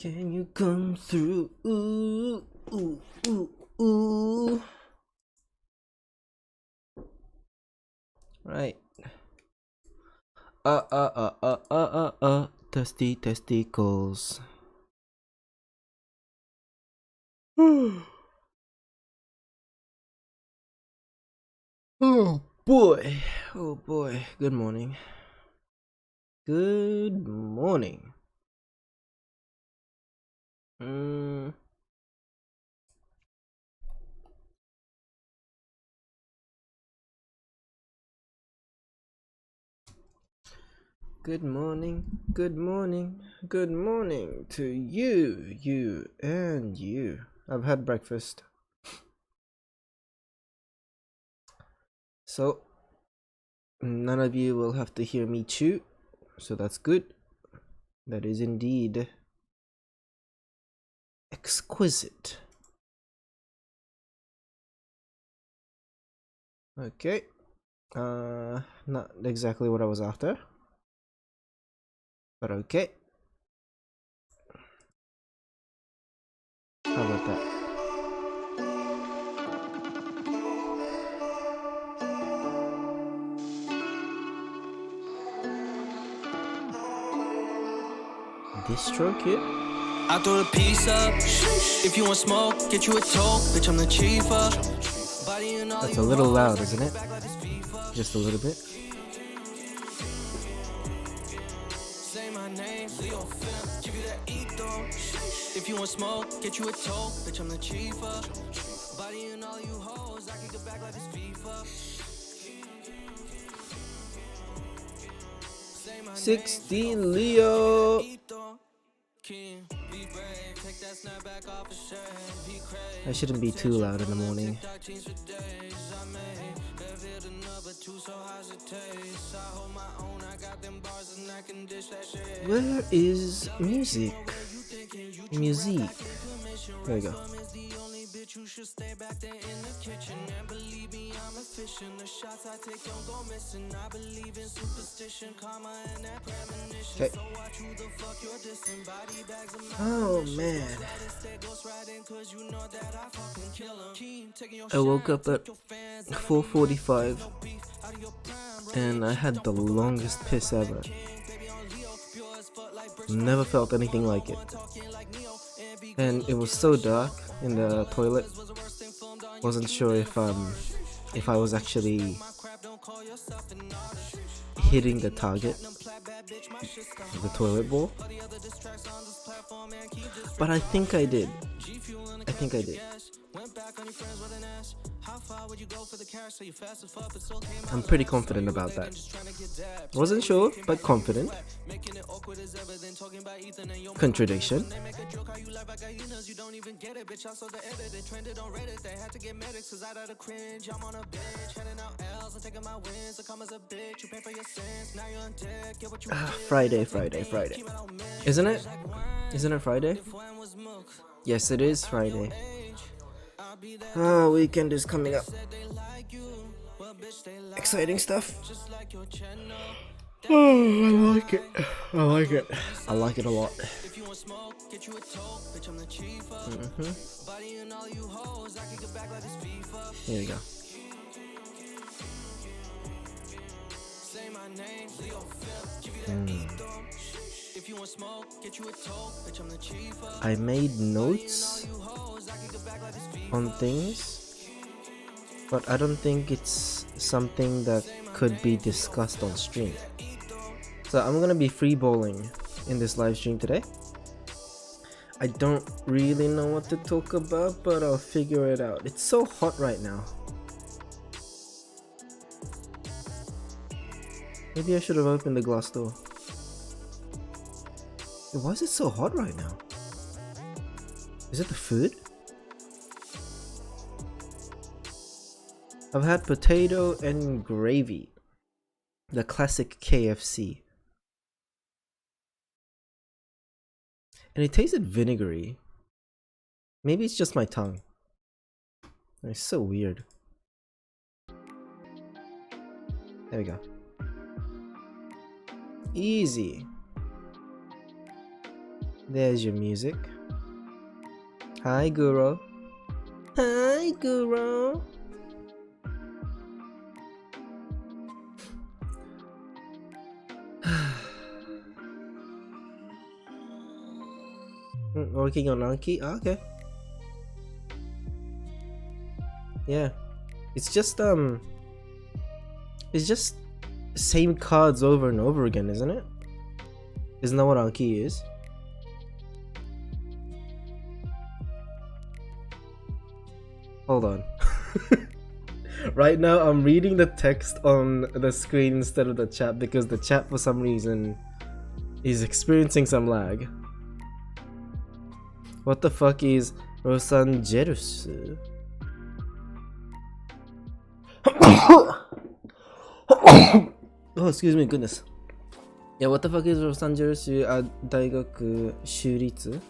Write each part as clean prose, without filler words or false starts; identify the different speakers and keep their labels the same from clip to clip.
Speaker 1: Can you come through? Ooh, ooh, ooh, ooh. Right. Testy testicles. Oh boy. Oh boy. Good morning. Good morning. Good morning. Good morning. Good morning to you, and you. I've had breakfast. So, none of you will have to hear me chew. So that's good. That is indeed exquisite. Okay. Not exactly what I was after. But okay. How about that? Distro kid?
Speaker 2: I throw the piece up. If you want smoke, get you a toke. Bitch, I'm the chief up.
Speaker 1: That's a little loud, isn't it? Just a little bit.
Speaker 2: Say my name, Leo Fim. Give you that ethos. If you want smoke, get you a toke. Bitch, I'm the chief up. Body and all you hoes, I can get back like this FIFA.
Speaker 1: 16 Leo. I shouldn't be too loud in the morning. Where is music? Music. There we go. You should stay back there in the kitchen and believe me, I'm efficient. The shots I take don't go missing. I believe in superstition, karma, and that premonition. So watch who the fuck you're dissing. Body bags of oh man. I woke up at 4:45 and I had the longest piss ever. Never felt anything like it. And it was so dark in the toilet. Wasn't sure if I was actually hitting the target, the toilet bowl. But I think I did. I'm pretty confident about that. Wasn't sure, but confident. Contradiction. Friday. Isn't it? Isn't it Friday? Yes, it is Friday. Weekend is coming up. Exciting stuff. Oh, I like it. I like it a lot. Here we go. I made notes on things, but I don't think it's something that could be discussed on stream. So I'm gonna be free bowling in this live stream today. I don't really know what to talk about, but I'll figure it out. It's so hot right now. Maybe I should have opened the glass door. Why is it so hot right now? Is it the food? I've had potato and gravy. The classic KFC. And it tasted vinegary. Maybe it's just my tongue. It's so weird. There we go. Easy. There's your music. Hi, Guru. Hi, Guru. Working on Anki? Okay. Yeah. It's just same cards over and over again, isn't it? Isn't that what Anki is? Hold on. Right now I'm reading the text on the screen instead of the chat because the chat for some reason is experiencing some lag. What the fuck is Rosangerus? Oh, excuse me, goodness. Yeah, what the fuck is Rosangerus Daigaku Shuritsu?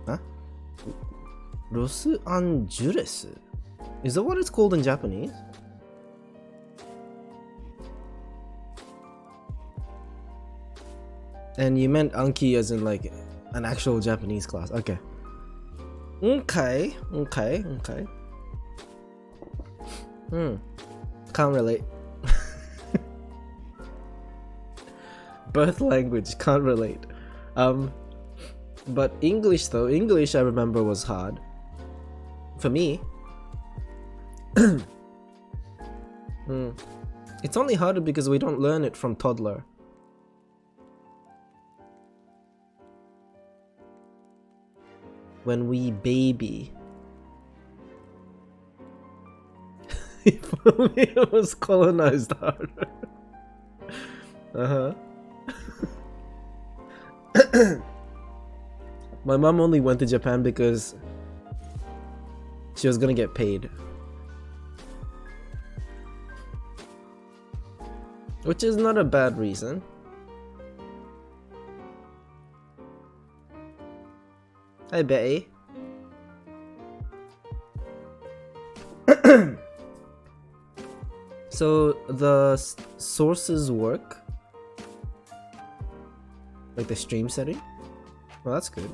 Speaker 1: Huh? Los Angeles? Is that what it's called in Japanese? And you meant Anki as in like an actual Japanese class. Okay. Okay. Can't relate. Birth language, can't relate. But English though, English I remember was hard. For me. It's only harder because we don't learn it from toddler. When we baby. If only it was colonized harder. My mom only went to Japan because she was gonna get paid. Which is not a bad reason. Hi Betty. So the sources work? Like the stream setting? Well, that's good.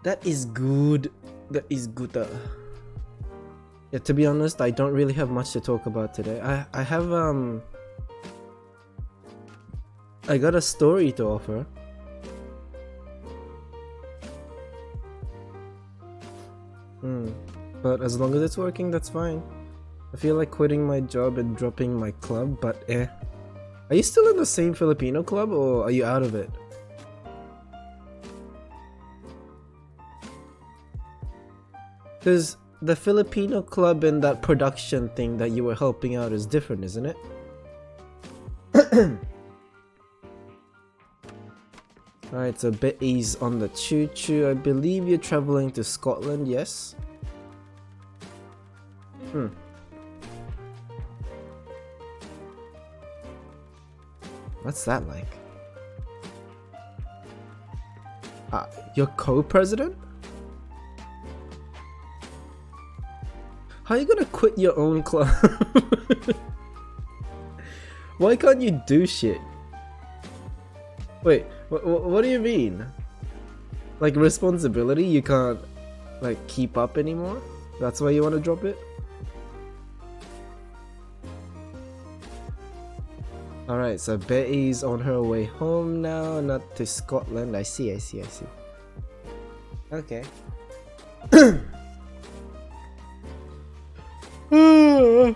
Speaker 1: That is good. That is good. Yeah, to be honest, I don't really have much to talk about today. I have I got a story to offer. But as long as it's working, that's fine. I feel like quitting my job and dropping my club, but eh. Are you still in the same Filipino club or are you out of it? Because the Filipino club and that production thing that you were helping out is different, isn't it? Alright, so Betty's on the choo-choo. I believe you're traveling to Scotland, yes? What's that like? You're co-president? How are you gonna quit your own club? Why can't you do shit? Wait, what do you mean? Like responsibility you can't like keep up anymore? That's why you want to drop it? Alright, so Betty's on her way home now, not to Scotland. I see. Okay. Oh,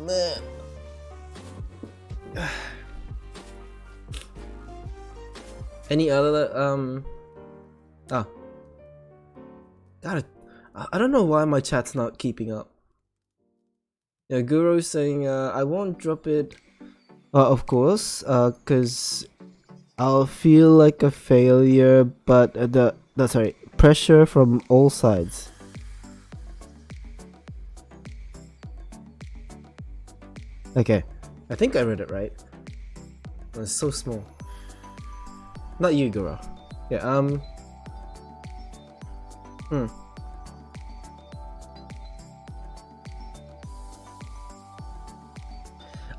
Speaker 1: man. Any other God, I don't know why my chat's not keeping up. Yeah, Guru's saying I won't drop it. Of course, cause I'll feel like a failure, but sorry, pressure from all sides. Okay, I think I read it right. It's so small. Not you, Guru. Yeah,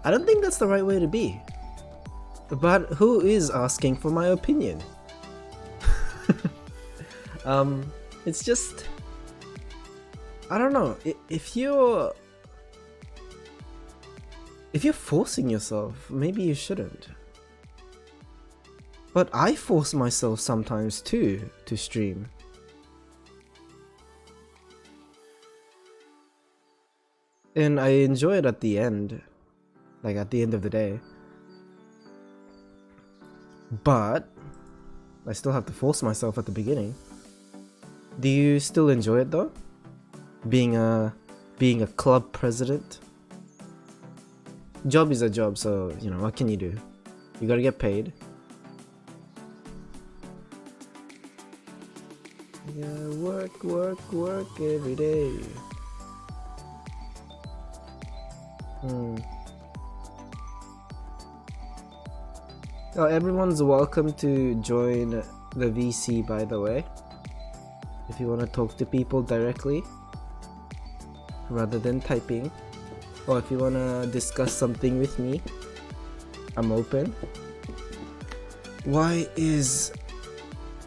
Speaker 1: I don't think that's the right way to be. But who is asking for my opinion? It's just, I don't know. If you're forcing yourself, maybe you shouldn't. But I force myself sometimes too to stream. And I enjoy it at the end. Like at the end of the day. But I still have to force myself at the beginning. Do you still enjoy it though? Being a club president? Job is a job, so you know, what can you do? You gotta get paid. Yeah, work every day. Oh, everyone's welcome to join the VC, by the way. If you want to talk to people directly rather than typing, or if you want to discuss something with me, I'm open. Why is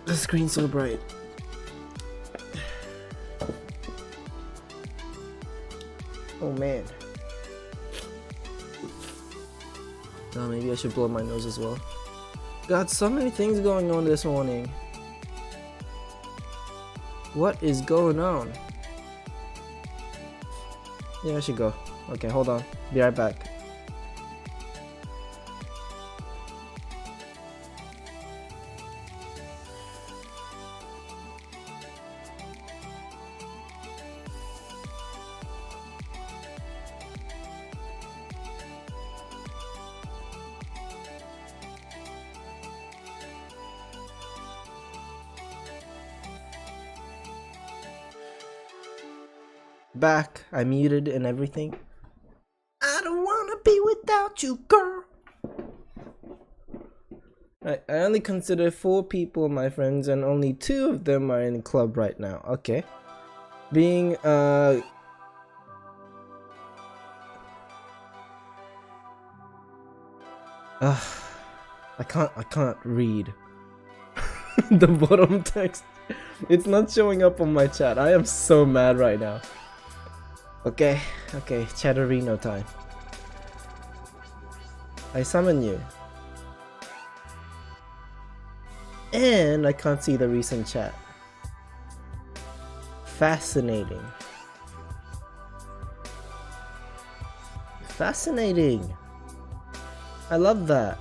Speaker 1: the screen so bright? Oh man. Oh, maybe I should blow my nose as well. Got so many things going on this morning. What is going on? Yeah, I should go. Okay, hold on. Be right back. Back. I muted and everything. I don't wanna be without you, girl. I only consider 4 people my friends, and only 2 of them are in club right now. Okay. Being I can't read the bottom text. It's not showing up on my chat. I am so mad right now. Okay, Chatterino time. I summon you. And I can't see the recent chat. Fascinating. Fascinating. I love that.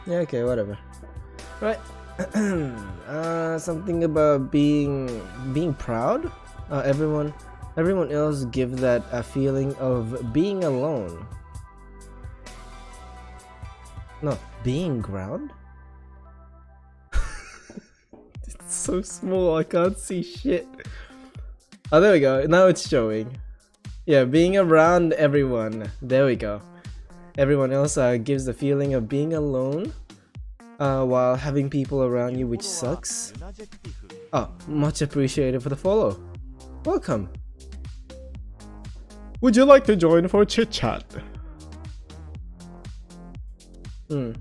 Speaker 1: Yeah, okay, whatever. Right. Something about being proud. Everyone else give that a feeling of being alone. No, being ground. It's so small, I can't see shit. Oh, there we go. Now it's showing. Yeah, being around everyone. There we go. Everyone else gives the feeling of being alone. While having people around you, which sucks. Oh, much appreciated for the follow. Welcome. Would you like to join for chit chat? Isn't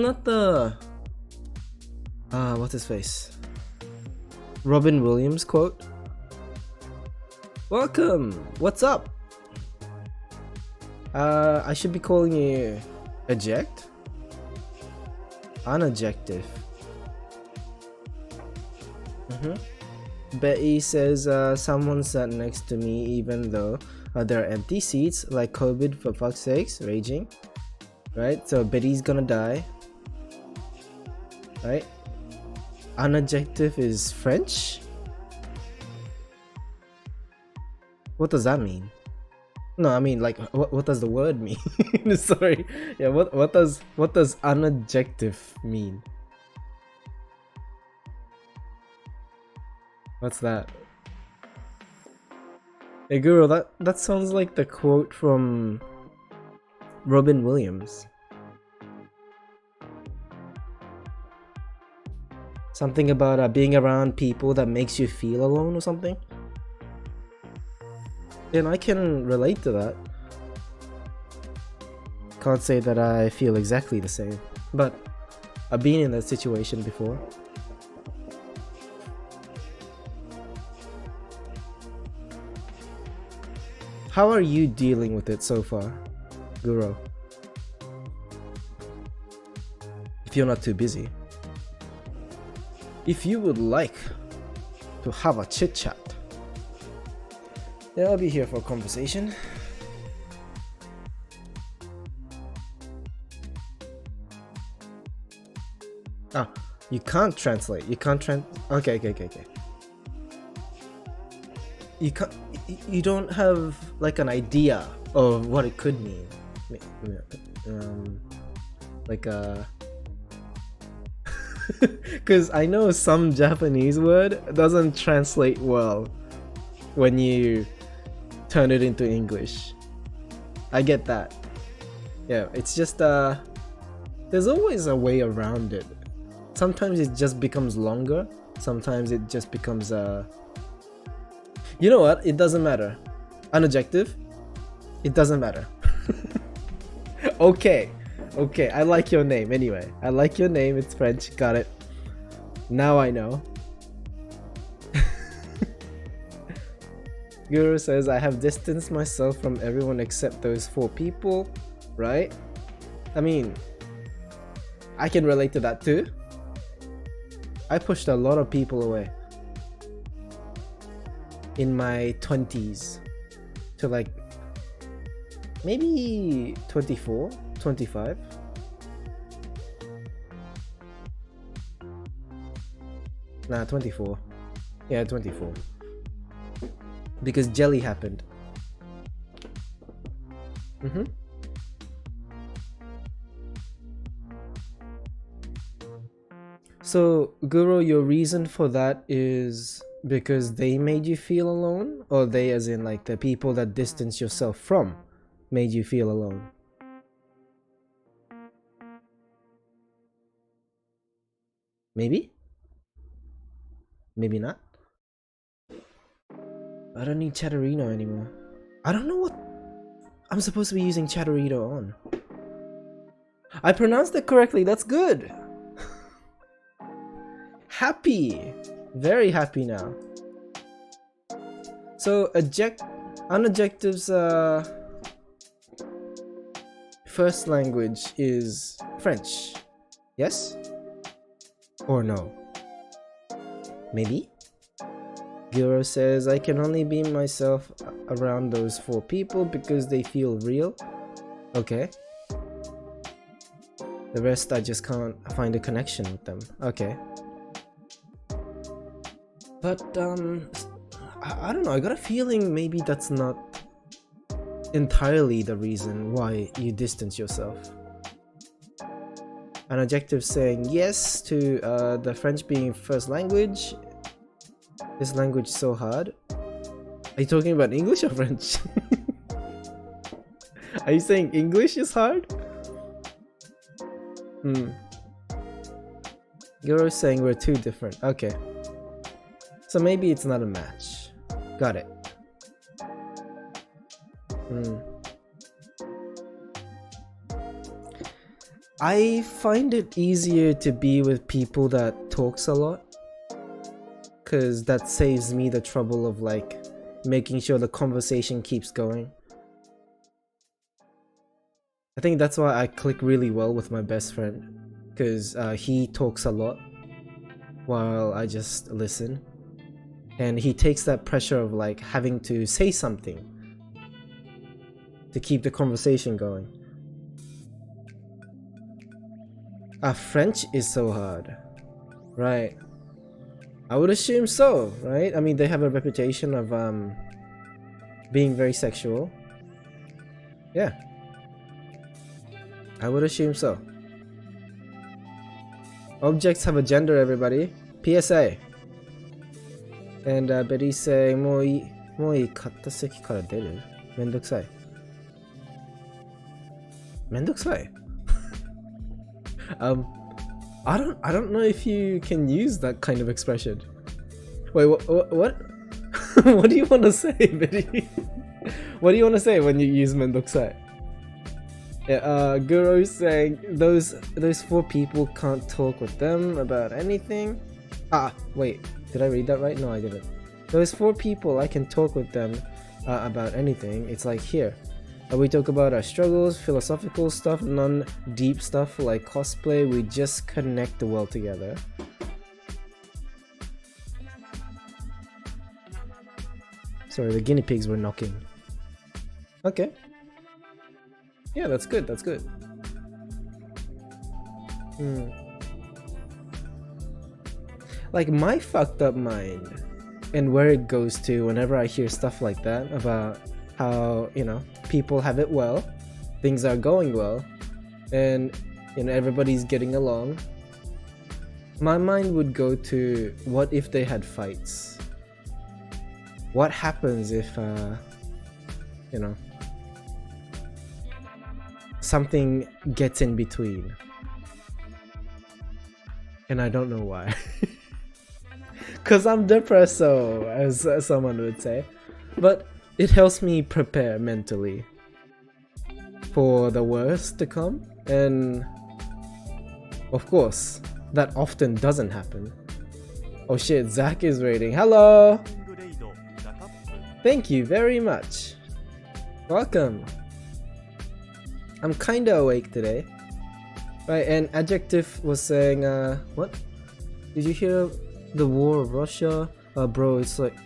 Speaker 1: that the what's his face? Robin Williams quote? Welcome. What's up? I should be calling you eject? Unejective. Betty says someone sat next to me even though there are empty seats, like COVID for fuck's sakes, raging. Right? So Betty's gonna die. Right? Unejective is French? What does that mean? No, I mean, like, what does the word mean? Sorry. Yeah, what does unadjective mean? What's that? Hey Guru, that sounds like the quote from Robin Williams. Something about being around people that makes you feel alone or something? And I can relate to that. Can't say that I feel exactly the same, but I've been in that situation before. How are you dealing with it so far, Guro? If you're not too busy. If you would like to have a chit chat, then I'll be here for a conversation. Ah, you can't translate. You can't okay. You can't. You don't have like an idea of what it could mean. Like because I know some Japanese word doesn't translate well when you turn it into English. I get that. Yeah, it's just there's always a way around it. Sometimes it just becomes longer. Sometimes it just becomes you know what? It doesn't matter. An adjective? It doesn't matter. Okay. Okay, I like your name anyway. I like your name. It's French. Got it. Now I know. Guru says, I have distanced myself from everyone except those 4 people. Right? I mean, I can relate to that too. I pushed a lot of people away in my 20s to like maybe 24, 25. Nah, 24. Yeah, 24. Because Jelly happened. So, Guru, your reason for that is because they made you feel alone? Or they as in like the people that distance yourself from made you feel alone? Maybe? Maybe not? I don't need Chatterino anymore. I don't know what I'm supposed to be using Chatterino on. I pronounced it correctly, that's good! Happy! Very happy now. So, Unadjective's first language is French. Yes? Or no? Maybe? Guro says, I can only be myself around those 4 people because they feel real. Okay. The rest I just can't find a connection with them. Okay. But I don't know, I got a feeling maybe that's not entirely the reason why you distance yourself. An adjective saying yes to the French being first language. This language is so hard. Are you talking about English or French? Are you saying English is hard? You're saying we're too different. Okay. So maybe it's not a match. Got it. I find it easier to be with people that talks a lot, cause that saves me the trouble of like making sure the conversation keeps going. I think that's why I click really well with my best friend, cause he talks a lot while I just listen, and he takes that pressure of like having to say something to keep the conversation going. French is so hard, right? I would assume so, right? I mean, they have a reputation of being very sexual. Yeah, I would assume so. Objects have a gender, everybody. PSA. And Betty saying, もういい、買った席から出る？めんどくさい。めんどくさい? I don't know if you can use that kind of expression. Wait, what? What do you want to say, Betty? What do you want to say when you use mendokusai? Yeah, Guru's saying those 4 people can't talk with them about anything. Ah, wait, did I read that right? No, I didn't. Those 4 people, I can talk with them about anything. It's like here. We talk about our struggles, philosophical stuff, non-deep stuff like cosplay. We just connect well together. Sorry, the guinea pigs were knocking. Okay. Yeah, that's good, that's good. Like, my fucked up mind and where it goes to whenever I hear stuff like that about how, you know, people have it well, things are going well, and, you know, everybody's getting along. My mind would go to, what if they had fights? What happens if, you know, something gets in between? And I don't know why. Cause I'm depressed, so as someone would say. But it helps me prepare mentally for the worst to come. And of course, that often doesn't happen. Oh shit, Zach is raiding. Hello! Thank you very much. Welcome. I'm kinda awake today. Right, and Adjective was saying, what? Did you hear the war of Russia? Bro, it's like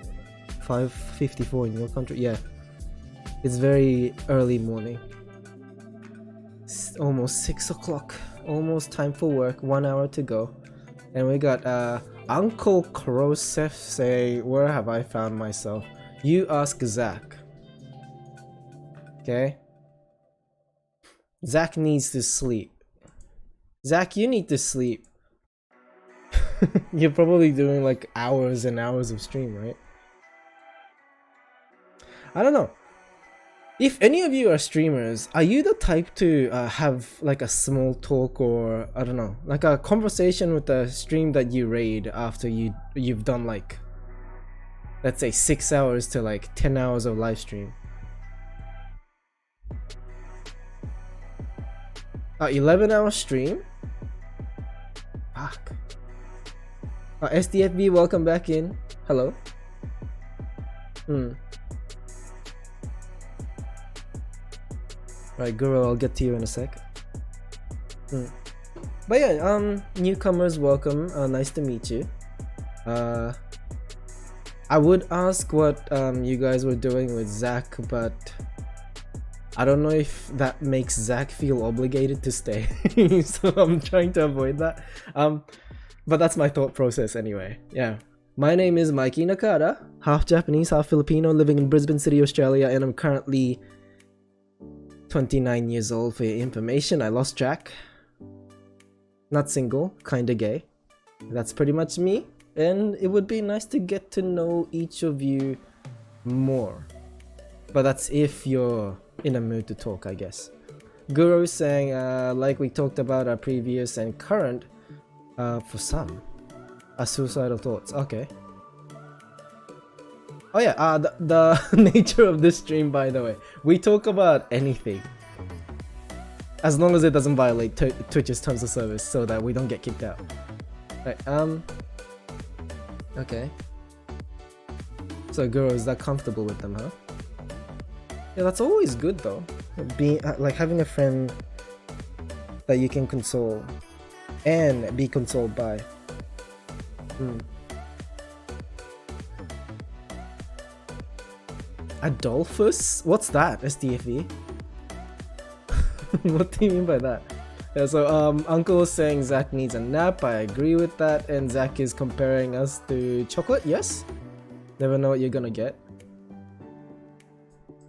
Speaker 1: 5:54 in your country. Yeah. It's very early morning. It's almost 6 o'clock. Almost time for work. 1 hour to go. And we got Uncle Krosef saying, where have I found myself? You ask Zach. Okay? Zach needs to sleep. Zach, you need to sleep. You're probably doing like hours and hours of stream, right? I don't know. If any of you are streamers, are you the type to have like a small talk or, I don't know, like a conversation with the stream that you raid after you've done like, let's say 6 hours to like 10 hours of live stream? 11-hour stream? Fuck. SDFB, welcome back in. Hello. Right, Guru, I'll get to you in a sec. But yeah, newcomers, welcome. Nice to meet you. I would ask what you guys were doing with Zach, but I don't know if that makes Zach feel obligated to stay. So I'm trying to avoid that. But that's my thought process anyway. Yeah. My name is Mikey Nakata, half Japanese, half Filipino, living in Brisbane City, Australia, and I'm currently 29 years old for your information. I lost track. Not single, kinda gay. That's pretty much me, and it would be nice to get to know each of you more. But that's if you're in a mood to talk, I guess. Guru is saying, like we talked about our previous and current, for some, suicidal thoughts. Okay. Oh yeah, the nature of this stream, by the way, we talk about anything as long as it doesn't violate Twitch's terms of service, so that we don't get kicked out. Right, okay. So Guru, is that comfortable with them, huh? Yeah, that's always good though. Being like having a friend that you can console and be consoled by. Adolphus? What's that, SDFE? What do you mean by that? Yeah, so Uncle is saying Zach needs a nap. I agree with that. And Zach is comparing us to chocolate. Yes? Never know what you're gonna get.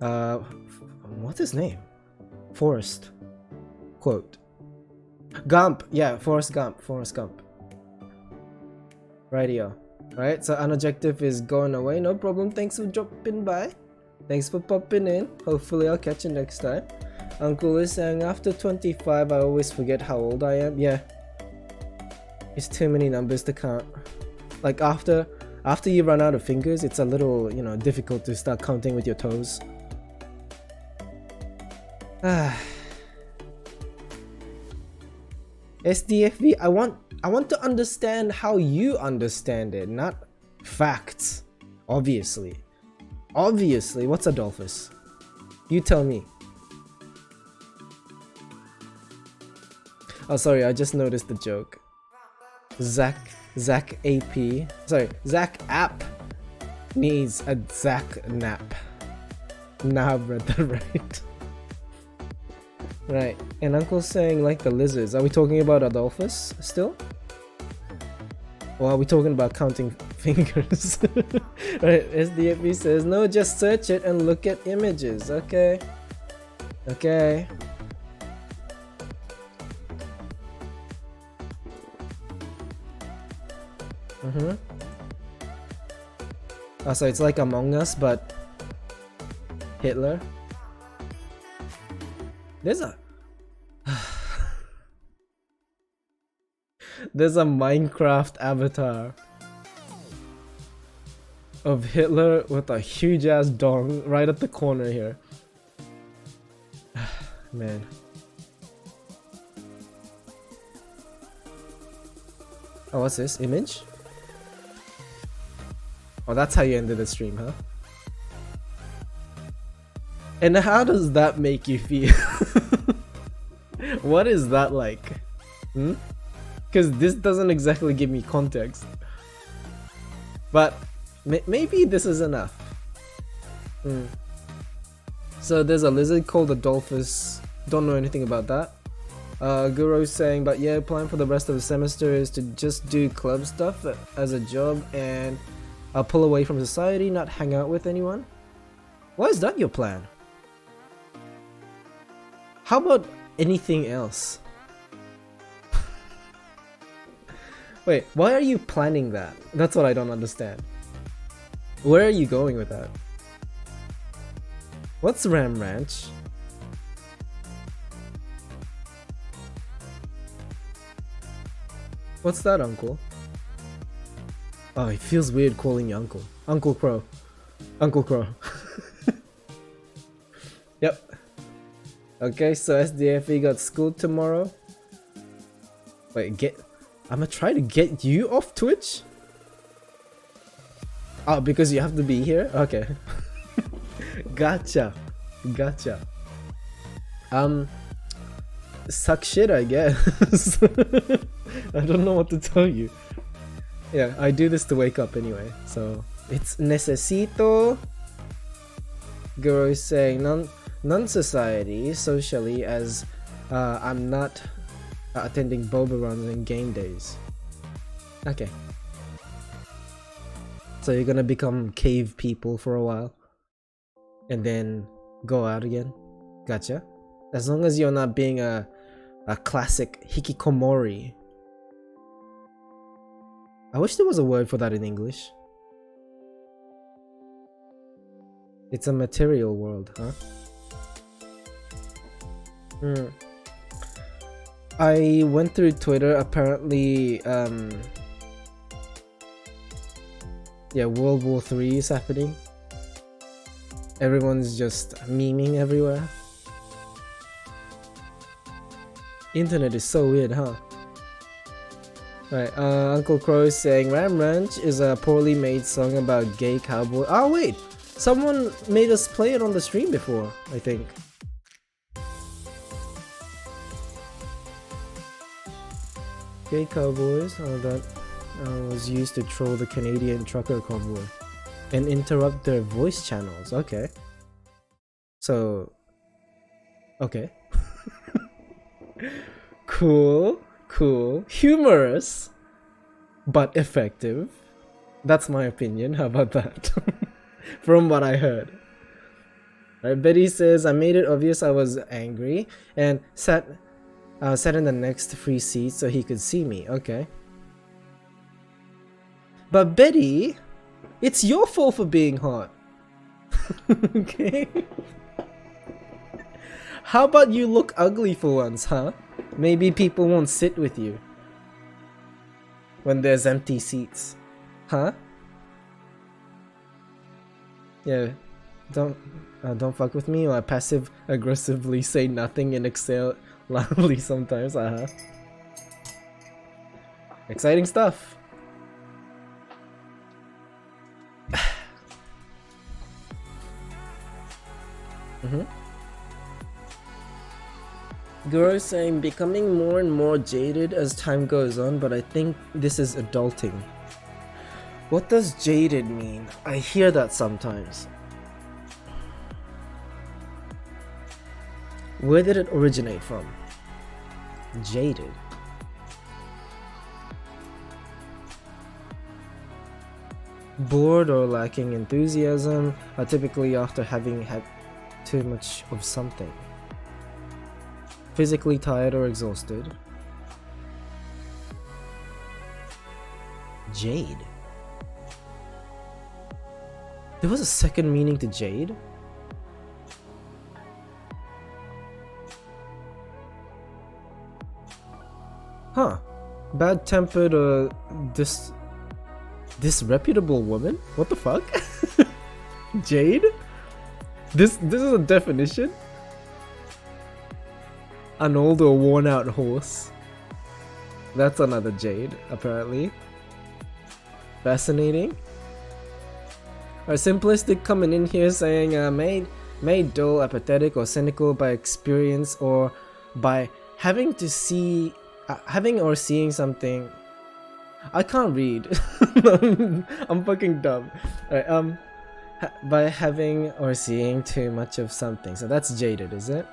Speaker 1: What's his name? Forrest. Quote. Gump. Yeah, Forrest Gump. Forrest Gump. Rightio. Right, so Unobjective is going away. No problem. Thanks for dropping by. Thanks for popping in. Hopefully I'll catch you next time. Uncle is saying after 25 I always forget how old I am. Yeah. It's too many numbers to count. Like after you run out of fingers, it's a little, you know, difficult to start counting with your toes. SDFB, I want to understand how you understand it, not facts. Obviously. Obviously, what's Adolphus? You tell me. Oh, sorry, I just noticed the joke. Zach AP. Sorry, Zach App needs a Zach nap. Nah, brother, right? Right, and Uncle's saying like the lizards. Are we talking about Adolphus still? Or are we talking about counting fingers? Right, SDFB says, no, just search it and look at images. Okay. Okay. Oh, so it's like Among Us, but Hitler. There's a there's a Minecraft avatar of Hitler with a huge ass dong right at the corner here. Man. Oh, what's this? Image? Oh, that's how you ended the stream, huh? And how does that make you feel? What is that like? Because this doesn't exactly give me context. But maybe this is enough. So there's a lizard called Adolphus. Don't know anything about that. Guru's saying, but yeah, plan for the rest of the semester is to just do club stuff as a job and I'll pull away from society, not hang out with anyone. Why is that your plan? How about anything else? Wait, why are you planning that? That's what I don't understand. Where are you going with that? What's Ram Ranch? What's that, Uncle? Oh, it feels weird calling you Uncle. Uncle Crow. Uncle Crow. Yep. Okay, so SDFE got school tomorrow. Wait, I'ma try to get you off Twitch? Oh, because you have to be here? Okay. Gotcha. Gotcha. Suck shit, I guess. I don't know what to tell you. Yeah, I do this to wake up anyway, so it's necesito. Guru is saying non-society socially as I'm not attending boba runs and game days. Okay. So you're gonna become cave people for a while and then go out again. Gotcha. As long as you're not being a classic hikikomori. I wish there was a word for that in English. It's a material world, huh? I went through Twitter, apparently yeah, World War III is happening. Everyone's just memeing everywhere. Internet is so weird, huh? Right, Uncle Crow is saying Ram Ranch is a poorly made song about gay cowboy. Oh wait, someone made us play it on the stream before, I think. Gay cowboys, that was used to troll the Canadian trucker convoy and interrupt their voice channels. Okay. So, okay. Cool. Cool. Humorous, but effective. That's my opinion. How about that? From what I heard. Right, Betty says, I made it obvious I was angry and sat in the next free seat so he could see me. Okay. But Betty, it's your fault for being hot. Okay. How about you look ugly for once, huh? Maybe people won't sit with you when there's empty seats. Huh? Yeah. don't fuck with me, or I passive aggressively say nothing and exhale loudly sometimes. Exciting stuff. Guru saying becoming more and more jaded as time goes on, but I think this is adulting. What does jaded mean? I hear that sometimes. Where did it originate from? Jaded. Bored or lacking enthusiasm are typically after having had too much of something. Physically tired or exhausted. Jade. There was a second meaning to jade? Huh. Bad-tempered or disreputable woman? What the fuck? Jade? This is a definition? An old or worn out horse. That's another jade, apparently. Fascinating. Or simplistic coming in here saying made dull, apathetic, or cynical by experience or by having to see having or seeing something. I can't read. I'm fucking dumb. Alright, by having or seeing too much of something. So that's jaded, is it?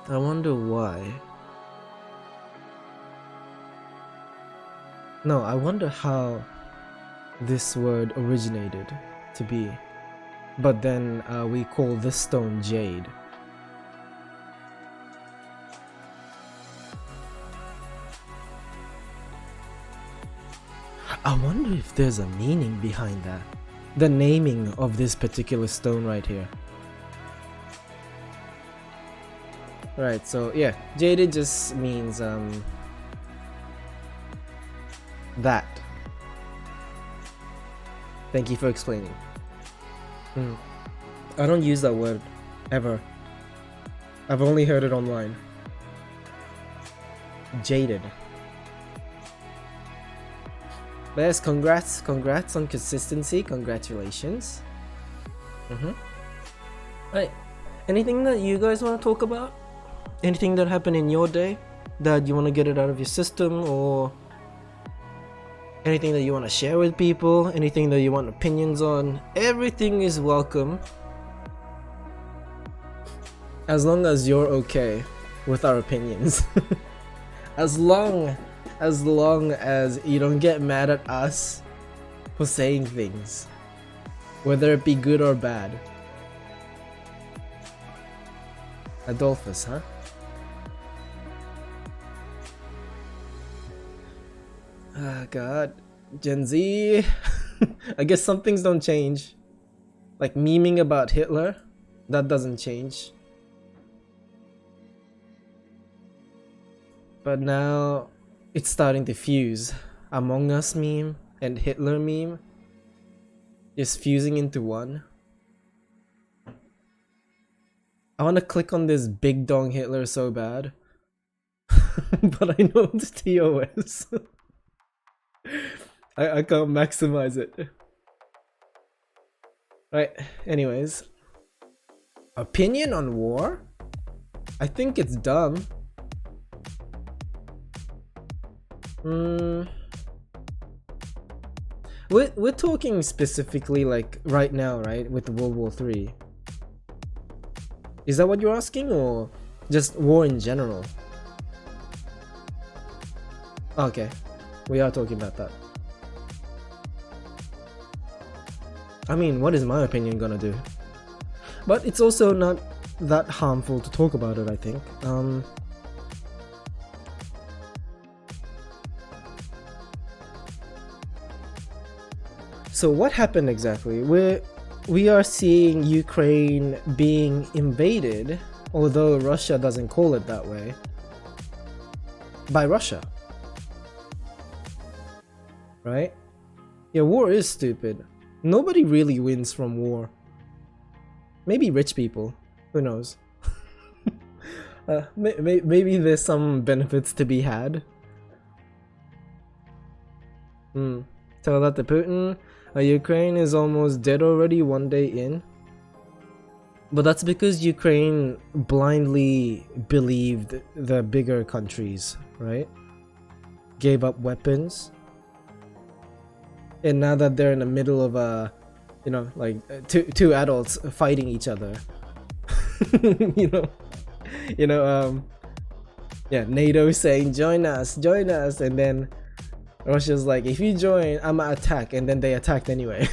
Speaker 1: I wonder why. No, I wonder how this word originated to be. But then we call this stone jade. I wonder if there's a meaning behind that. The naming of this particular stone right here. Right, so yeah, jaded just means that. Thank you for explaining. I don't use that word ever. I've only heard it online. Jaded. But yes, congrats on consistency. Congratulations. Right. Anything that you guys want to talk about? Anything that happened in your day that you want to get it out of your system, or anything that you want to share with people, anything that you want opinions on? Everything is welcome, as long as you're okay with our opinions. as long as you don't get mad at us for saying things, whether it be good or bad. Adolphus, huh? Ah, God. Gen Z. I guess some things don't change. Like memeing about Hitler, that doesn't change. But now it's starting to fuse. Among Us meme and Hitler meme is fusing into one. I want to click on this big dong Hitler so bad. But I know it's TOS. I can't maximize it. Right, anyways. Opinion on war? I think it's dumb. We're talking specifically like right now, right? With World War III. Is that what you're asking, or just war in general? Okay, we are talking about that. I mean, what is my opinion gonna do? But it's also not that harmful to talk about it, I think. So what happened exactly? We are seeing Ukraine being invaded, although Russia doesn't call it that way, by Russia. Right? Yeah, war is stupid. Nobody really wins from war. Maybe rich people. Who knows? Maybe there's some benefits to be had. Tell that to Putin. Ukraine is almost dead already 1 day in. But that's because Ukraine blindly believed the bigger countries, right? Gave up weapons. And now that they're in the middle of a, you know, like two adults fighting each other. Yeah, NATO saying join us, and then Russia's like, if you join, I'ma attack, and then they attacked anyway.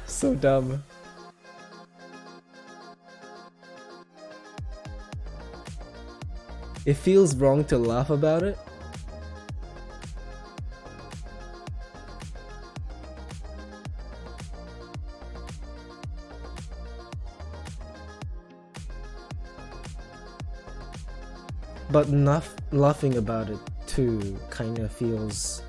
Speaker 1: So dumb. It feels wrong to laugh about it. But laughing about it too kind of feels...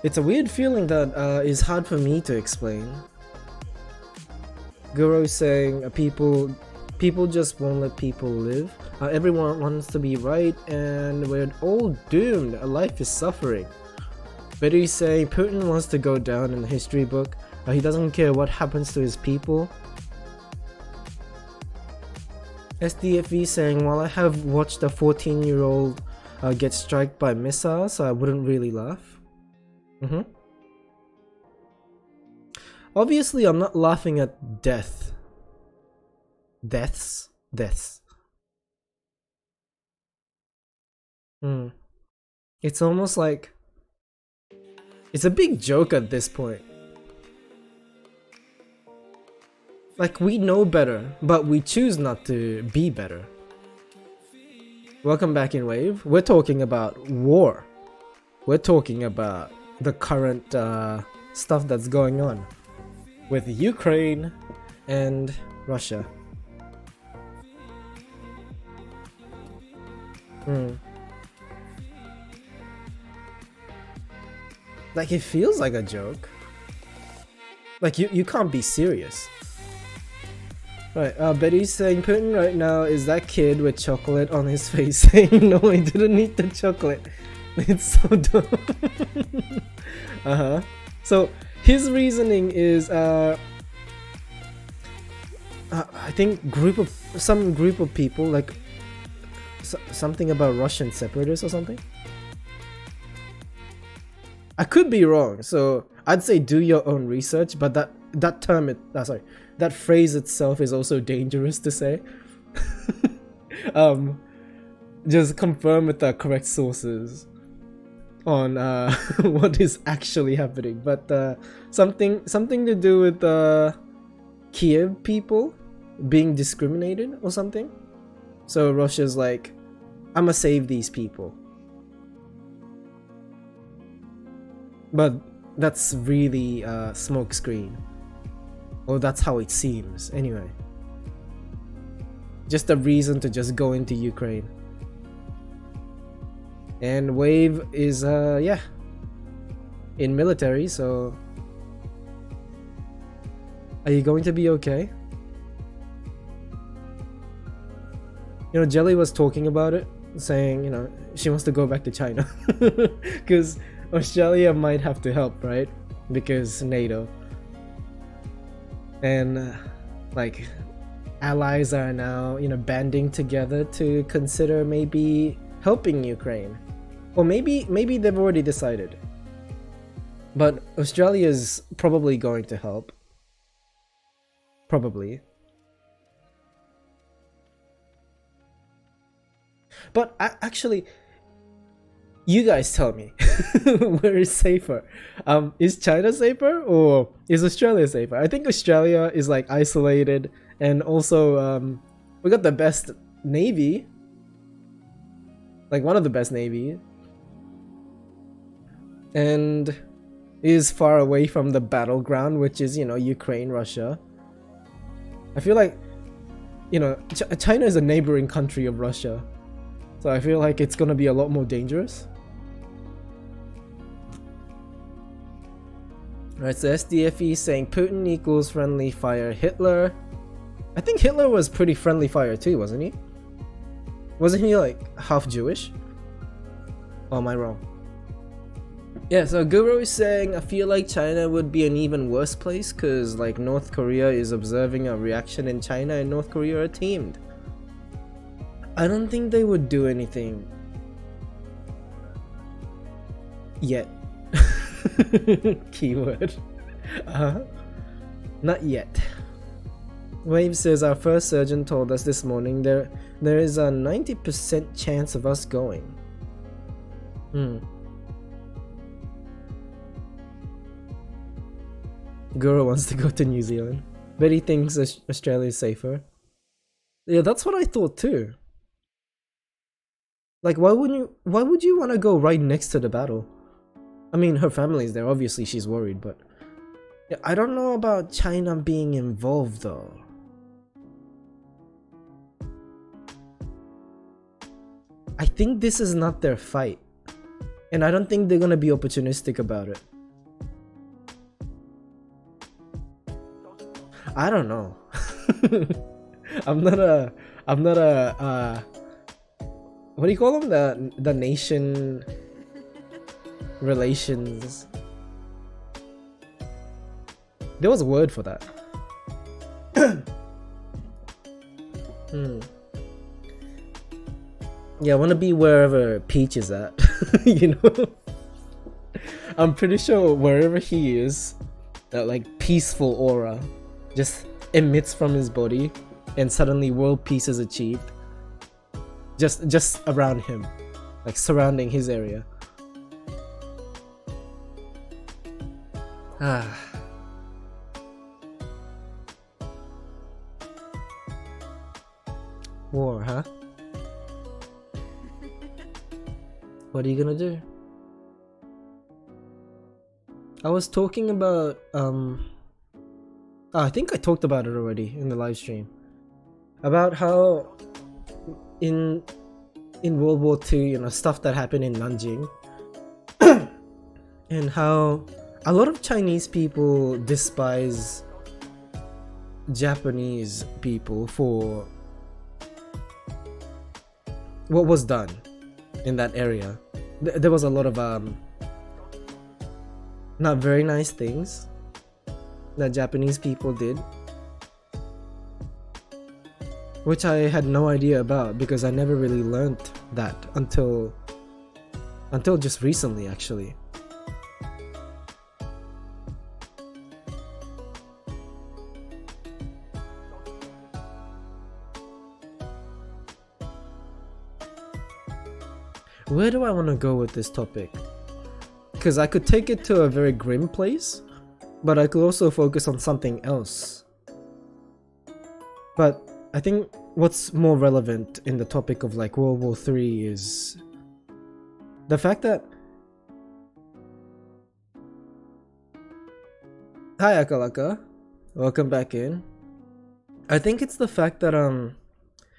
Speaker 1: It's a weird feeling that is hard for me to explain. Guru saying people just won't let people live. Everyone wants to be right, and we're all doomed. Life is suffering. Betty saying Putin wants to go down in the history book. He doesn't care what happens to his people. SDFV saying, while I have watched a 14-year-old get struck by missiles, I wouldn't really laugh. Obviously, I'm not laughing at deaths. It's almost like it's a big joke at this point. Like, we know better, but we choose not to be better. Welcome back in Wave. We're talking about war. We're talking about the current stuff that's going on with Ukraine and Russia. Like, it feels like a joke. Like, you can't be serious. Right, Betty's saying Putin right now is that kid with chocolate on his face saying no, I didn't eat the chocolate. It's so dumb. So his reasoning is I think some group of people, like something about Russian separatists or something. I could be wrong, so I'd say do your own research, but that term that phrase itself is also dangerous to say. Just confirm with the correct sources on what is actually happening, but something to do with Kiev people being discriminated or something. So Russia's like, I'ma save these people. But that's really smokescreen. Or that's how it seems, anyway. Just a reason to just go into Ukraine. And Wave is, yeah, in military, so... Are you going to be okay? You know, Jelly was talking about it, saying, you know, she wants to go back to China. Because Australia might have to help, right? Because NATO. And like allies are now, you know, banding together to consider maybe helping Ukraine. Or maybe they've already decided. But Australia's probably going to help. Probably. But actually, you guys tell me, where is safer? Is China safer or is Australia safer? I think Australia is like isolated, and also we got the best navy. Like one of the best navy, and is far away from the battleground, which is, you know, Ukraine, Russia. I feel like, you know, China is a neighboring country of Russia, so I feel like it's gonna be a lot more dangerous. Alright, so SDFE saying Putin equals friendly fire Hitler. I think Hitler was pretty friendly fire too, wasn't he? Wasn't he like half Jewish? Or am I wrong? Yeah, so Guru is saying I feel like China would be an even worse place because like North Korea is observing a reaction in China and North Korea are teamed. I don't think they would do anything yet. Keyword. Not yet. Wave says our first surgeon told us this morning there is a 90% chance of us going. Guru wants to go to New Zealand, but he thinks Australia is safer. Yeah, that's what I thought too. Like, why would you want to go right next to the battle? I mean, her family's there, obviously she's worried, but yeah, I don't know about China being involved though. I think this is not their fight, and I don't think they're gonna be opportunistic about it. I don't know. I'm not a what do you call them? The nation relations. There was a word for that. Yeah, I want to be wherever Peach is at. You know, I'm pretty sure wherever he is, that like peaceful aura just emits from his body, and suddenly world peace is achieved. Just around him, like surrounding his area. War, huh? What are you gonna do? I was talking about I think I talked about it already in the live stream, about how in World War II, you know, stuff that happened in Nanjing, and how a lot of Chinese people despise Japanese people for what was done in that area. There was a lot of not very nice things that Japanese people did, which I had no idea about because I never really learned that until just recently, actually. Where do I want to go with this topic? Because I could take it to a very grim place, but I could also focus on something else. But I think what's more relevant in the topic of like World War III is the fact that... Hi Akalaka, welcome back in. I think it's the fact that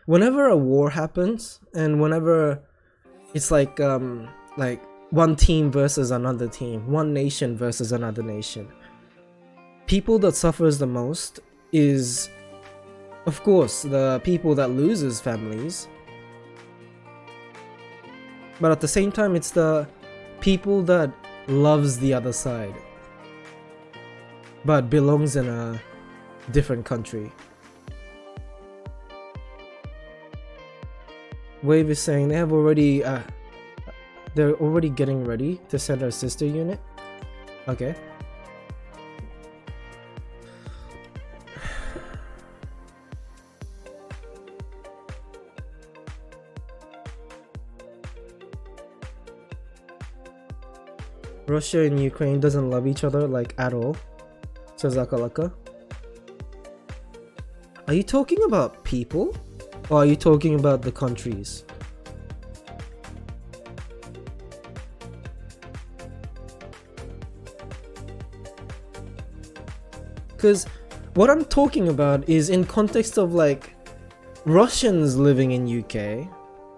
Speaker 1: whenever a war happens and whenever it's like one team versus another team, one nation versus another nation, people that suffers the most is, of course, the people that loses families, but at the same time it's the people that loves the other side but belongs in a different country. Wave is saying they're already getting ready to send our sister unit. Okay. Russia and Ukraine doesn't love each other like at all, says Akalaka. Are you talking about people? Or are you talking about the countries? Because what I'm talking about is in context of like Russians living in UK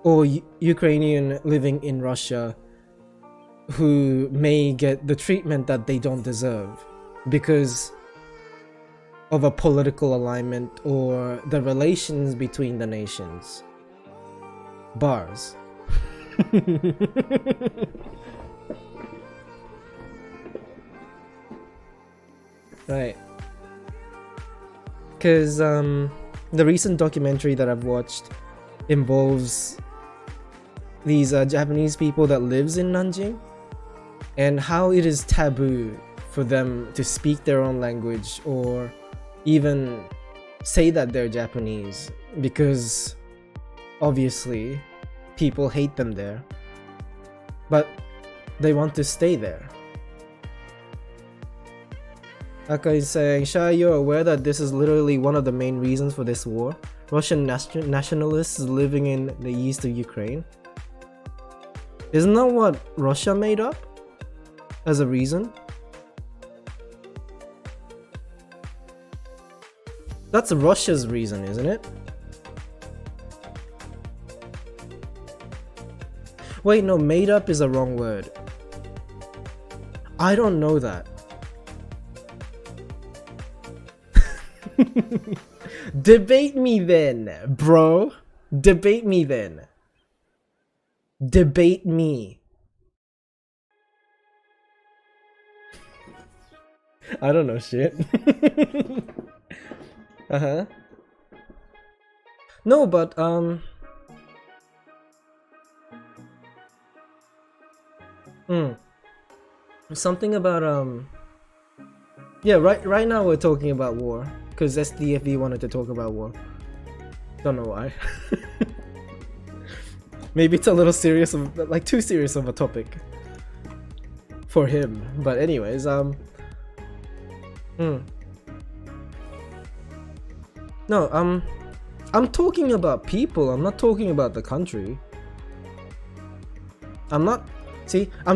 Speaker 1: or Ukrainian living in Russia who may get the treatment that they don't deserve because of a political alignment or the relations between the nations. Bars. Right. Because the recent documentary that I've watched involves these Japanese people that lives in Nanjing and how it is taboo for them to speak their own language or even say that they're Japanese because obviously people hate them there, but they want to stay there. Aka is saying, Shai, you're aware that this is literally one of the main reasons for this war? Russian nationalists living in the east of Ukraine? Isn't that what Russia made up as a reason? That's Russia's reason, isn't it? Wait, no, made up is a wrong word. I don't know that. Debate me then, bro. Debate me then. Debate me. I don't know shit. Uh-huh. No, but something about yeah, right now we're talking about war because SDFV wanted to talk about war. Don't know why. Maybe it's a little serious of like too serious of a topic for him. But anyways, no, I'm talking about people. I'm not talking about the country. I'm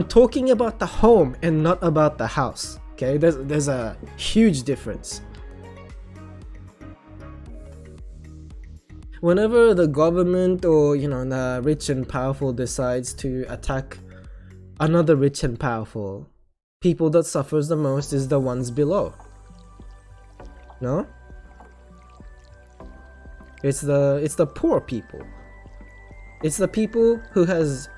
Speaker 1: talking about the home and not about the house. Okay, there's a huge difference. Whenever the government or the rich and powerful decides to attack another rich and powerful, people that suffers the most is the ones below. No? It's the poor people. It's the people who has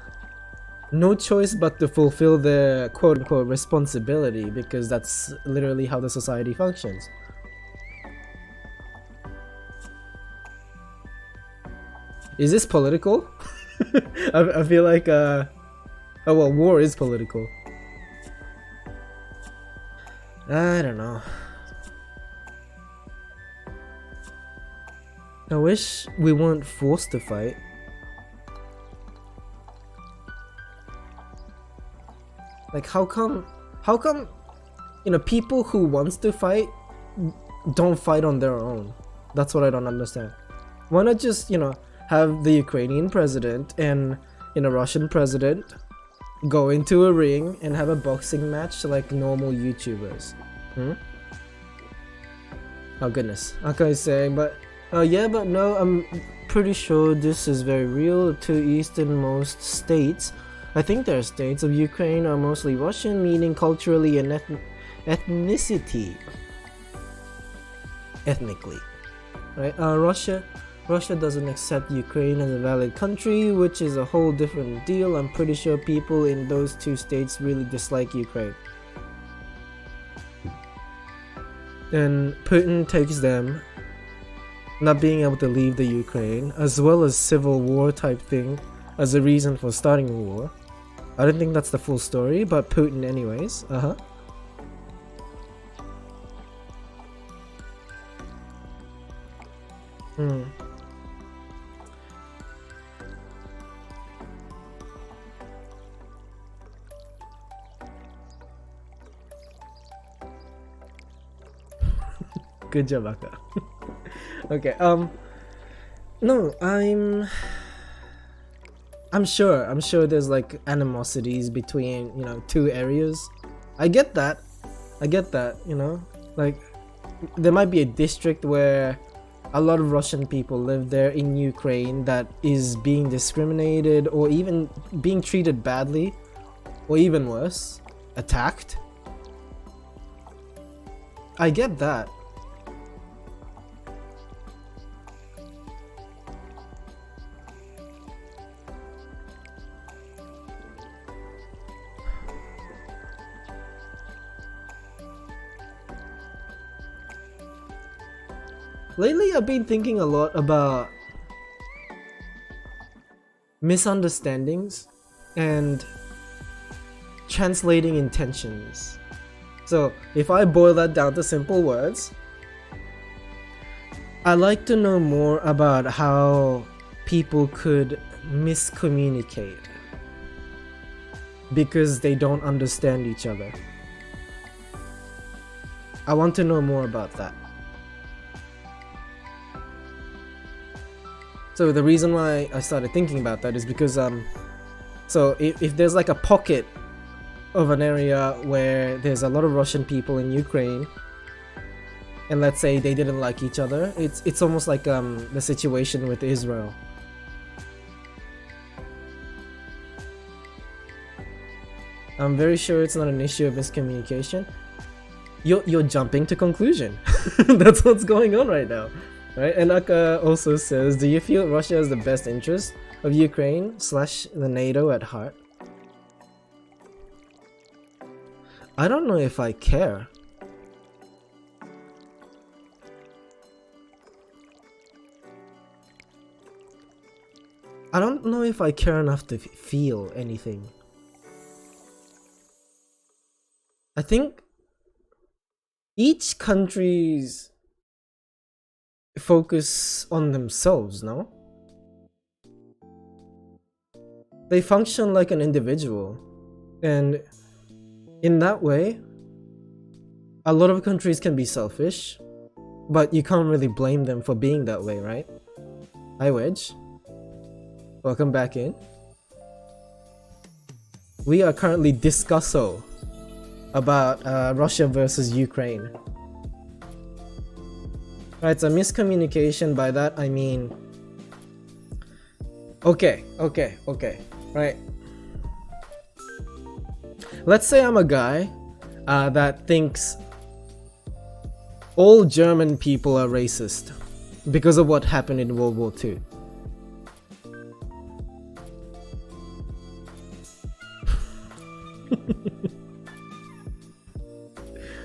Speaker 1: no choice but to fulfill their quote-unquote responsibility because that's literally how the society functions. Is this political? I feel like oh well, war is political. I don't know. I wish we weren't forced to fight. Like how come people who wants to fight don't fight on their own? That's what I don't understand. Why not just have the Ukrainian president and a Russian president go into a ring and have a boxing match like normal YouTubers? Oh goodness. Aka is saying, but yeah, but no, I'm pretty sure this is very real. The two easternmost states, I think their states of Ukraine, are mostly Russian, meaning culturally and ethnically, right? Russia doesn't accept Ukraine as a valid country, which is a whole different deal. I'm pretty sure people in those two states really dislike Ukraine. And Putin takes them not being able to leave the Ukraine, as well as civil war type thing, as a reason for starting a war. I don't think that's the full story, but Putin anyways. Good job, Aka. Okay, no, I'm sure there's like animosities between, two areas. I get that, like there might be a district where a lot of Russian people live there in Ukraine that is being discriminated or even being treated badly, or even worse, attacked. I get that. Lately, I've been thinking a lot about misunderstandings and translating intentions. So, if I boil that down to simple words, I like to know more about how people could miscommunicate because they don't understand each other. I want to know more about that. So the reason why I started thinking about that is because so if there's like a pocket of an area where there's a lot of Russian people in Ukraine, and let's say they didn't like each other, it's almost like the situation with Israel. I'm very sure it's not an issue of miscommunication. You're jumping to conclusion. That's what's going on right now. Right? And Aka also says, do you feel Russia has the best interest of Ukraine / the NATO at heart? I don't know if I care. I don't know if I care enough to feel anything. I think each country's focus on themselves, no? They function like an individual, and in that way, a lot of countries can be selfish, but you can't really blame them for being that way, right? Hi Wedge, welcome back in. We are currently discussing about Russia versus Ukraine. Right, so miscommunication, by that I mean... Okay, right. Let's say I'm a guy that thinks all German people are racist because of what happened in World War II.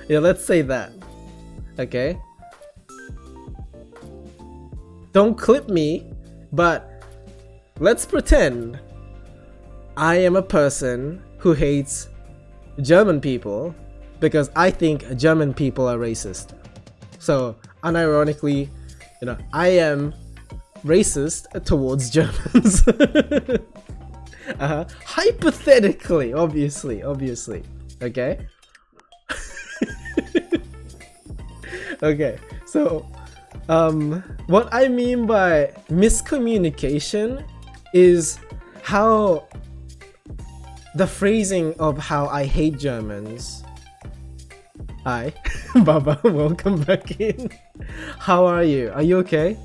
Speaker 1: Yeah, let's say that. Okay? Don't clip me, but let's pretend I am a person who hates German people because I think German people are racist. So, unironically, I am racist towards Germans. Hypothetically, obviously. Okay? Okay, so what I mean by miscommunication is how the phrasing of how I hate Germans. Hi, Baba, welcome back in. How are you? Are you okay?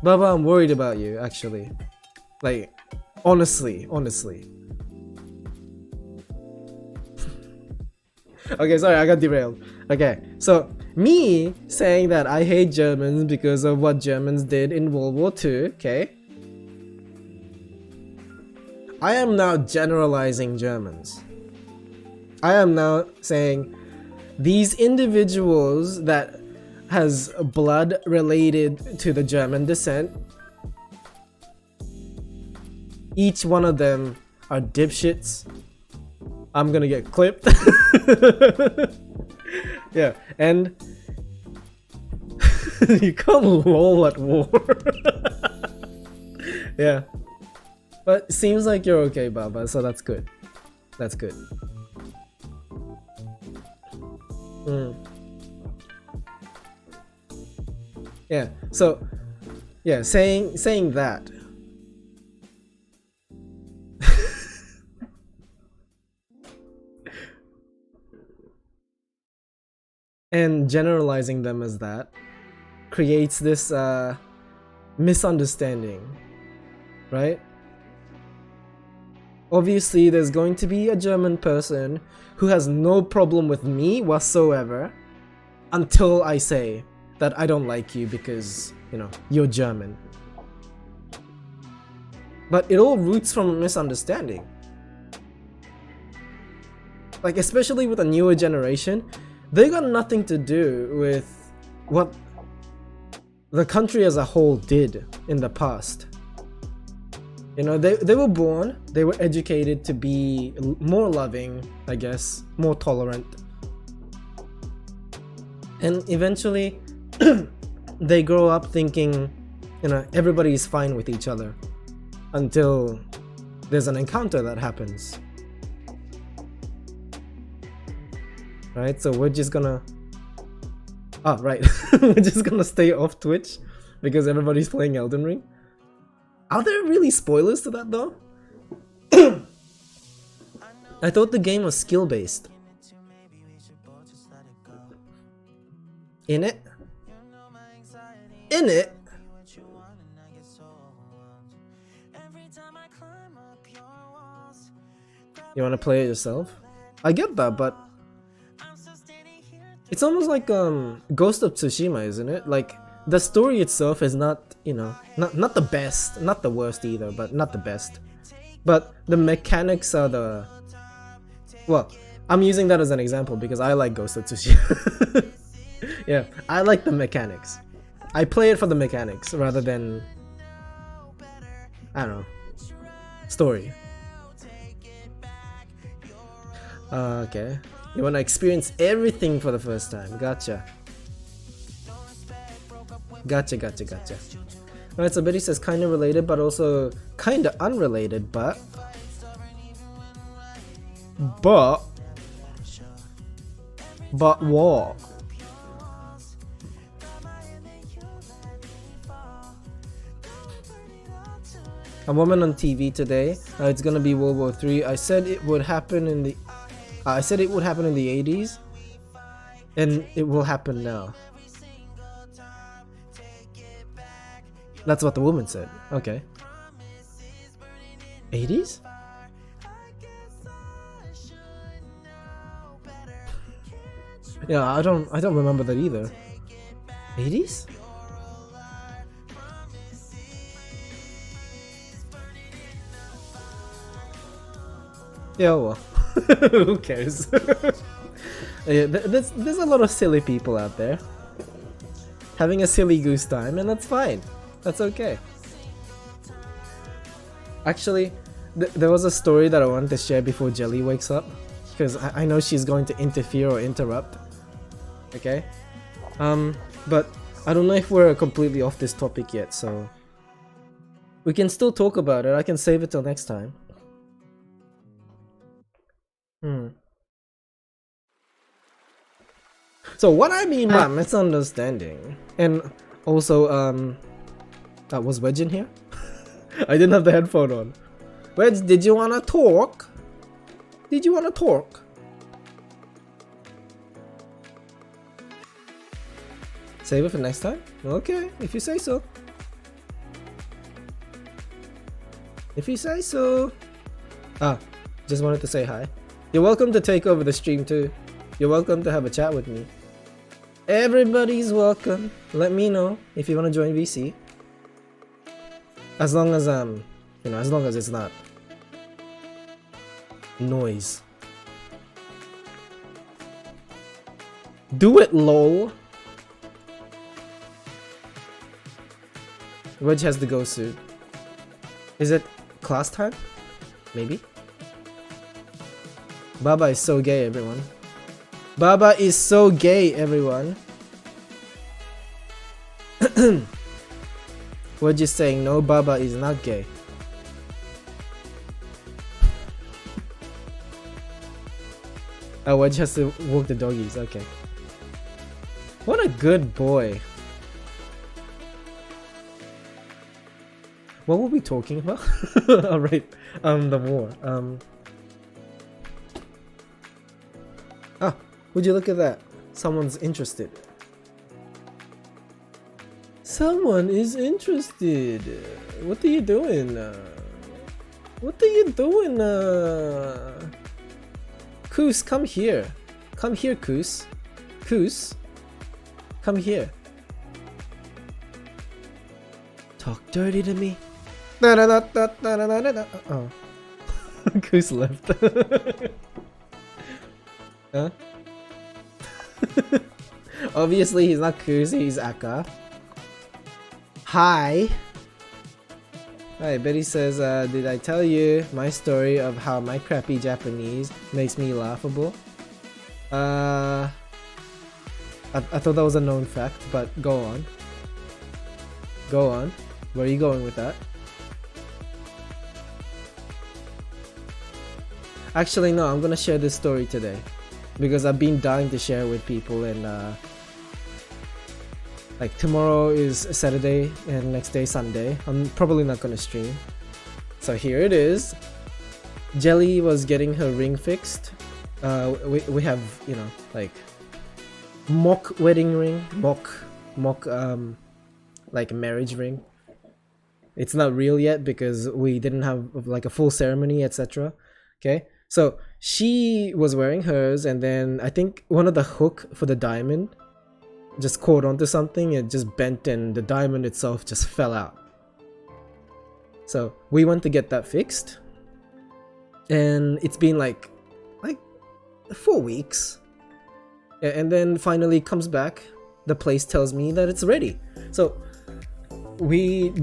Speaker 1: Baba, I'm worried about you, actually. Like, honestly. Okay, sorry, I got derailed. Okay, so me saying that I hate Germans because of what Germans did in World War II, okay? I am now generalizing Germans. I am now saying these individuals that has blood related to the German descent, each one of them are dipshits. I'm gonna get clipped. Yeah, and you can't lol at war. Yeah, but it seems like you're okay, Baba, so that's good. That's good. Yeah, so yeah, saying that and generalizing them as that creates this misunderstanding, right? Obviously, there's going to be a German person who has no problem with me whatsoever until I say that I don't like you because, you know, you're German. But it all roots from a misunderstanding. Like, especially with a newer generation, they got nothing to do with what the country as a whole did in the past. You know, they were born, they were educated to be more loving, I guess, more tolerant. And eventually, they grow up thinking, you know, everybody is fine with each other until there's an encounter that happens. Right, so we're just gonna... Oh, right. We're just gonna stay off Twitch because everybody's playing Elden Ring. Are there really spoilers to that though? I thought the game was skill-based. In it? In it? You wanna play it yourself? I get that, but it's almost like Ghost of Tsushima, isn't it? Like, the story itself is not, you know, not the best, not the worst either, but not the best. But the mechanics are the... Well, I'm using that as an example because I like Ghost of Tsushima. Yeah, I like the mechanics. I play it for the mechanics rather than... I don't know. Story. Okay. You wanna experience everything for the first time. Gotcha. Gotcha. Alright, so Betty says kinda related, but also kinda unrelated, but what? A woman on TV today. It's gonna be World War III. I said it would happen in the 80s, and it will happen now. That's what the woman said. Okay. 80s? Yeah, I don't remember that either. 80s? Yeah, well. Who cares? Yeah, there's a lot of silly people out there having a silly goose time, and that's fine. That's okay. Actually, there was a story that I wanted to share before Jelly wakes up, because I know she's going to interfere or interrupt. Okay? But I don't know if we're completely off this topic yet, so we can still talk about it. I can save it till next time. So what I mean by misunderstanding, and also was Wedge in here? I didn't have the headphone on. Wedge, did you wanna talk? Did you wanna talk? Save it for next time? Okay, if you say so. If you say so. Just wanted to say hi. You're welcome to take over the stream too. You're welcome to have a chat with me. Everybody's welcome. Let me know if you want to join VC. As long as as long as it's not noise. Do it, lol. Wedge has to go soon. Is it class time? Maybe. Baba is so gay, everyone. Baba is so gay, everyone. We're just saying no, Baba is not gay. Oh, Wedge has to walk the doggies, okay. What a good boy. What were we talking about? Alright, the war. Oh, would you look at that? Someone's interested. Someone is interested. What are you doing? What are you doing? Koos, come here. Come here, Koos. Koos, come here. Talk dirty to me. Oh. Koos left. Huh? Obviously he's not Koos, he's Aka. Hi. Hi, Betty says, did I tell you my story of how my crappy Japanese makes me laughable? I thought that was a known fact, but go on. Go on. Where are you going with that? Actually, no, I'm gonna share this story today. Because I've been dying to share with people, and like tomorrow is Saturday and next day Sunday. I'm probably not gonna stream. So here it is. Jelly was getting her ring fixed. We have, you know, like mock wedding ring, mock like marriage ring. It's not real yet because we didn't have like a full ceremony, etc. Okay, so she was wearing hers, and then I think one of the hook for the diamond just caught onto something. It just bent, and the diamond itself just fell out. So we went to get that fixed, and it's been like 4 weeks, and then finally comes back. The place tells me that it's ready. So we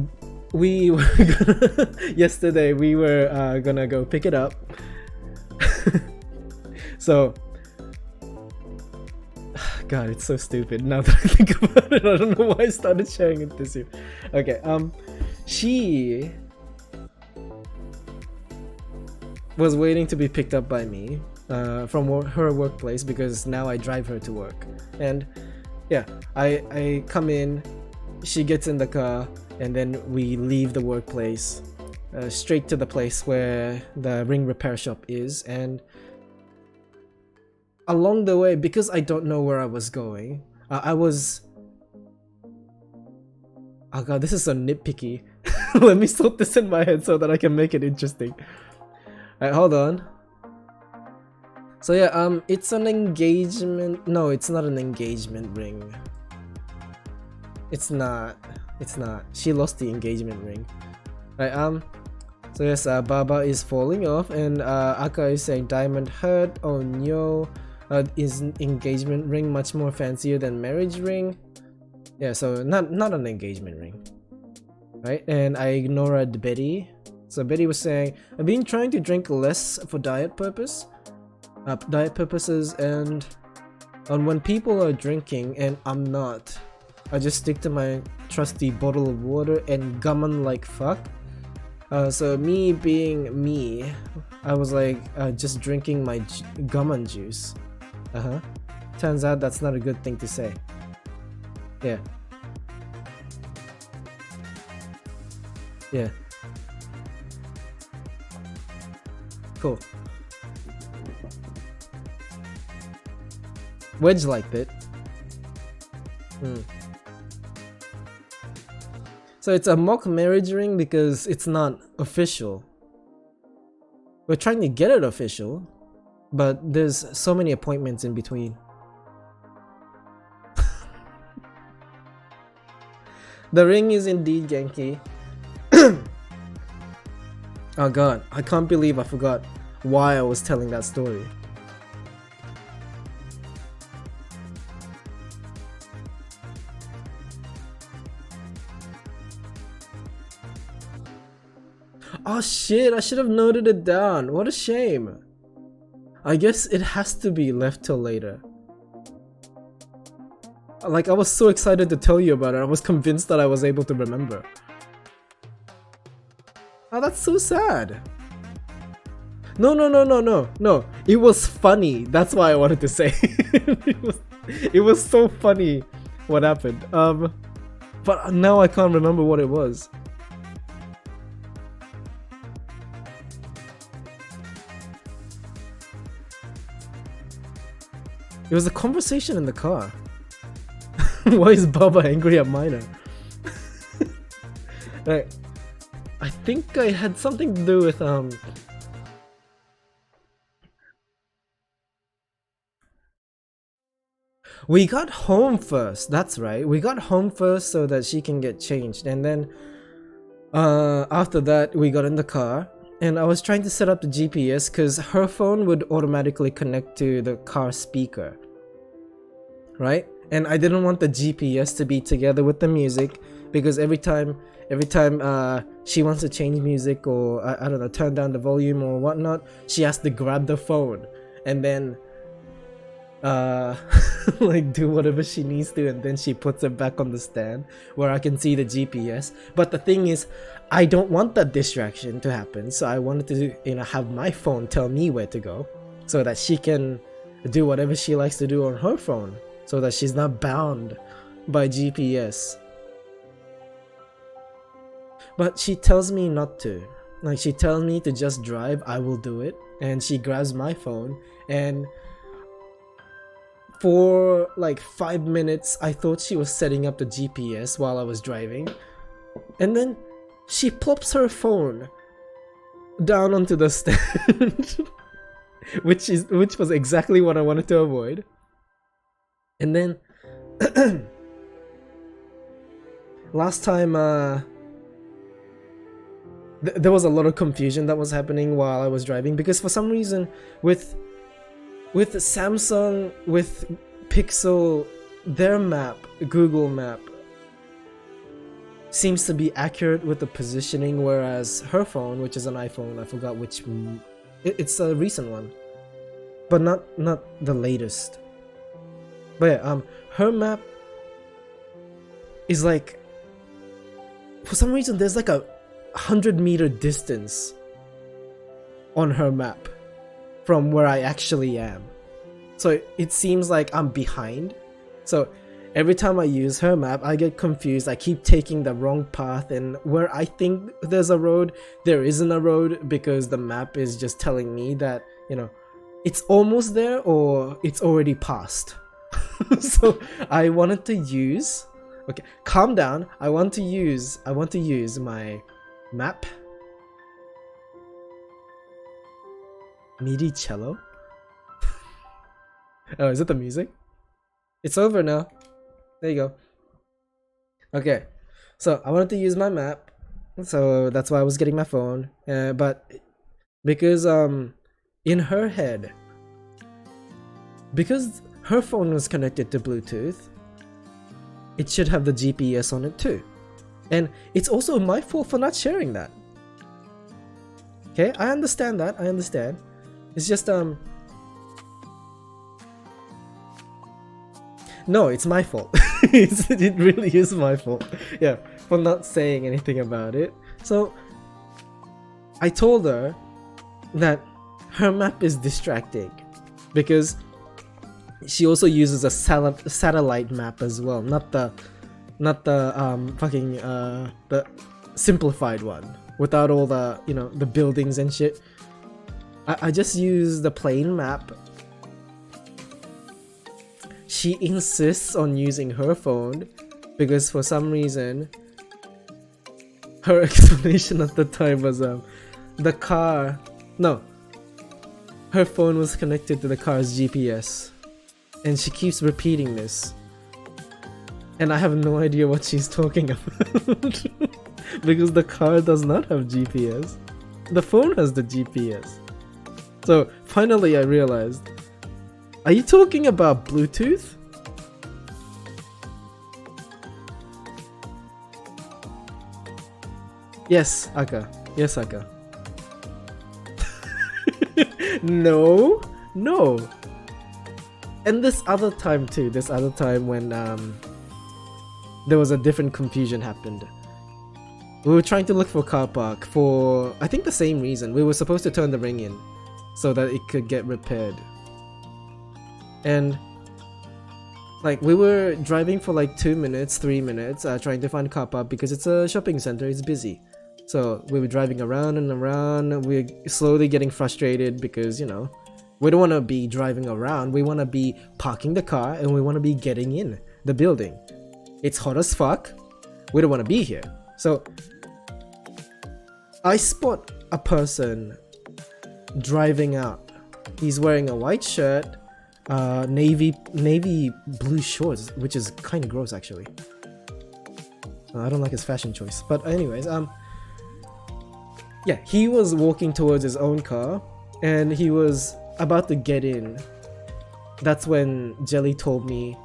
Speaker 1: were gonna yesterday we were gonna go pick it up. So God, it's so stupid now that I think about it. I don't know why I started sharing it this year. Okay, she was waiting to be picked up by me from her workplace, because now I drive her to work. And yeah, I come in, she gets in the car, and then we leave the workplace straight to the place where the ring repair shop is. And along the way, because I don't know where I was going, I was... Oh god, this is so nitpicky. Let me sort this in my head so that I can make it interesting. Alright, hold on. So yeah, it's an engagement... No, it's not an engagement ring. It's not. It's not. She lost the engagement ring. Right, so yes, Baba is falling off, and Aka is saying diamond hurt. Oh no. Is engagement ring much more fancier than marriage ring? Yeah, so not an engagement ring. Right, and I ignored Betty. So Betty was saying, I've been trying to drink less for diet purposes, and when people are drinking and I'm not, I just stick to my trusty bottle of water and gammon like fuck. So me being me, I was like just drinking my gammon juice. Turns out that's not a good thing to say. Yeah. Yeah. Cool. Wedge liked it. So it's a mock marriage ring because it's not official. We're trying to get it official, but there's so many appointments in between. The ring is indeed Genki. Oh god, I can't believe I forgot why I was telling that story. Oh shit, I should have noted it down. What a shame. I guess it has to be left till later. Like, I was so excited to tell you about it. I was convinced that I was able to remember. Oh, that's so sad. No. It was funny. That's why I wanted to say. it was so funny what happened. But now I can't remember what it was. It was a conversation in the car. Why is Baba angry at Minor? Like, I think I had something to do with we got home first. That's right. We got home first so that she can get changed, and then after that we got in the car, and I was trying to set up the GPS because her phone would automatically connect to the car speaker, right? And I didn't want the GPS to be together with the music, because every time she wants to change music, or I don't know, turn down the volume or whatnot, she has to grab the phone and then like do whatever she needs to, and then she puts it back on the stand where I can see the GPS. But the thing is, I don't want that distraction to happen, so I wanted to, you know, have my phone tell me where to go, so that she can do whatever she likes to do on her phone, so that she's not bound by GPS. But she tells me not to. Like, she tells me to just drive, I will do it. And she grabs my phone, and for like 5 minutes I thought she was setting up the GPS while I was driving, and then she plops her phone down onto the stand, which was exactly what I wanted to avoid. And then last time there was a lot of confusion that was happening while I was driving, because for some reason with Samsung, with Pixel, their map, Google Map, seems to be accurate with the positioning, whereas her phone, which is an iPhone, I forgot which, it's a recent one, but not the latest. But yeah, her map is like, for some reason there's like a 100-meter distance on her map from where I actually am. So it seems like I'm behind. So every time I use her map, I get confused. I keep taking the wrong path, and where I think there's a road, there isn't a road, because the map is just telling me that, you know, it's almost there or it's already passed. So I wanted to use, okay, calm down. I want to use my map. MIDI cello? Oh, is it the music? It's over now. There you go. Okay, so I wanted to use my map, so that's why I was getting my phone. But because in her head, because her phone was connected to Bluetooth, it should have the GPS on it too. And it's also my fault for not sharing that. Okay, I understand that. I understand. It's just no, it's my fault. It really is my fault. Yeah, for not saying anything about it. So I told her that her map is distracting, because she also uses a satellite map as well, not the fucking the simplified one without all the, you know, the buildings and shit. I just use the plain map. She insists on using her phone because for some reason her explanation at the time was the car, no, her phone was connected to the car's GPS, and she keeps repeating this, and I have no idea what she's talking about. Because the car does not have GPS, the phone has the GPS. So finally I realized, are you talking about Bluetooth? Yes, Aka. Yes, Aka. No. And this other time too, when there was a different confusion happened. We were trying to look for car park for, I think, the same reason. We were supposed to turn the ring in so that it could get repaired. And like, we were driving for like 2 minutes, 3 minutes, trying to find car park because it's a shopping center, it's busy. So we were driving around and around, we're slowly getting frustrated because, you know, We don't want to be driving around. We want to be parking the car and we want to be getting in the building. It's hot as fuck. We don't want to be here. So I spot a person driving out. He's wearing a white shirt, navy blue shorts, which is kind of gross actually. I don't like his fashion choice. But anyways, yeah, he was walking towards his own car and he was about to get in. That's when Jelly told me,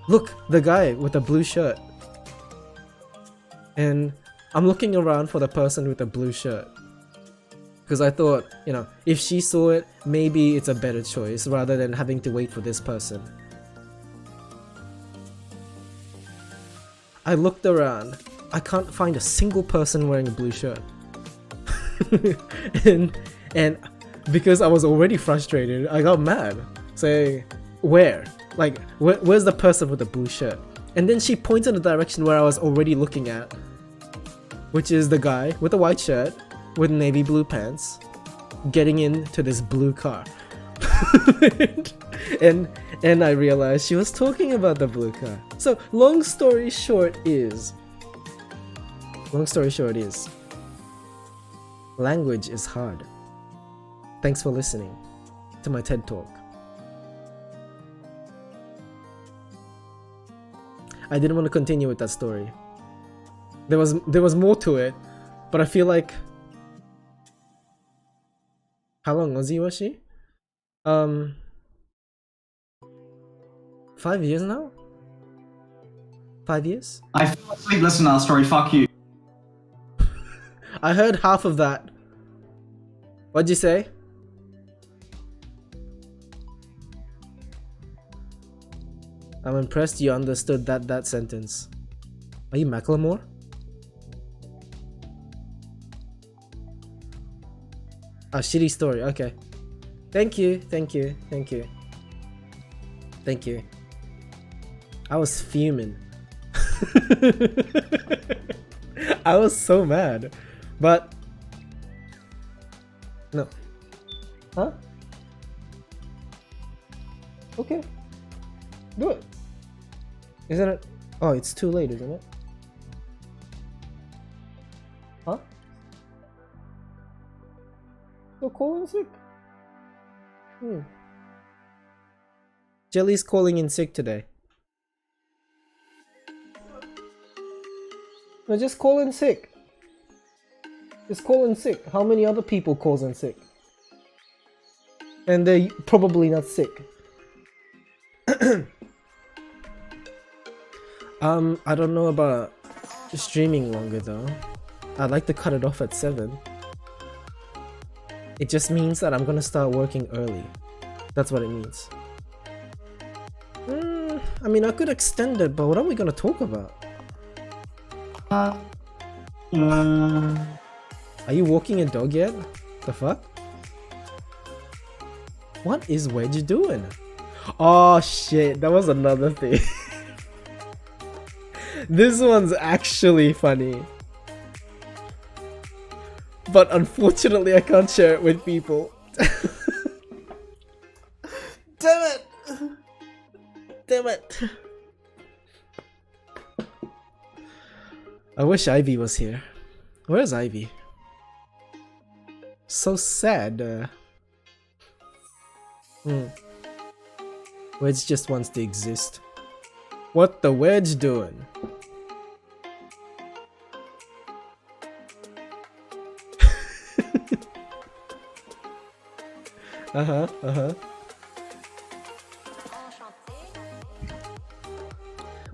Speaker 1: look, the guy with the blue shirt. And I'm looking around for the person with the blue shirt. Because I thought, you know, if she saw it, maybe it's a better choice rather than having to wait for this person. I looked around. I can't find a single person wearing a blue shirt. and because I was already frustrated, I got mad, saying, where? Like, where's the person with the blue shirt? And then she points in the direction where I was already looking at, which is the guy with the white shirt with navy blue pants getting into this blue car. and I realized she was talking about the blue car. So long story short is language is hard. Thanks for listening to my TED Talk. I didn't want to continue with that story. There was more to it, but I feel like, how long was she? 5 years now? 5 years?
Speaker 3: I fell asleep listening to that story, fuck you.
Speaker 1: I heard half of that. What'd you say? I'm impressed you understood that sentence. Are you Macklemore? A shitty story, okay. Thank you. I was fuming. I was so mad. But no. Huh? Okay. Do it. Isn't it? Oh, it's too late, isn't it? Huh? So calling sick? Jelly's calling in sick today. No, just call in sick. Just call in sick. How many other people calls in sick? And they're probably not sick. I don't know about streaming longer though. I'd like to cut it off at 7. It just means that I'm gonna start working early. That's what it means. I mean, I could extend it, but what are we gonna talk about? Are you walking a dog yet? The fuck? What is Wedge doing? Oh shit, that was another thing. This one's actually funny. But unfortunately I can't share it with people. Damn it! Damn it! I wish Ivy was here. Where's Ivy? So sad. Wedge just wants to exist. What the Wedge doing?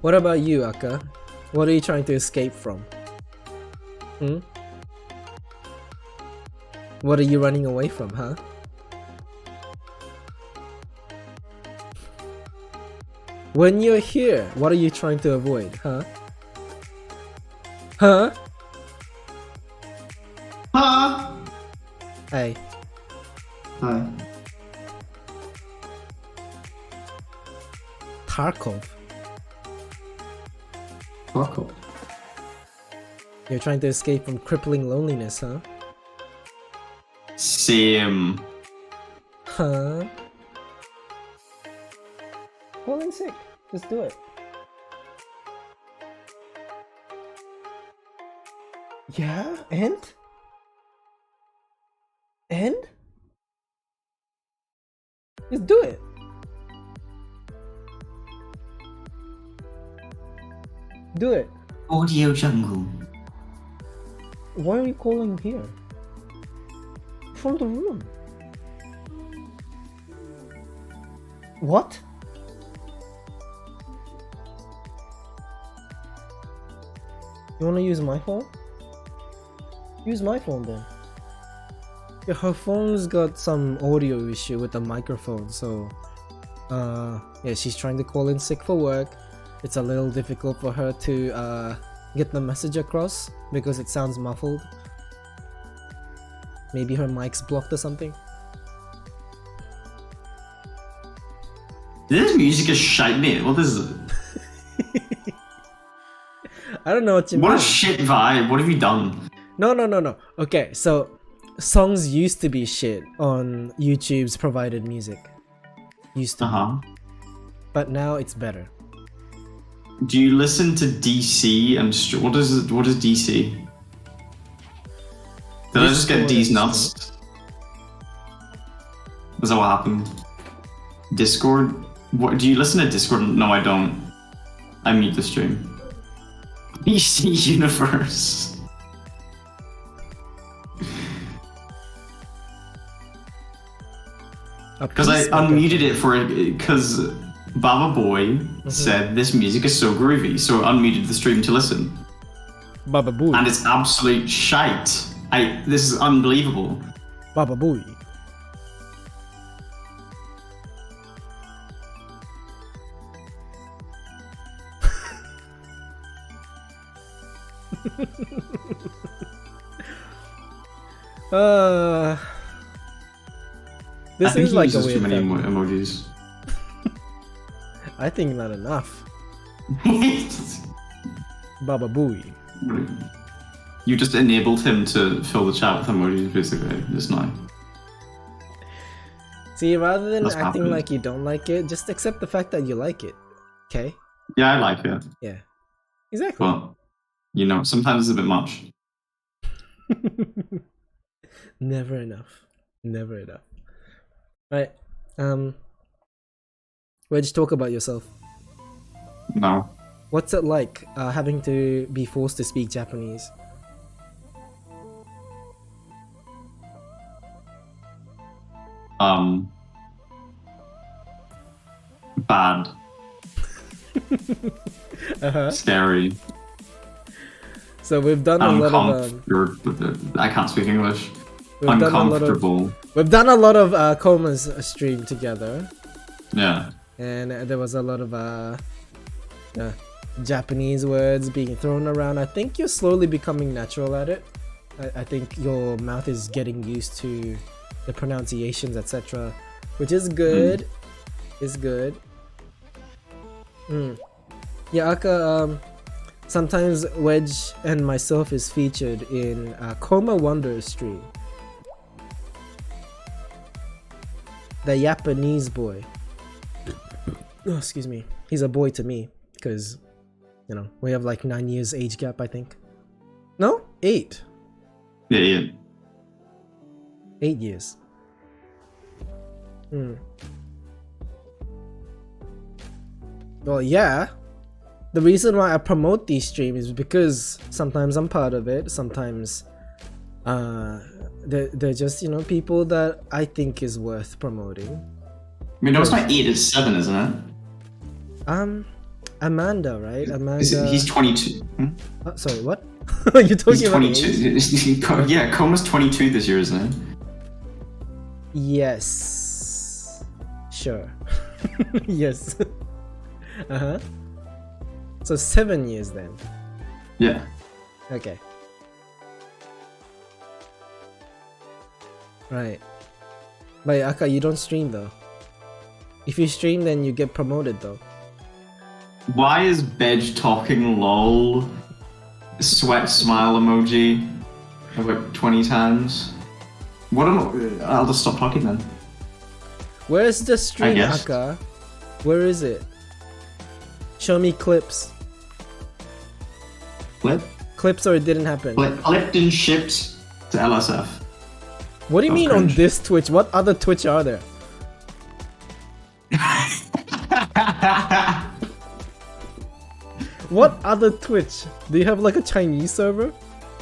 Speaker 1: What about you, Akka? What are you trying to escape from? What are you running away from, huh? When you're here, what are you trying to avoid, huh? Huh? Hey.
Speaker 3: Hi.
Speaker 1: Tarkov.
Speaker 3: Tarkov.
Speaker 1: You're trying to escape from crippling loneliness, huh?
Speaker 3: Same.
Speaker 1: Huh? Call in sick. Just do it. Yeah, and? And? Just do it. Do it.
Speaker 3: Audio Jungle.
Speaker 1: Why are you calling here? From the room. What? You wanna use my phone? Use my phone then. Yeah, her phone's got some audio issue with the microphone, so yeah, she's trying to call in sick for work. It's a little difficult for her to get the message across because it sounds muffled. Maybe her mic's blocked or something.
Speaker 3: This music is shite, mate. What is it?
Speaker 1: I don't know what you mean.
Speaker 3: What a shit vibe. What have you done?
Speaker 1: No. Okay, so songs used to be shit on YouTube's provided music. Used to be. But now it's better.
Speaker 3: Do you listen to DC and what is DC? Did I just get D's nuts? Is that what happened? Discord? What do you listen to Discord? No, I don't. I mute the stream. DC Universe. Because I unmuted it because Baba Boy said this music is so groovy, so I unmuted the stream to listen.
Speaker 1: Baba Booey.
Speaker 3: And it's absolute shite. This is unbelievable.
Speaker 1: Baba Booey. This is like a weird
Speaker 3: too many emojis.
Speaker 1: I think not enough. Baba Booey.
Speaker 3: You just enabled him to fill the chat with emojis, basically, just now.
Speaker 1: See, rather than
Speaker 3: That's
Speaker 1: acting
Speaker 3: happened.
Speaker 1: like you don't like it, just accept the fact that you like it. Okay?
Speaker 3: Yeah, I like it.
Speaker 1: Yeah. Exactly.
Speaker 3: But, you know, sometimes it's a bit much.
Speaker 1: Never enough. Never enough. Right. Wedge, talk about yourself.
Speaker 3: No.
Speaker 1: What's it like having to be forced to speak Japanese?
Speaker 3: Bad. Scary.
Speaker 1: So we've done a lot of
Speaker 3: I can't speak English.
Speaker 1: we've done
Speaker 3: Uncomfortable.
Speaker 1: we've done a lot of Koma's stream together,
Speaker 3: Yeah.
Speaker 1: and there was a lot of Japanese words being thrown around. I think you're slowly becoming natural at it. I think your mouth is getting used to the pronunciations, etc., which is good. Is good. Yeah, Aka, sometimes Wedge and myself is featured in Koma Wonders stream. The Japanese boy. Oh, excuse me. He's a boy to me because, you know, we have like 9 years age gap, I think. No? 8.
Speaker 3: Yeah.
Speaker 1: 8 years. Well, yeah. The reason why I promote these streams is because sometimes I'm part of it. Sometimes they're just, you know, people that I think is worth promoting.
Speaker 3: I mean, no, it's not 8, it's 7, isn't it?
Speaker 1: Amanda, right? Amanda.
Speaker 3: He's 22.
Speaker 1: Sorry, what? You're talking
Speaker 3: He's
Speaker 1: about
Speaker 3: 22. Yeah, Koma's 22 this year, isn't it?
Speaker 1: Yes. Sure. Yes. So 7 years then.
Speaker 3: Yeah.
Speaker 1: Okay. Right. But Aka, you don't stream though. If you stream, then you get promoted though.
Speaker 3: Why is Bedge talking lol? Sweat smile emoji about 20 times. What am I'll just stop talking then.
Speaker 1: Where's the stream,
Speaker 3: guess.
Speaker 1: Aka? Where is it? Show me clips. Clips or it didn't happen.
Speaker 3: Clipped and shipped to LSF.
Speaker 1: What do you
Speaker 3: Oh,
Speaker 1: mean on
Speaker 3: cringe.
Speaker 1: this Twitch? What other Twitch are there? What other Twitch? Do you have like a Chinese server?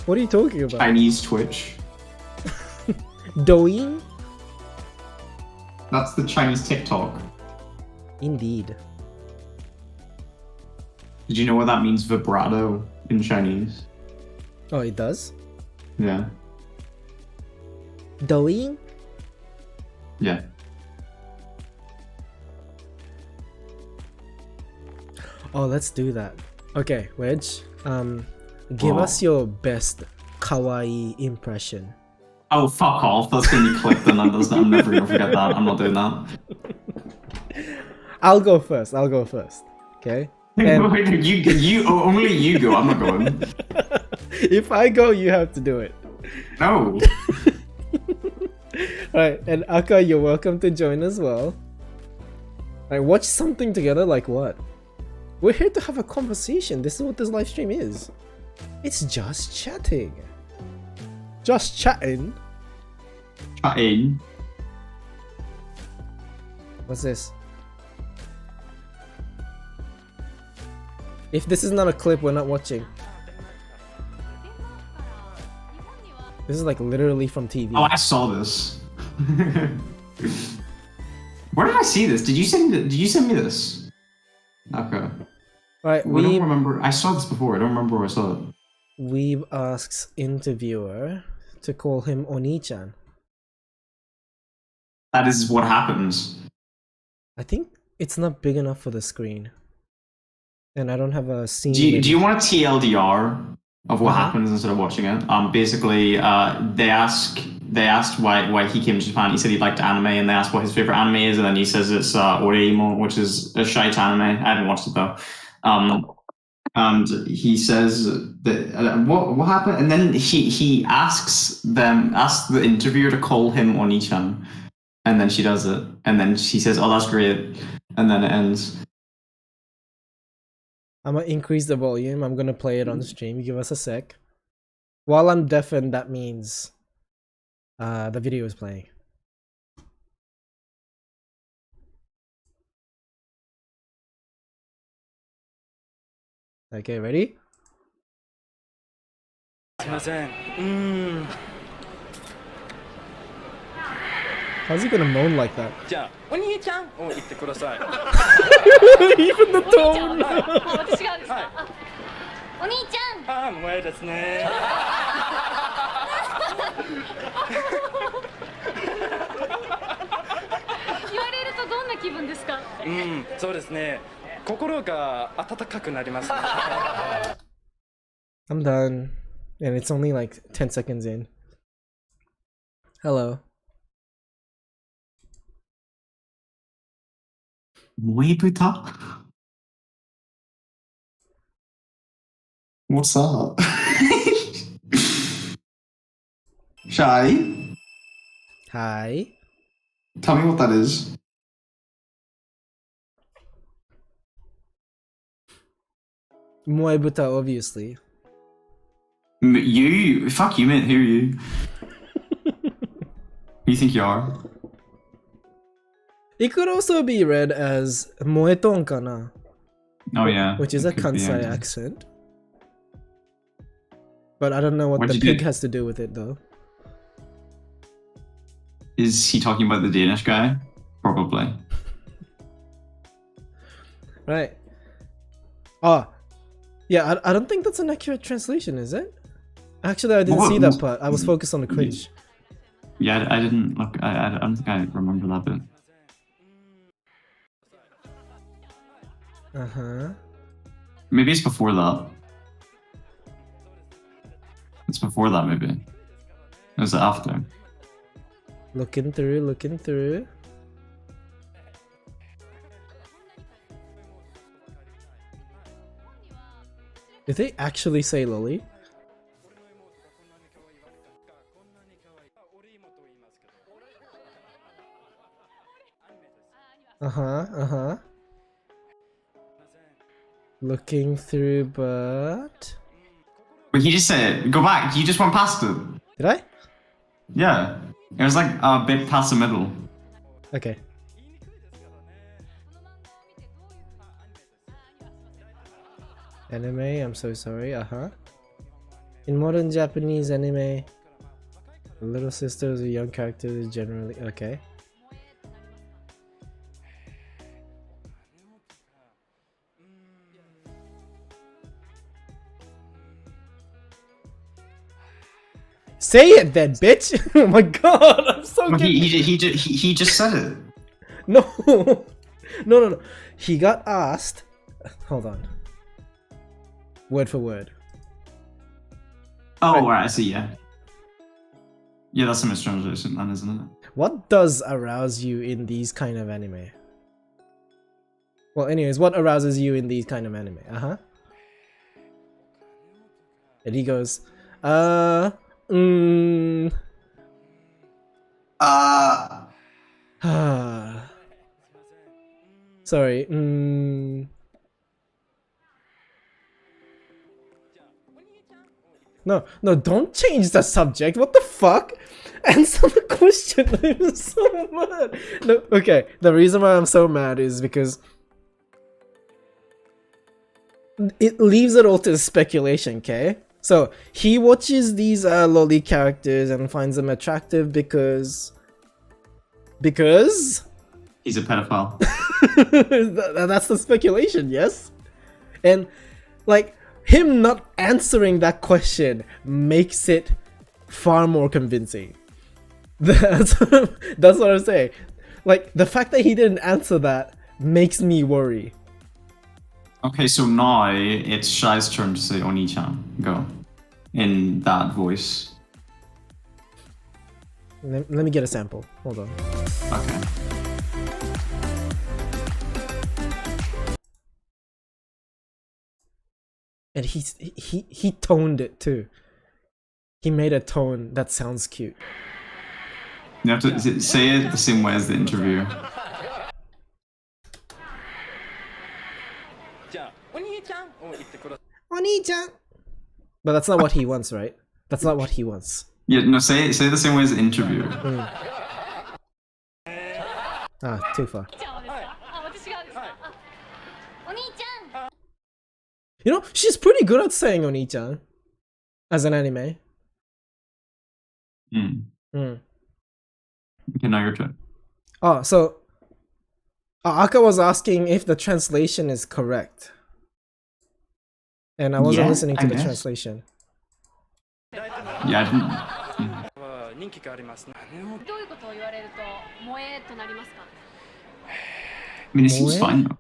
Speaker 1: What are you talking about?
Speaker 3: Chinese Twitch.
Speaker 1: Douyin?
Speaker 3: That's the Chinese TikTok.
Speaker 1: Indeed.
Speaker 3: Did you know what that means, vibrato, in Chinese?
Speaker 1: Oh, it does?
Speaker 3: Yeah.
Speaker 1: Douyin?
Speaker 3: Yeah.
Speaker 1: Oh, let's do that. Okay, Wedge. Give us your best kawaii impression.
Speaker 3: Oh, fuck off. That's gonna be clipped and I'm never gonna forget that. I'm not doing that.
Speaker 1: I'll go first. Okay? And
Speaker 3: Only you go. I'm not going.
Speaker 1: if I go, you have to do it.
Speaker 3: No.
Speaker 1: Alright, and Aka, you're welcome to join as well. Like, watch something together, like what? We're here to have a conversation. This is what this live stream is. It's just chatting. Just chatting.
Speaker 3: Chatting.
Speaker 1: What's this? If this is not a clip, we're not watching. This is like literally from TV.
Speaker 3: Oh, I saw this. Where did I see this? Did you send me this? Okay.
Speaker 1: Right,
Speaker 3: I don't remember. I saw this before. I don't remember where I saw it.
Speaker 1: Weeb asks interviewer to call him Oni-chan.
Speaker 3: That is what happens.
Speaker 1: I think it's not big enough for the screen. And I don't have a scene.
Speaker 3: Do you want a TLDR of what
Speaker 1: Uh-huh.
Speaker 3: happens instead of watching it? Basically, they asked why he came to Japan. He said he liked anime, and they asked what his favorite anime is, and then he says it's Oreimo, which is a shite anime. I haven't watched it though. And he says that what happened, and then he asks the interviewer to call him Oni-chan, and then she does it, and then she says, "Oh, that's great," and then it ends.
Speaker 1: I'm gonna increase the volume. I'm gonna play it on stream. Give us a sec. While I'm deafened, that means the video is playing. Okay, ready?
Speaker 4: すいません。
Speaker 1: How's he gonna moan like that?
Speaker 4: じゃあ、お兄ちゃんを言ってください。
Speaker 1: Even the tone!
Speaker 5: 私がですか、
Speaker 4: はい
Speaker 5: あお兄ちゃん
Speaker 4: ああ、萌えですね。
Speaker 5: 言われるとどんな気分ですか？
Speaker 4: そうですね。心が温かくなりますね。
Speaker 1: I'm done. And it's only like 10 seconds in. Hello.
Speaker 3: Weebuta? What's up? Shy?
Speaker 1: Hi.
Speaker 3: Tell me what that is.
Speaker 1: Moebuta, obviously.
Speaker 3: You? Fuck you, mate. Who are you? Who you think you are?
Speaker 1: It could also be read as Moeton kana,
Speaker 3: Oh yeah.
Speaker 1: which is a
Speaker 3: it could be,
Speaker 1: Kansai
Speaker 3: yeah.
Speaker 1: accent. But I don't know what
Speaker 3: What'd
Speaker 1: the
Speaker 3: you
Speaker 1: pig
Speaker 3: do?
Speaker 1: has to do with it though.
Speaker 3: Is he talking about the Danish guy? Probably.
Speaker 1: Right. Oh. Yeah, I don't think that's an accurate translation, is it? Actually, I didn't
Speaker 3: What-
Speaker 1: see that
Speaker 3: what-
Speaker 1: part. I was focused on the cringe.
Speaker 3: Yeah, I didn't look. I don't think I remember that bit.
Speaker 1: Uh-huh.
Speaker 3: Maybe it's before that. It's before that, maybe. Or is it after?
Speaker 1: Looking through. Did they actually say lolly? Uh-huh. Looking through, but...
Speaker 3: But he just said, go back. You just went past it.
Speaker 1: Did I?
Speaker 3: Yeah. It was like a bit past the middle.
Speaker 1: Okay. Anime, I'm so sorry, In modern Japanese anime, little sisters or young characters generally... Okay. Say it then, bitch! Oh my god, I'm so
Speaker 3: Well,
Speaker 1: good.
Speaker 3: he just said it.
Speaker 1: No. No. He got asked... Hold on. Word for word.
Speaker 3: Oh, right, I see, yeah. Yeah, that's a mistranslation then, isn't it?
Speaker 1: What does arouse you in these kind of anime? Well, anyways, what arouses you in these kind of anime? And he goes, sorry, No, don't change the subject. What the fuck? Answer the question. I'm so mad. No, okay. The reason why I'm so mad is because it leaves it all to speculation, okay? So he watches these lolly characters and finds them attractive because
Speaker 3: He's a pedophile.
Speaker 1: that's the speculation, yes? And like him not answering that question makes it far more convincing. That's what I'm saying. Like the fact that he didn't answer that makes me worry.
Speaker 3: Okay, so now it's Shai's turn to say Oni-chan. Go. In that voice.
Speaker 1: Let me get a sample. Hold on.
Speaker 3: Okay.
Speaker 1: And he toned it too. He made a tone that sounds cute.
Speaker 3: You have to say it the same way as the interview.
Speaker 4: じゃあお兄ちゃんを言ってください。
Speaker 1: Oni-chan. But that's not what he wants, right? That's not what he wants.
Speaker 3: Yeah, no, say it the same way as the interview.
Speaker 1: Ah, too far.
Speaker 5: ちゃんはですか？あ、私がですか？あ、お兄ちゃん。
Speaker 1: You know, she's pretty good at saying Oni-chan as an anime.
Speaker 3: Okay, now your turn.
Speaker 1: Oh, so Aka was asking if the translation is correct. And I wasn't
Speaker 3: Yeah,
Speaker 1: listening to
Speaker 3: I
Speaker 1: the
Speaker 3: guess.
Speaker 1: translation.
Speaker 3: Yeah, I didn't.
Speaker 4: は人気がありますね。
Speaker 5: どういうことを言われると萌えとなりますか？
Speaker 3: I mean, it seems
Speaker 1: Moe?
Speaker 3: fine though.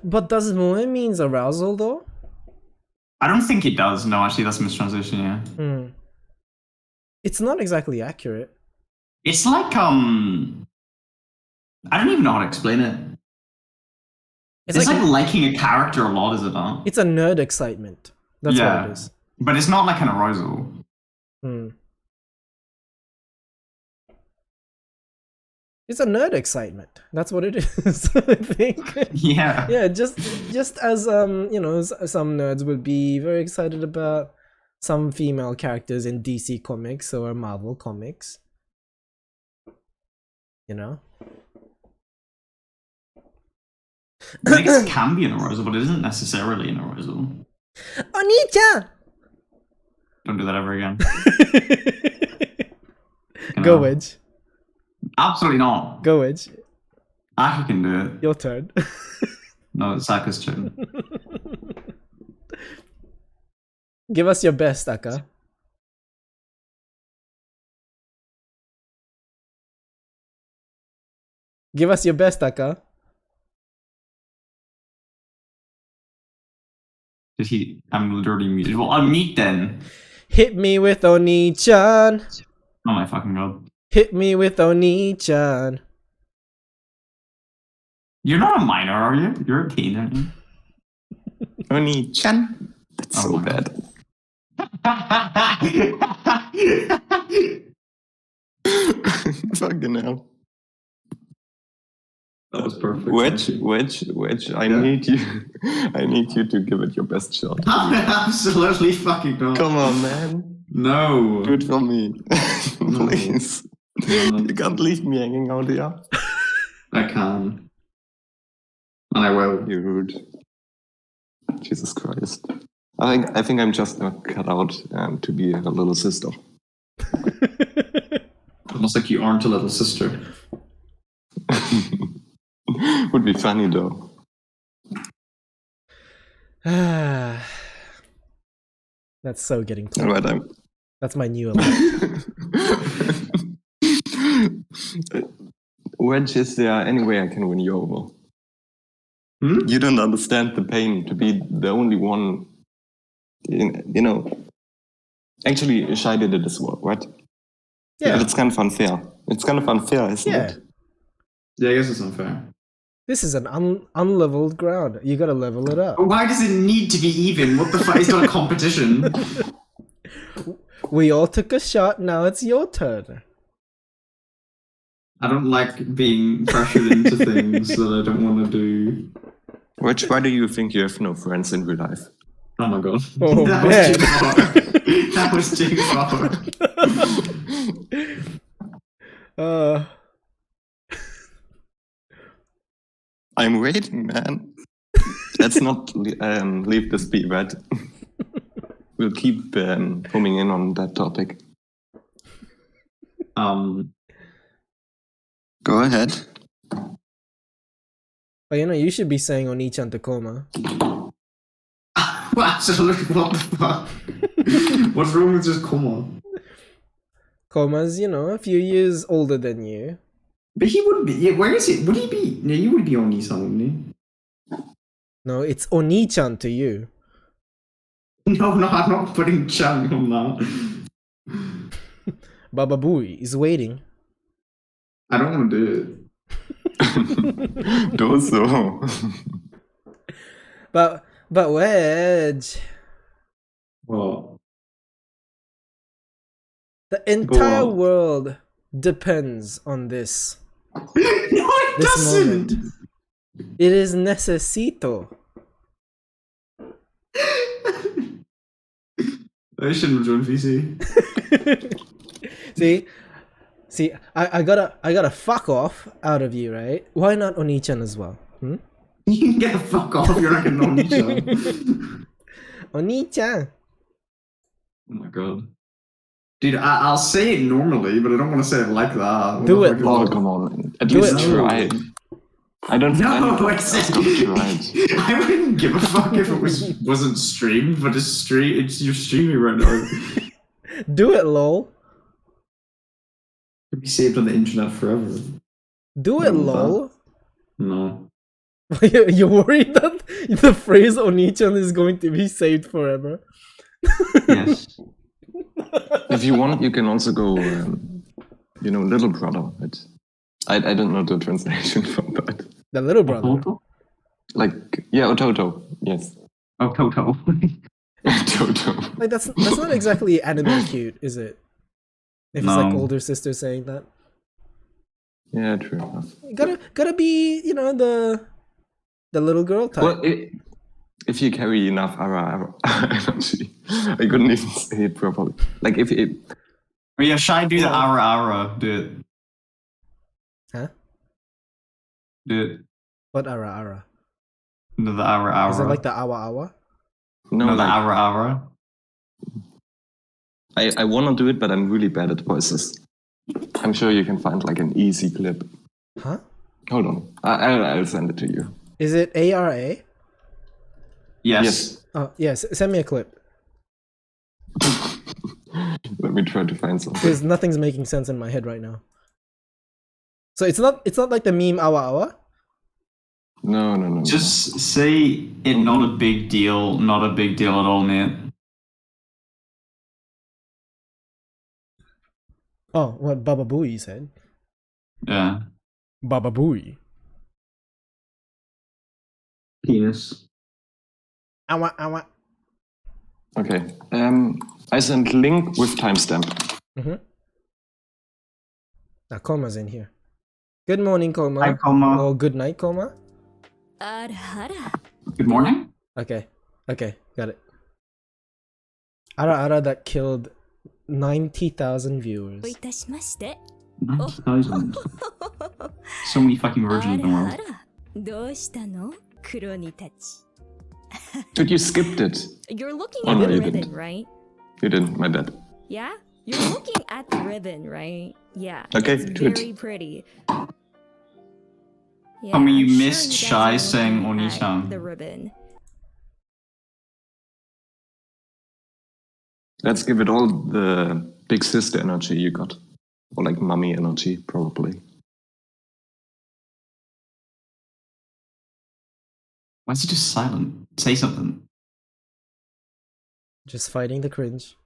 Speaker 1: But does moe means arousal though?
Speaker 3: I don't think it does. No, actually, that's a mistranslation, yeah.
Speaker 1: It's not exactly accurate.
Speaker 3: It's like, I don't even know how to explain it. It's like liking a character a lot, is it not?
Speaker 1: It's a nerd excitement. That's what it is.
Speaker 3: But it's not like an arousal.
Speaker 1: It's a nerd excitement. That's what it is, I think.
Speaker 3: Yeah.
Speaker 1: Yeah, just as you know, some nerds would be very excited about some female characters in DC comics or Marvel comics. You know?
Speaker 3: I guess it can be an arousal, but it isn't necessarily an arousal.
Speaker 1: Oni-chan!
Speaker 3: Don't do that ever again.
Speaker 1: Go, Wedge.
Speaker 3: Absolutely not.
Speaker 1: Go, Wedge.
Speaker 3: Aka can do it.
Speaker 1: Your turn.
Speaker 3: No, it's Saka's turn.
Speaker 1: Give us your best, Aka. Give us your best, Aka.
Speaker 3: I'm literally muted. Well, unmute then.
Speaker 1: Hit me with Oni-chan.
Speaker 3: Oh my fucking god.
Speaker 1: Hit me with Oni-chan.
Speaker 3: You're not a minor, are you? You're a teen, aren't you?
Speaker 6: Oni-chan. That's
Speaker 3: Oh
Speaker 6: so
Speaker 3: my
Speaker 6: bad. Fucking hell.
Speaker 3: That was perfect.
Speaker 6: Wedge. I
Speaker 3: Yeah.
Speaker 6: need you. I need you to give it your best shot.
Speaker 3: Absolutely fucking not.
Speaker 6: Come on, man.
Speaker 3: No.
Speaker 6: Do it for me,
Speaker 3: No.
Speaker 6: please.
Speaker 3: No.
Speaker 6: You can't leave me hanging out here.
Speaker 3: I can. And I will.
Speaker 6: You're rude. Jesus Christ. I think I'm just not cut out to be a little sister.
Speaker 3: Almost like you aren't a little sister.
Speaker 6: Would be funny though.
Speaker 1: That's so getting
Speaker 6: All
Speaker 1: close.
Speaker 6: right,
Speaker 1: That's my new alarm.
Speaker 6: Wedge, is there any way I can win you over?
Speaker 3: Hmm?
Speaker 6: You don't understand the pain to be the only one. You know. Actually, Shai did it as well, right?
Speaker 1: Yeah.
Speaker 6: But it's kind of unfair. It's kind of unfair, isn't
Speaker 1: Yeah.
Speaker 6: it?
Speaker 3: Yeah, I guess it's unfair.
Speaker 1: This is an unleveled ground. You gotta level it up.
Speaker 3: But why does it need to be even? What the fuck? It's not a competition.
Speaker 1: We all took a shot, now it's your turn.
Speaker 3: I don't like being pressured into things that I don't want to do.
Speaker 6: Wedge, why do you think you have no friends in real life?
Speaker 3: Oh my god.
Speaker 1: Oh,
Speaker 3: that
Speaker 1: man.
Speaker 3: was too far. That was too far.
Speaker 6: I'm waiting, man. Let's not leave this be, right? We'll keep homing in on that topic. Go ahead.
Speaker 1: But you know, you should be saying Oni-chan Tacoma.
Speaker 3: Absolutely, what the fuck? What's wrong with just come on?
Speaker 1: Koma's, you know, a few years older than you.
Speaker 3: But he wouldn't be. Yeah, where is it? Would he be? No, you would be on Nissan, wouldn't he?
Speaker 1: No, it's Oni-chan to you.
Speaker 3: No, I'm not putting Chang on that.
Speaker 1: Baba Booey is waiting.
Speaker 3: I don't want to do
Speaker 6: Do so.
Speaker 1: But Wedge,
Speaker 3: Well,
Speaker 1: the entire
Speaker 3: on.
Speaker 1: world depends on this.
Speaker 3: no, it
Speaker 1: This
Speaker 3: doesn't.
Speaker 1: moment. It is necesito.
Speaker 3: I shouldn't have joined VC.
Speaker 1: See, I gotta fuck off out of you, right? Why not Oni-chan as well? Hmm?
Speaker 3: You can get the fuck off. You're like a non-chan.
Speaker 1: Oni-chan.
Speaker 3: Oh my god. Dude, I'll say it normally, but I don't want to say it like that. What
Speaker 1: Do
Speaker 3: the
Speaker 1: it.
Speaker 3: fuck is
Speaker 6: Oh,
Speaker 3: that?
Speaker 6: come on. At
Speaker 1: Do
Speaker 6: least
Speaker 1: it.
Speaker 6: try. I don't think
Speaker 3: No,
Speaker 6: anyone
Speaker 3: I
Speaker 6: has
Speaker 3: said
Speaker 6: not tried.
Speaker 3: I wouldn't give a fuck if it wasn't streamed, but it's you're streaming right now.
Speaker 1: Do it, lol.
Speaker 3: It'd be saved on the internet forever.
Speaker 1: Do it,
Speaker 3: No,
Speaker 1: lol.
Speaker 3: No.
Speaker 1: You're worried that the phrase Oni-chan is going to be saved forever?
Speaker 3: Yes.
Speaker 6: If you want, you can also go, little brother. I don't know the translation for that.
Speaker 1: The little brother.
Speaker 3: Toto?
Speaker 6: Like, yeah, Ototo. Yes.
Speaker 3: Oh, Toto.
Speaker 6: Toto.
Speaker 1: Like that's not exactly anime cute, is it? If it's like
Speaker 3: No.
Speaker 1: older sister saying that.
Speaker 6: Yeah, true enough.
Speaker 1: You gotta be, you know, the little girl type.
Speaker 6: Well, if you carry enough energy, I couldn't even say it properly. Like if it,
Speaker 3: Oh yeah, Shy, do the ara. Do it.
Speaker 1: Huh?
Speaker 3: Do it.
Speaker 1: What ara?
Speaker 3: No, the ara.
Speaker 1: Is it like the awa?
Speaker 6: no,
Speaker 3: No, the
Speaker 6: like,
Speaker 3: ara.
Speaker 6: I want to do it, but I'm really bad at voices. I'm sure you can find like an easy clip.
Speaker 1: Huh?
Speaker 6: Hold on, I'll send it to you.
Speaker 1: Is it ARA?
Speaker 3: Yes.
Speaker 1: Oh yes, send me a clip.
Speaker 6: Let me try to find something.
Speaker 1: Because nothing's making sense in my head right now. So it's not like the meme awa.
Speaker 6: No.
Speaker 3: Just say it. Not a big deal. Not a big deal at all, mate.
Speaker 1: Oh, what Baba Booey said.
Speaker 3: Yeah.
Speaker 1: Baba Booey.
Speaker 3: Penis.
Speaker 1: Awa.
Speaker 6: Okay. I sent link with timestamp.
Speaker 1: Now Koma's in here. Good morning, Koma.
Speaker 3: Hi, Koma.
Speaker 1: Or good night, Koma.
Speaker 3: Good morning.
Speaker 1: Okay, got it. Ara that killed 90,000 viewers.
Speaker 3: 90,000. So many fucking virgins in the world.
Speaker 7: どうしたの黒にたち
Speaker 6: Dude, you skipped it.
Speaker 7: You're looking
Speaker 6: Oh,
Speaker 7: at
Speaker 6: no,
Speaker 7: the
Speaker 6: you
Speaker 7: ribbon,
Speaker 6: didn't.
Speaker 7: right?
Speaker 6: You didn't, my bad.
Speaker 7: Yeah? You're looking at the ribbon, right? Yeah.
Speaker 6: Okay,
Speaker 7: it's
Speaker 6: do it.
Speaker 7: very pretty. Yeah,
Speaker 3: I mean, you
Speaker 7: I'm sure
Speaker 3: missed
Speaker 7: guys
Speaker 3: Shai
Speaker 7: are
Speaker 3: saying
Speaker 7: looking at
Speaker 3: Oni-chan.
Speaker 7: the ribbon.
Speaker 6: Let's give it all the big sister energy you got. Or like mommy energy, probably.
Speaker 3: Why is he just silent? Say something.
Speaker 1: Just fighting the cringe.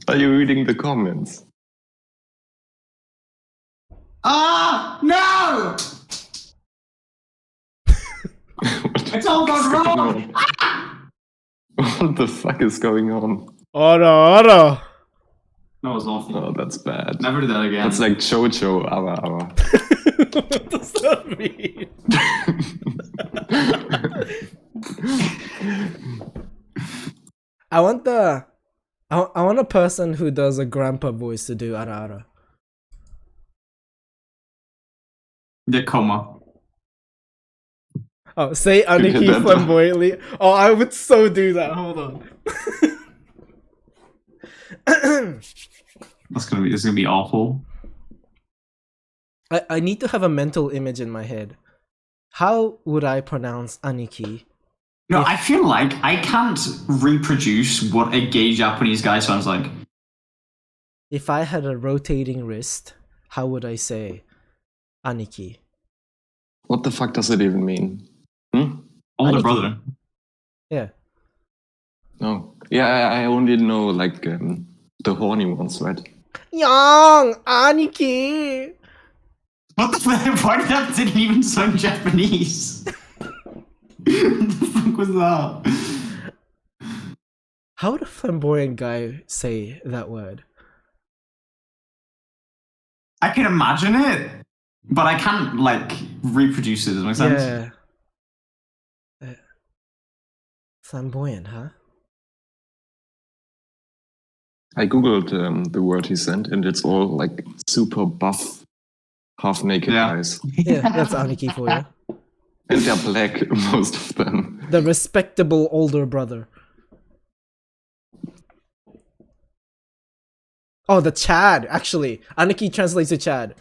Speaker 6: Are you reading the comments?
Speaker 3: Ah! No! It's all gone wrong!
Speaker 6: What the fuck is going on?
Speaker 1: Ara!
Speaker 3: That was awful.
Speaker 6: Oh, that's bad.
Speaker 3: Never do that again.
Speaker 6: That's like Jojo, Ara.
Speaker 1: What does that mean? I want a person who does a grandpa voice to do Ara.
Speaker 3: The Koma.
Speaker 1: Oh, say Aniki
Speaker 6: that.
Speaker 1: flamboyantly. Oh, I would so do that. Hold on.
Speaker 3: This is gonna be awful.
Speaker 1: I need to have a mental image in my head. How would I pronounce Aniki?
Speaker 3: No, I feel like I can't reproduce what a gay Japanese guy sounds like.
Speaker 1: If I had a rotating wrist, how would I say Aniki?
Speaker 6: What the fuck does it even mean?
Speaker 3: Older
Speaker 1: Aniki.
Speaker 3: brother.
Speaker 1: Yeah.
Speaker 6: No. Yeah, I only know like the horny ones, right?
Speaker 1: Young Aniki.
Speaker 3: What the fuck? Why didn't even sound Japanese? What the fuck was that?
Speaker 1: How would a flamboyant guy say that word?
Speaker 3: I can imagine it, but I can't like reproduce it. Does that make sense?
Speaker 1: Yeah. Flamboyant, huh?
Speaker 6: I googled the word he sent, and it's all like super buff, half-naked
Speaker 3: Yeah.
Speaker 6: guys,
Speaker 1: Yeah, that's Aniki for you.
Speaker 6: and they're black, most of them.
Speaker 1: The respectable older brother. Oh, the Chad, actually. Aniki translates to Chad.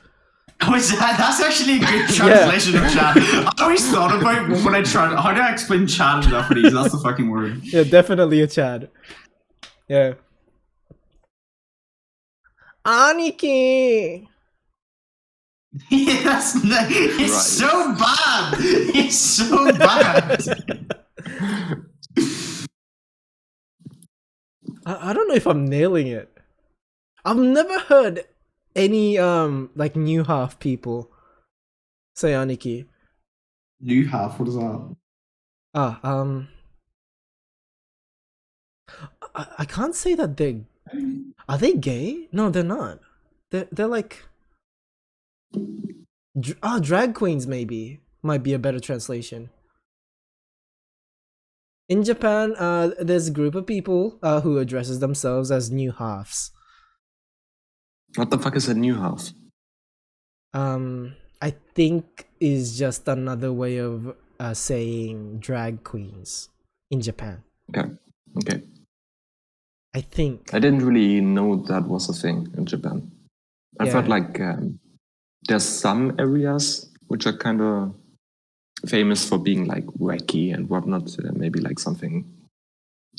Speaker 3: Oh, that's actually a good translation of Chad. I always thought about when I tried. How do I explain Chad in Japanese? That's the fucking word.
Speaker 1: Yeah, definitely a Chad. Yeah. Aniki!
Speaker 3: Yeah, it's so bad. It's so bad.
Speaker 1: I don't know if I'm nailing it. I've never heard any like new half people say Aniki.
Speaker 3: New half. What is that?
Speaker 1: I can't say that they're. Are they gay? No, they're not. They're like. Drag queens maybe might be a better translation. In Japan, there's a group of people who addresses themselves as new halves.
Speaker 6: What the fuck is a new half?
Speaker 1: I think is just another way of saying drag queens in Japan.
Speaker 6: Okay.
Speaker 1: I think.
Speaker 6: I didn't really know that was a thing in Japan. I've heard like there's some areas which are kind of famous for being like wacky and whatnot. Maybe like something,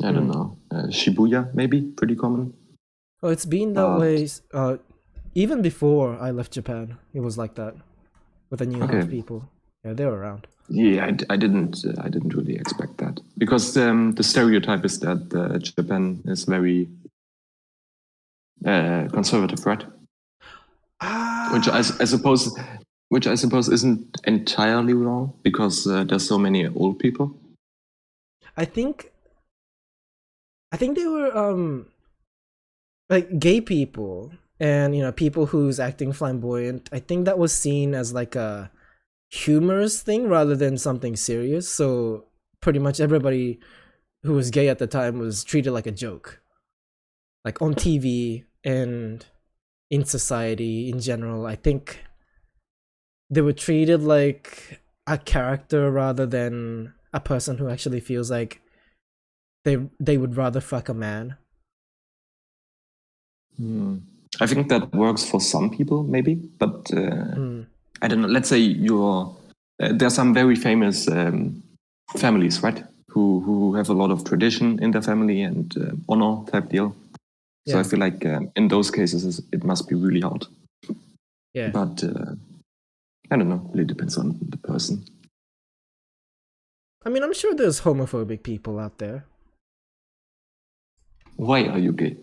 Speaker 6: I don't know, Shibuya maybe, pretty common.
Speaker 1: Oh, it's been that way. Even before I left Japan, it was like that with the new half people. Yeah, they're around.
Speaker 6: Yeah, I didn't really expect that because the stereotype is that Japan is very conservative, right? Which I suppose isn't entirely wrong because there's so many old people.
Speaker 1: I think they were like gay people and people who's acting flamboyant, I think that was seen as like a humorous thing rather than something serious. So pretty much everybody who was gay at the time was treated like a joke, like on TV and in society in general. I think they were treated like a character rather than a person who actually feels like they would rather fuck a man.
Speaker 6: I think that works for some people, maybe, but I don't know. Let's say there's some very famous families, right? Who have a lot of tradition in their family and honor type deal. So I feel like in those cases it must be really hard.
Speaker 1: Yeah.
Speaker 6: But I don't know. It really depends on the person.
Speaker 1: I mean, I'm sure there's homophobic people out there.
Speaker 6: Why are you gay?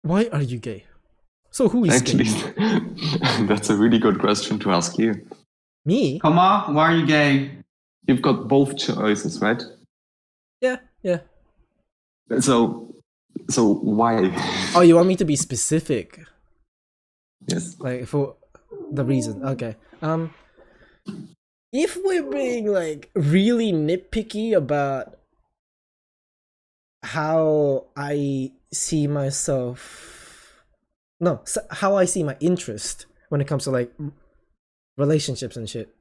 Speaker 1: Why are you gay? So who is
Speaker 6: Actually,
Speaker 1: gay?
Speaker 6: that's a really good question to ask you.
Speaker 1: Me?
Speaker 3: Come on, why are you gay?
Speaker 6: You've got both choices, right?
Speaker 1: Yeah.
Speaker 6: So why?
Speaker 1: Oh, you want me to be specific?
Speaker 6: Yes.
Speaker 1: Like for the reason. Okay. If we're being like really nitpicky about how I see myself, how I see my interest when it comes to like relationships and shit,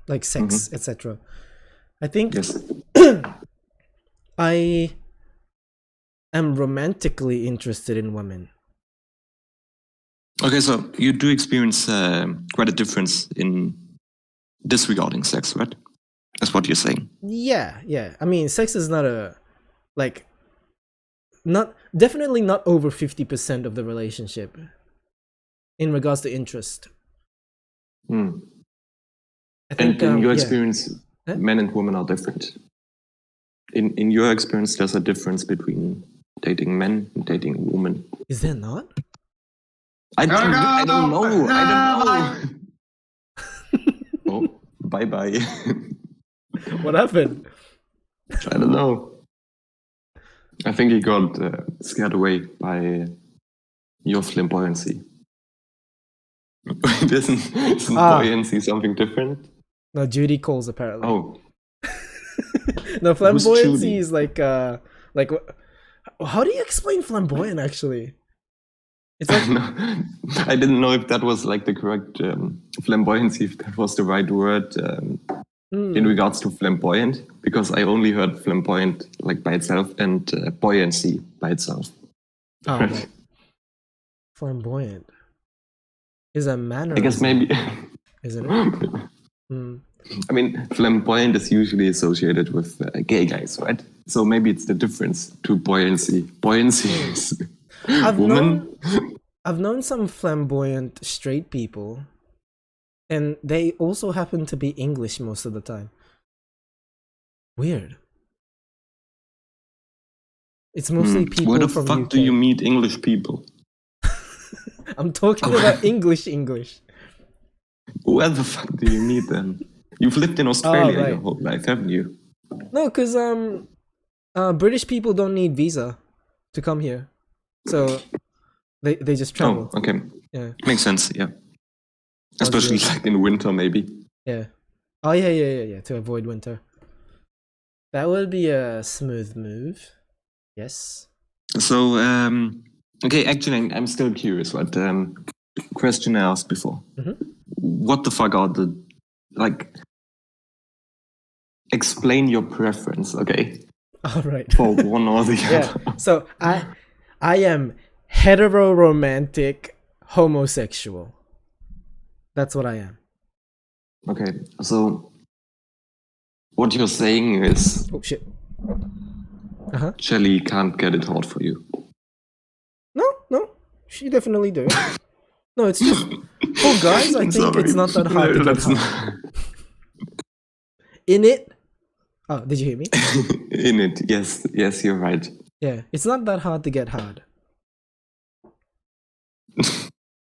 Speaker 1: like sex, etc. I think
Speaker 6: Yes.
Speaker 1: I am romantically interested in women.
Speaker 6: Okay, so you do experience quite a difference in disregarding sex, right? That's what you're saying.
Speaker 1: Yeah. I mean, sex is not definitely not over 50% of the relationship in regards to interest. I think,
Speaker 6: And in your
Speaker 1: yeah.
Speaker 6: experience,
Speaker 1: Huh?
Speaker 6: men and women are different. In your experience, there's a difference between dating men and dating women.
Speaker 1: Is there not?
Speaker 6: I don't know. Oh, bye.
Speaker 1: What happened?
Speaker 6: I don't know. I think he got scared away by your flamboyancy. Isn't buoyancy something different?
Speaker 1: No, Judy calls apparently.
Speaker 6: Oh,
Speaker 1: No, flamboyancy
Speaker 6: Judy?
Speaker 1: is like how do you explain flamboyant actually? It's like
Speaker 6: I didn't know if that was like the correct flamboyancy, if that was the right word in regards to flamboyant, because I only heard flamboyant like by itself and buoyancy by itself.
Speaker 1: oh, right. Flamboyant is a manner.
Speaker 6: I guess maybe.
Speaker 1: Isn't it?
Speaker 6: I mean, flamboyant is usually associated with gay guys, right? So maybe it's the difference to buoyancy. Buoyancy is woman.
Speaker 1: I've known some flamboyant straight people, and they also happen to be English most of the time. Weird. It's mostly people
Speaker 6: Where the
Speaker 1: from
Speaker 6: fuck
Speaker 1: UK.
Speaker 6: do you meet English people?
Speaker 1: I'm talking about English.
Speaker 6: Where the fuck do you meet them? You've lived in Australia
Speaker 1: right.
Speaker 6: your whole life, haven't you?
Speaker 1: No, because British people don't need visa to come here, so they just travel.
Speaker 6: Oh, okay.
Speaker 1: Yeah.
Speaker 6: Makes sense, yeah. Especially like in winter, maybe.
Speaker 1: Yeah. Oh yeah. To avoid winter. That would be a smooth move. Yes.
Speaker 6: So, okay, actually, I'm still curious what question I asked before. What the fuck are the, like, explain your preference, okay?
Speaker 1: All right.
Speaker 6: For one or the
Speaker 1: Yeah.
Speaker 6: other.
Speaker 1: So I am hetero-romantic homosexual. That's what I am.
Speaker 6: Okay, so what you're saying is
Speaker 1: Oh shit.
Speaker 6: Shelly can't get it hard for you.
Speaker 1: No. She definitely do. No, it's just for guys. I think
Speaker 6: Sorry.
Speaker 1: it's not that hard to get
Speaker 6: That's
Speaker 1: hard. In it. Oh, did you hear me?
Speaker 6: in it, yes, you're right.
Speaker 1: Yeah, it's not that hard to get hard.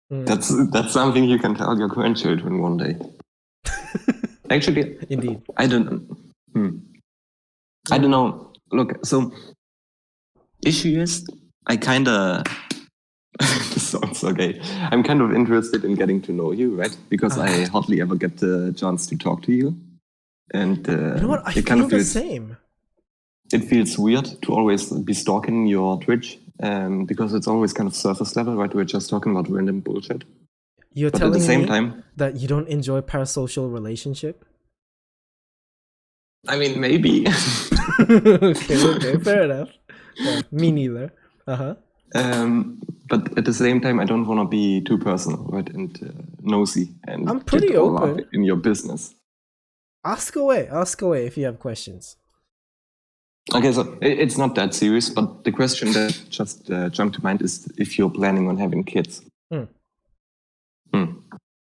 Speaker 6: That's something you can tell your grandchildren one day. Actually,
Speaker 1: Indeed.
Speaker 6: I don't know. Look, so issue is I kind of sounds okay. I'm kind of interested in getting to know you, right? Because I hardly ever get the chance to talk to you, and
Speaker 1: You know what? I
Speaker 6: it kind
Speaker 1: feel
Speaker 6: of
Speaker 1: the
Speaker 6: feels
Speaker 1: same.
Speaker 6: it feels weird to always be stalking your Twitch, because it's always kind of surface level, right? We're just talking about random bullshit.
Speaker 1: You're
Speaker 6: But at the
Speaker 1: telling
Speaker 6: same
Speaker 1: me
Speaker 6: time,
Speaker 1: that you don't enjoy parasocial relationship?
Speaker 6: I mean, maybe.
Speaker 1: Okay, fair enough. Yeah, me neither. Uh-huh.
Speaker 6: But at the same time, I don't want to be too personal, right? And nosy and
Speaker 1: I'm pretty
Speaker 6: get all up
Speaker 1: open.
Speaker 6: in your business.
Speaker 1: Ask away if you have questions.
Speaker 6: Okay, so it's not that serious, but the question that just jumped to mind is if you're planning on having kids.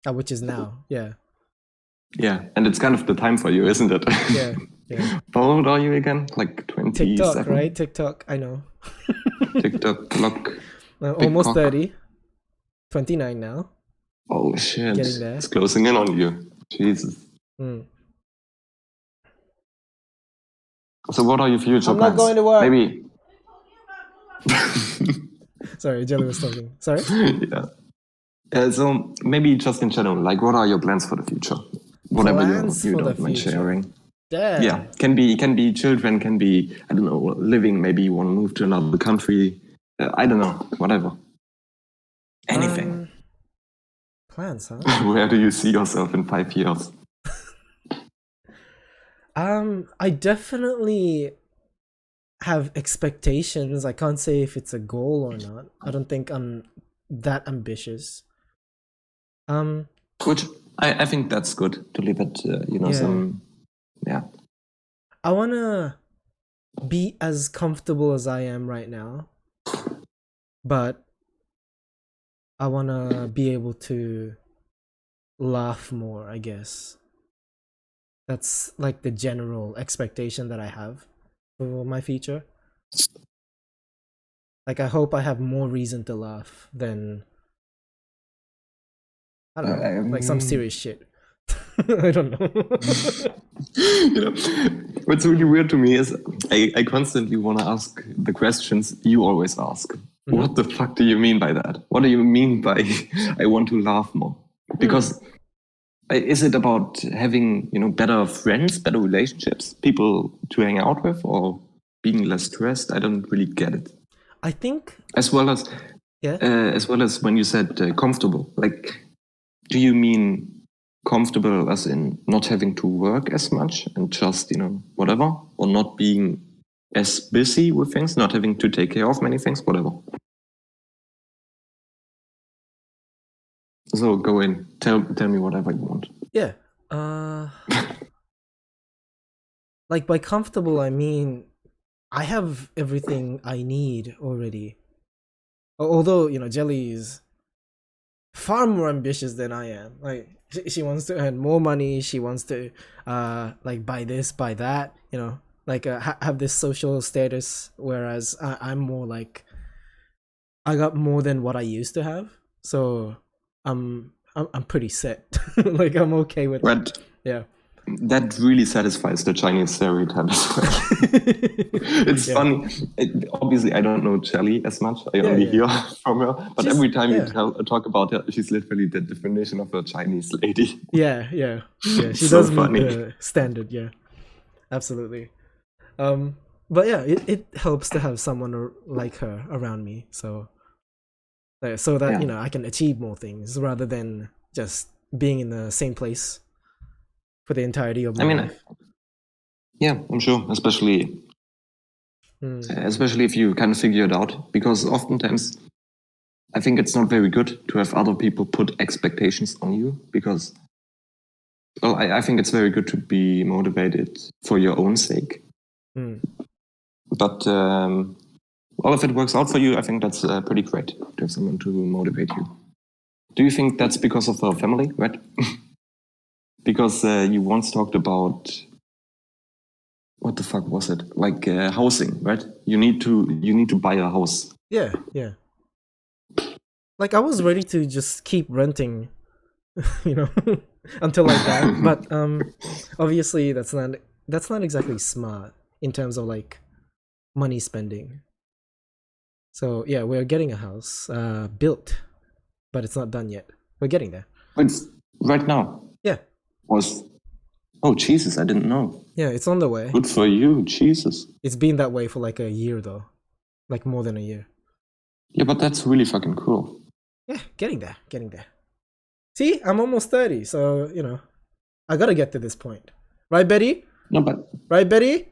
Speaker 1: Which is now, yeah.
Speaker 6: Yeah, and it's kind of the time for you, isn't it?
Speaker 1: Yeah, yeah.
Speaker 6: How old are you again? Like 27?
Speaker 1: TikTok, right? TikTok, I know.
Speaker 6: TikTok clock.
Speaker 1: Almost
Speaker 6: cock.
Speaker 1: 30. 29 now.
Speaker 6: Oh shit.
Speaker 1: Getting there.
Speaker 6: It's closing in on you. Jesus. So what are your future
Speaker 1: I'm
Speaker 6: plans?
Speaker 1: not going to work.
Speaker 6: Maybe.
Speaker 1: Sorry, Jelly was talking. Sorry?
Speaker 6: Yeah. So maybe just in general, like what are your plans for the future? Whatever
Speaker 1: Plans
Speaker 6: you
Speaker 1: for the
Speaker 6: don't mind
Speaker 1: future.
Speaker 6: sharing.
Speaker 1: Damn.
Speaker 6: Yeah, can be children, can be, I don't know, living. Maybe you want to move to another country. I don't know, whatever. Anything.
Speaker 1: Plans, huh?
Speaker 6: Where do you see yourself in 5 years?
Speaker 1: I definitely have expectations. I can't say if it's a goal or not. I don't think I'm that ambitious.
Speaker 6: Which I think that's good to leave it, some, yeah.
Speaker 1: I wanna be as comfortable as I am right now, but I wanna be able to laugh more, I guess. That's like the general expectation that I have for my future. Like, I hope I have more reason to laugh than, I don't know, like some serious shit. I don't know.
Speaker 6: What's really weird to me is I constantly want to ask the questions you always ask. Mm-hmm. What the fuck do you mean by that? What do you mean by I want to laugh more? Because is it about having, better friends, better relationships, people to hang out with, or being less stressed? I don't really get it.
Speaker 1: I think
Speaker 6: as well as when you said comfortable, like, do you mean comfortable as in not having to work as much and just, whatever, or not being as busy with things, not having to take care of many things, whatever? So go in, tell me whatever you want.
Speaker 1: Yeah. Like, by comfortable, I mean I have everything I need already. Although, Jelly is far more ambitious than I am. Like, she wants to earn more money. She wants to like buy this, buy that, like have this social status, whereas I'm more like I got more than what I used to have. So I'm pretty set. Like, I'm okay with that. Yeah.
Speaker 6: That really satisfies the Chinese stereotype as well. It's funny. Obviously, I don't know Jelly as much. I only hear from her. But every time you talk about her, she's literally the definition of a Chinese lady.
Speaker 1: Yeah. She
Speaker 6: So
Speaker 1: does meet
Speaker 6: funny.
Speaker 1: the standard. Yeah, absolutely. But yeah, it helps to have someone like her around me. So that I can achieve more things rather than just being in the same place for the entirety of my life.
Speaker 6: Yeah, I'm sure, especially if you kind of figure it out, because oftentimes I think it's not very good to have other people put expectations on you, because, well, I think it's very good to be motivated for your own sake. But well, if it works out for you, I think that's pretty great to have someone to motivate you. Do you think that's because of our family, right? Because you once talked about, what the fuck was it? Like housing, right? You need to buy a house.
Speaker 1: Yeah. Like, I was ready to just keep renting, until I die. But obviously that's not exactly smart in terms of like money spending. So yeah, we're getting a house built, but it's not done yet. We're getting there.
Speaker 6: It's right now.
Speaker 1: Yeah.
Speaker 6: Oh, Jesus, I didn't know.
Speaker 1: Yeah, it's on the way.
Speaker 6: Good for you, Jesus.
Speaker 1: It's been that way for like a year though. Like more than a year.
Speaker 6: Yeah, but that's really fucking cool.
Speaker 1: Yeah, getting there. See, I'm almost 30, so, I gotta get to this point. Right, Betty?
Speaker 6: No, but...
Speaker 1: Right, Betty?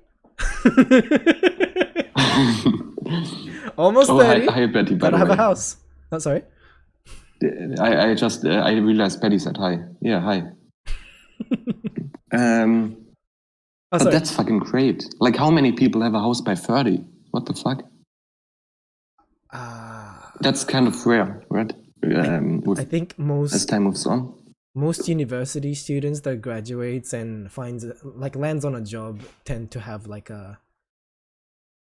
Speaker 1: Almost 30.
Speaker 6: Hi, Betty, by
Speaker 1: gotta
Speaker 6: the
Speaker 1: have
Speaker 6: way.
Speaker 1: a house. Oh, sorry?
Speaker 6: I realized Betty said hi. Yeah, hi. But that's fucking great. Like, how many people have a house by 30? What the fuck? That's kind of rare, right?
Speaker 1: I think
Speaker 6: as time moves on.
Speaker 1: Most university students that graduates and lands on a job tend to have like a...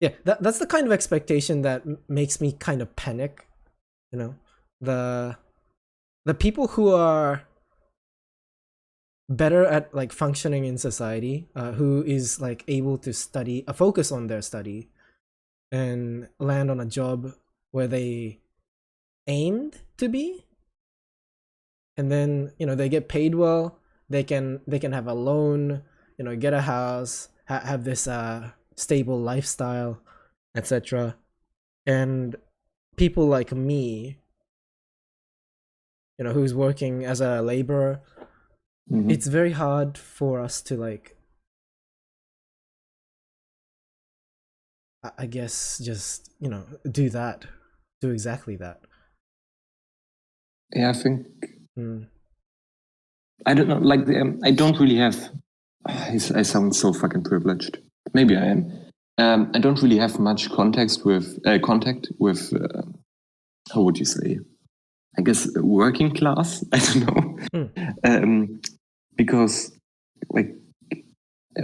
Speaker 1: Yeah, that's the kind of expectation that makes me kind of panic. The people who are better at like functioning in society, who is like able to focus on their study and land on a job where they aimed to be, and then they get paid well, they can have a loan, get a house, have this stable lifestyle, etc. And people like me, who's working as a laborer, it's very hard for us to like, I guess, just do exactly that.
Speaker 6: Yeah, I think I don't know. Like, I don't really have. I sound so fucking privileged. Maybe I am. I don't really have much contact with. How would you say? I guess working class. I don't know. Because, like,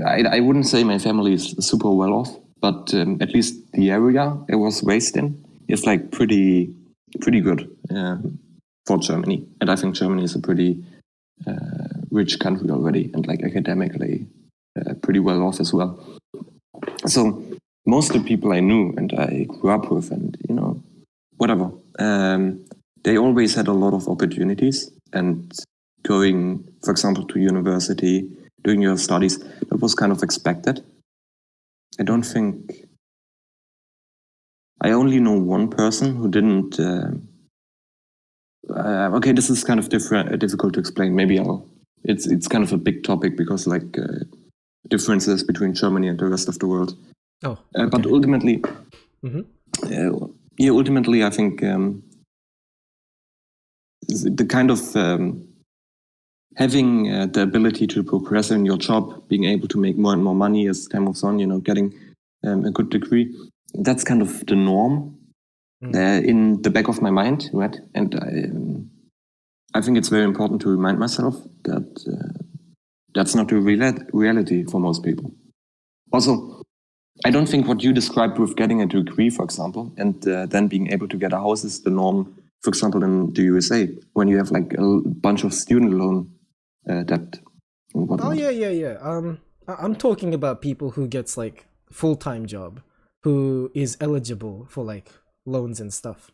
Speaker 6: I wouldn't say my family is super well off, but at least the area I was raised in is like pretty good. For Germany, and I think Germany is a pretty rich country already, and like academically pretty well off as well. So most of the people I knew and I grew up with, and whatever, they always had a lot of opportunities, and going, for example, to university, doing your studies, that was kind of expected. I don't think... I only know one person who didn't... okay, this is kind of difficult to explain. Maybe it's kind of a big topic because like differences between Germany and the rest of the world.
Speaker 1: Oh, okay.
Speaker 6: But ultimately, ultimately, I think the kind of having the ability to progress in your job, being able to make more and more money as time moves on, getting a good degree, that's kind of the norm. In the back of my mind, right? And I think it's very important to remind myself that that's not the reality for most people. Also, I don't think what you described with getting a degree, for example, and then being able to get a house is the norm, for example, in the USA, when you have like a bunch of student loan debt. And whatnot.
Speaker 1: Oh, yeah. I'm talking about people who gets like full-time job, who is eligible for like loans and stuff,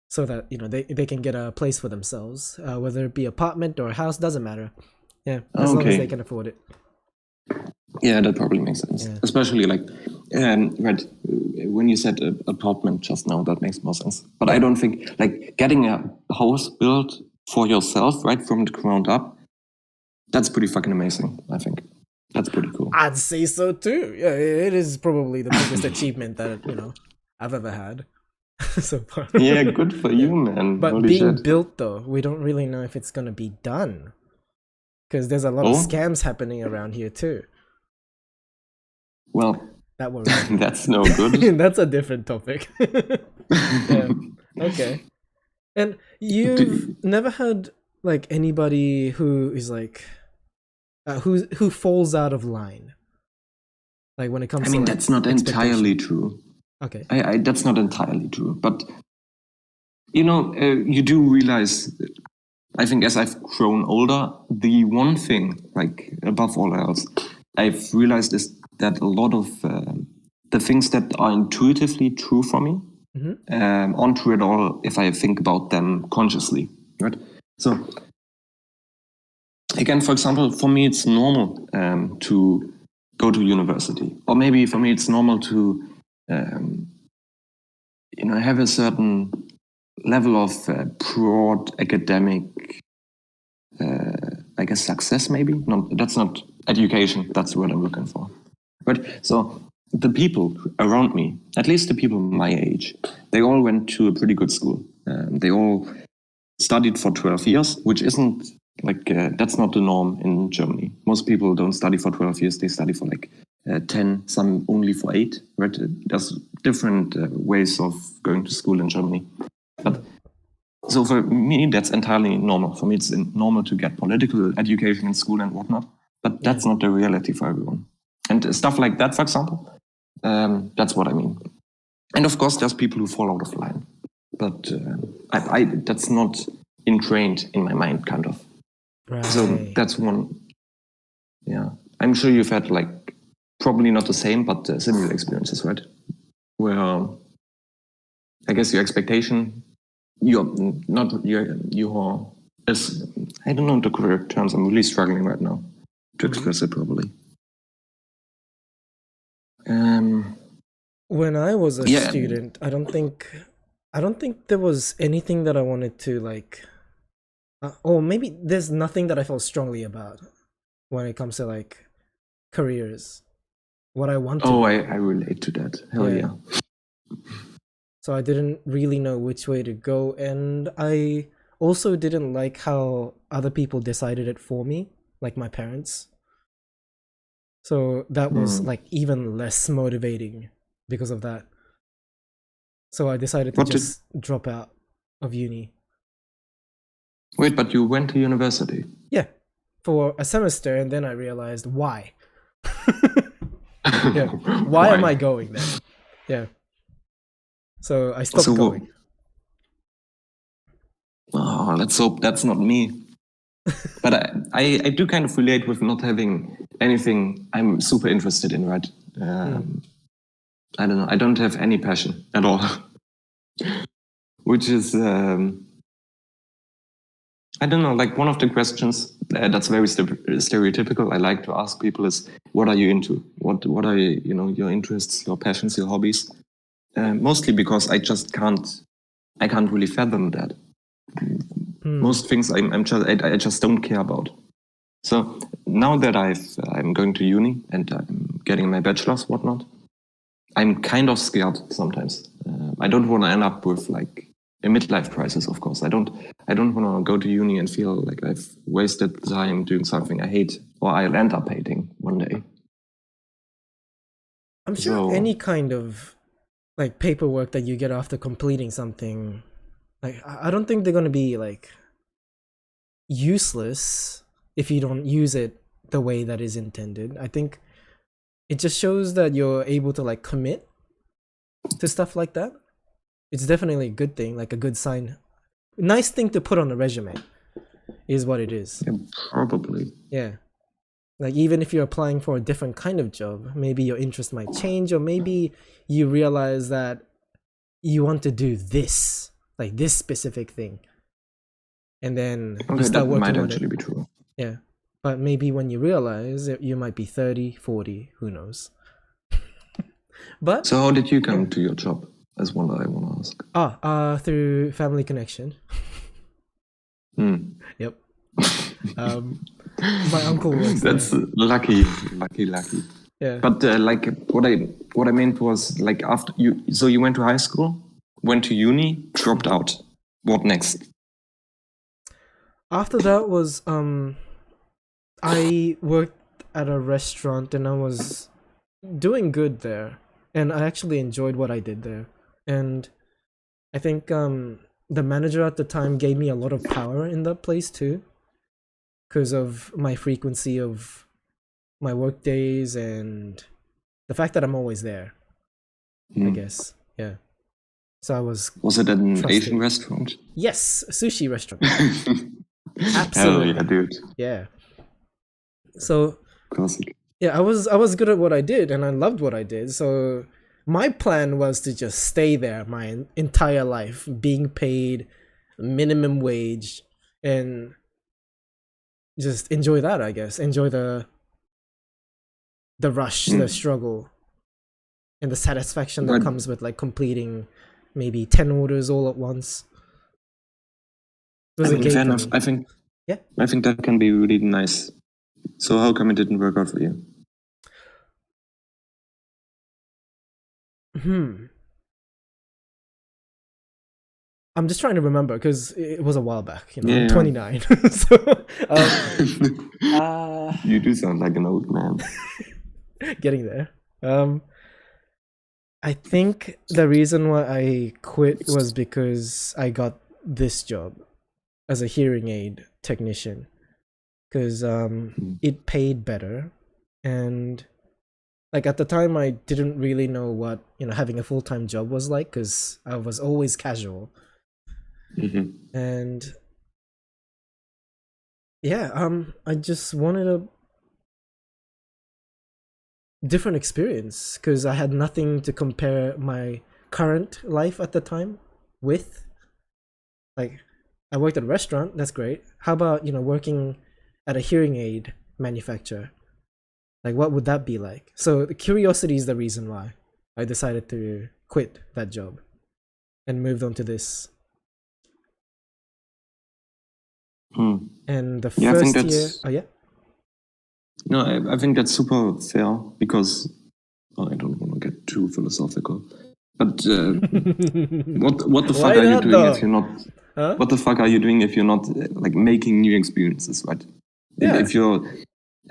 Speaker 1: so that they can get a place for themselves, whether it be apartment or a house, doesn't matter. Yeah, as long as they can afford it.
Speaker 6: Yeah, that probably makes sense. Yeah. Especially like right, when you said apartment just now, that makes more sense. But I don't think like getting a house built for yourself right from the ground up, that's pretty fucking amazing. I think that's pretty cool.
Speaker 1: I'd say so too. Yeah, it is probably the biggest achievement that I've ever had so far.
Speaker 6: Yeah, good for you, man.
Speaker 1: But
Speaker 6: Holy
Speaker 1: being
Speaker 6: shit.
Speaker 1: built though, we don't really know if it's gonna be done, because there's a lot of scams happening around here too.
Speaker 6: Well,
Speaker 1: that worries
Speaker 6: that's no good.
Speaker 1: That's a different topic. Yeah. Okay. And you've never had like anybody who is like who falls out of line, like when it comes to
Speaker 6: that's not entirely true.
Speaker 1: Okay.
Speaker 6: I that's not entirely true, but you do realize, I think as I've grown older, the one thing, like above all else, I've realized is that a lot of the things that are intuitively true for me, onto it all if I think about them consciously, right? So again, for example, for me it's normal to go to university, or maybe for me it's normal to have a certain level of broad academic, I guess, success. Maybe no, that's not education. That's what I'm looking for. Right. So the people around me, at least the people my age, they all went to a pretty good school. They all studied for 12 years, which isn't like that's not the norm in Germany. Most people don't study for 12 years; they study for like 10, some only for 8. Right? There's different ways of going to school in Germany, but so for me that's entirely normal. For me, it's normal to get political education in school and whatnot, but that's not the reality for everyone. And stuff like that, for example, that's what I mean. And of course, there's people who fall out of line, but I that's not ingrained in my mind, kind of.
Speaker 1: Right.
Speaker 6: So that's one. Yeah, I'm sure you've had like probably not the same, but similar experiences, right? Where I guess your expectation, your is, I don't know the correct terms. I'm really struggling right now to express it properly.
Speaker 1: When I was a student, I don't think there was anything that I wanted to like, or maybe there's nothing that I felt strongly about when it comes to like careers. What I want to do.
Speaker 6: I relate to that. Hell yeah.
Speaker 1: So I didn't really know which way to go, and I also didn't like how other people decided it for me, like my parents. So that was like even less motivating because of that. So I decided to just drop out of uni.
Speaker 6: Wait, but you went to university?
Speaker 1: Yeah, for a semester, and then I realized why. Yeah, why am I going there? Yeah. So I stopped going.
Speaker 6: Oh, let's hope that's not me. But I do kind of relate with not having anything I'm super interested in, right? I don't know. I don't have any passion at all. Which is, I don't know, like one of the questions that's very stereotypical I like to ask people is, what are you into? What are your interests, your passions, your hobbies? Mostly because I can't really fathom that. Most things I just don't care about. So now that I'm going to uni and I'm getting my bachelor's, whatnot, I'm kind of scared sometimes. I don't want to end up with like a midlife crisis. Of course, I don't want to go to uni and feel like I've wasted time doing something I hate, or I'll end up hating one day.
Speaker 1: I'm sure any kind of like paperwork that you get after completing something, like I don't think they're gonna be like useless if you don't use it the way that is intended. I think it just shows that you're able to like commit to stuff like that. It's definitely a good thing, like a good sign. Nice thing to put on a resume is what it is.
Speaker 6: Yeah, probably.
Speaker 1: Yeah. Like even if you're applying for a different kind of job, maybe your interest might change, or maybe you realize that you want to do this, like this specific thing. And then you start working on it.
Speaker 6: That might actually be true.
Speaker 1: Yeah. But maybe when you realize it, you might be 30, 40, who knows. But
Speaker 6: so how did you come to your job? That's one that I want to ask.
Speaker 1: Through family connection. Yep. My uncle was
Speaker 6: That's lucky.
Speaker 1: Yeah.
Speaker 6: But like what I meant was like after you went to high school, went to uni, dropped out. What next?
Speaker 1: After that was I worked at a restaurant and I was doing good there, and I actually enjoyed what I did there. And I think the manager at the time gave me a lot of power in that place too, because of my frequency of my work days and the fact that I'm always there. I guess. Yeah. So I was
Speaker 6: it an
Speaker 1: trusted.
Speaker 6: Asian restaurant?
Speaker 1: Yes, a sushi restaurant. Absolutely.
Speaker 6: Hell yeah, dude.
Speaker 1: Yeah. So
Speaker 6: classic.
Speaker 1: Yeah, I was good at what I did and I loved what I did. So my plan was to just stay there my entire life, being paid minimum wage, and just enjoy that, I guess. Enjoy the rush, the struggle, and the satisfaction that
Speaker 6: But-
Speaker 1: comes with like completing maybe 10 orders all at once. It was
Speaker 6: I
Speaker 1: a
Speaker 6: mean,
Speaker 1: game
Speaker 6: fair
Speaker 1: for
Speaker 6: enough.
Speaker 1: me.
Speaker 6: I think that can be really nice. So how come it didn't work out for you?
Speaker 1: I'm just trying to remember because it was a while back. You know,
Speaker 6: Yeah,
Speaker 1: I'm
Speaker 6: yeah.
Speaker 1: 29. So
Speaker 6: You do sound like an old man.
Speaker 1: getting there. I think the reason why I quit was because I got this job as a hearing aid technician, because it paid better, and like at the time I didn't really know what, you know, having a full-time job was like, because I was always casual. And yeah, I just wanted a different experience because I had nothing to compare my current life at the time with. Like, I worked at a restaurant, that's great. How about, you know, working at a hearing aid manufacturer? Like, what would that be like? So the curiosity is the reason why I decided to quit that job and moved on to this. And the
Speaker 6: Yeah, I think
Speaker 1: first year,
Speaker 6: that's-
Speaker 1: oh yeah,
Speaker 6: No, I think that's super fair because I don't want to get too philosophical. But what the fuck
Speaker 1: Why
Speaker 6: are you
Speaker 1: not,
Speaker 6: doing
Speaker 1: though?
Speaker 6: if you're not?
Speaker 1: Huh?
Speaker 6: What the fuck are you doing if you're not like making new experiences, right?
Speaker 1: Yeah.
Speaker 6: If you're,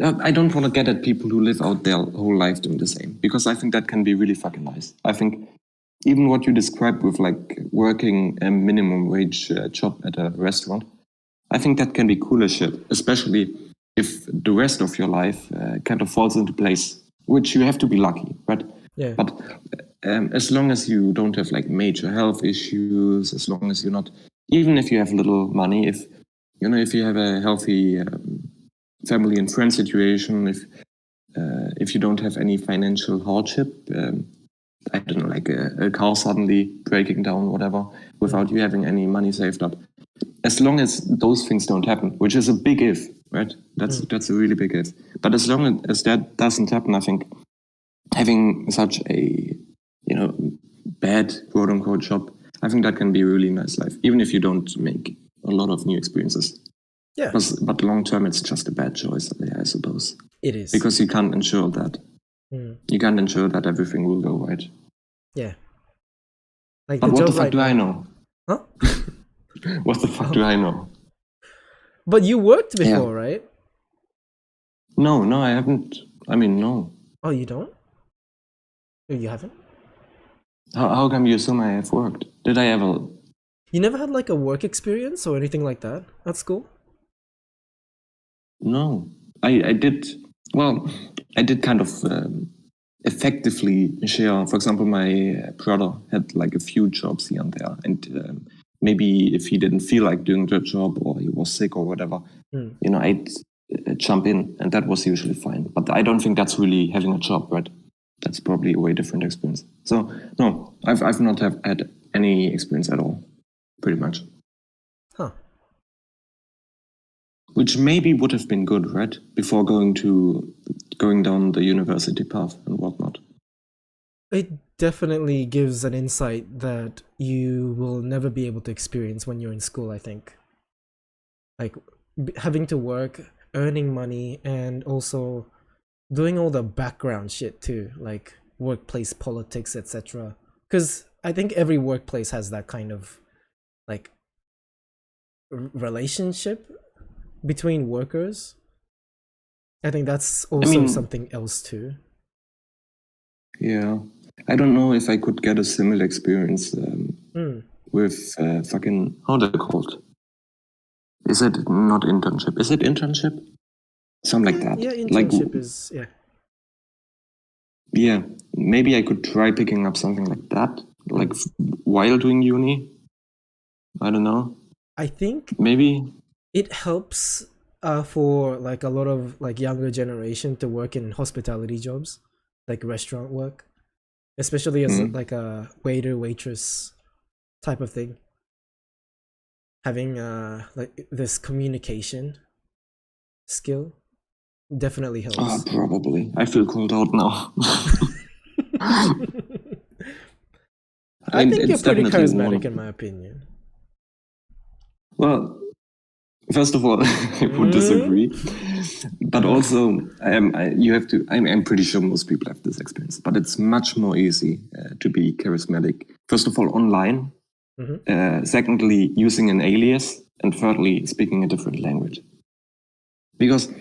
Speaker 6: I don't want to get at people who live out their whole life doing the same, because I think that can be really fucking nice. I think even what you described with like working a minimum wage job at a restaurant, I think that can be cool as shit, especially if the rest of your life kind of falls into place, which you have to be lucky, right?
Speaker 1: Yeah.
Speaker 6: But as long as you don't have like major health issues, as long as you're not, even if you have little money, if you know, if you have a healthy family and friend situation, if you don't have any financial hardship, I don't know, like a car suddenly breaking down, whatever, without you having any money saved up. As long as those things don't happen, which is a big if, right? That's a really big if. But as long as that doesn't happen, I think having such a, you know, bad quote unquote job, I think that can be a really nice life, even if you don't make a lot of new experiences.
Speaker 1: Yeah,
Speaker 6: But long term, it's just a bad choice, I suppose,
Speaker 1: it is.
Speaker 6: because you can't ensure that.
Speaker 1: Mm.
Speaker 6: You can't ensure that everything will go right.
Speaker 1: Yeah. Like
Speaker 6: But what the
Speaker 1: job
Speaker 6: fuck
Speaker 1: right
Speaker 6: do I
Speaker 1: now-
Speaker 6: know?
Speaker 1: Huh?
Speaker 6: What the fuck do I know?
Speaker 1: But you worked before, right?
Speaker 6: No, I haven't. I mean, no.
Speaker 1: Oh, you don't? Oh, you haven't?
Speaker 6: How come you assume I have worked? Did I ever?
Speaker 1: You never had like a work experience or anything like that at school?
Speaker 6: No, I did. Well, I did kind of effectively share. For example, my brother had like a few jobs here and there, and maybe if he didn't feel like doing the job or he was sick or whatever, you know, I'd jump in, and that was usually fine. But I don't think that's really having a job, right? That's probably a way different experience. So no, I've not had any experience at all, pretty much.
Speaker 1: Huh.
Speaker 6: Which maybe would have been good, right? Before going down the university path and whatnot.
Speaker 1: It definitely gives an insight that you will never be able to experience when you're in school, I think. Like having to work, earning money, and also doing all the background shit too, like workplace politics, etc. Because I think every workplace has that kind of like relationship between workers. I think that's also something else too.
Speaker 6: Yeah. I don't know if I could get a similar experience with fucking, how they're called. Is it not internship? Is it internship? Something like that.
Speaker 1: Yeah,
Speaker 6: Like,
Speaker 1: internship is, yeah.
Speaker 6: yeah, maybe I could try picking up something like that, like while doing uni. I don't know.
Speaker 1: I think
Speaker 6: Maybe.
Speaker 1: it helps for like a lot of like younger generation to work in hospitality jobs, like restaurant work, especially as like a waiter waitress type of thing. Having like this communication skill definitely helps.
Speaker 6: Probably. I feel called out now.
Speaker 1: I think you're
Speaker 6: it's
Speaker 1: pretty
Speaker 6: definitely
Speaker 1: charismatic,
Speaker 6: one-
Speaker 1: in my opinion.
Speaker 6: Well, first of all, I would disagree, but also you have to. I'm pretty sure most people have this experience, but it's much more easy to be charismatic. First of all, online. Secondly, using an alias, and thirdly, speaking a different language. Because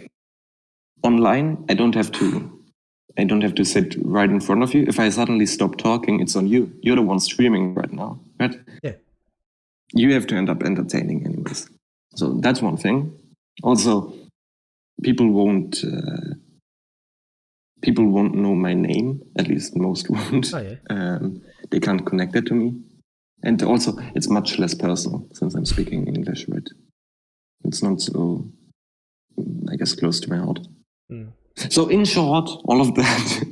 Speaker 6: online, I don't have to sit right in front of you. If I suddenly stop talking, it's on you. You're the one streaming right now, right?
Speaker 1: Yeah.
Speaker 6: You have to end up entertaining anyways. So that's one thing. Also, people won't know my name. At least most won't.
Speaker 1: Oh, yeah.
Speaker 6: They can't connect it to me. And also, it's much less personal since I'm speaking English, right? It's not so, I guess, close to my heart. So, in short, all of that,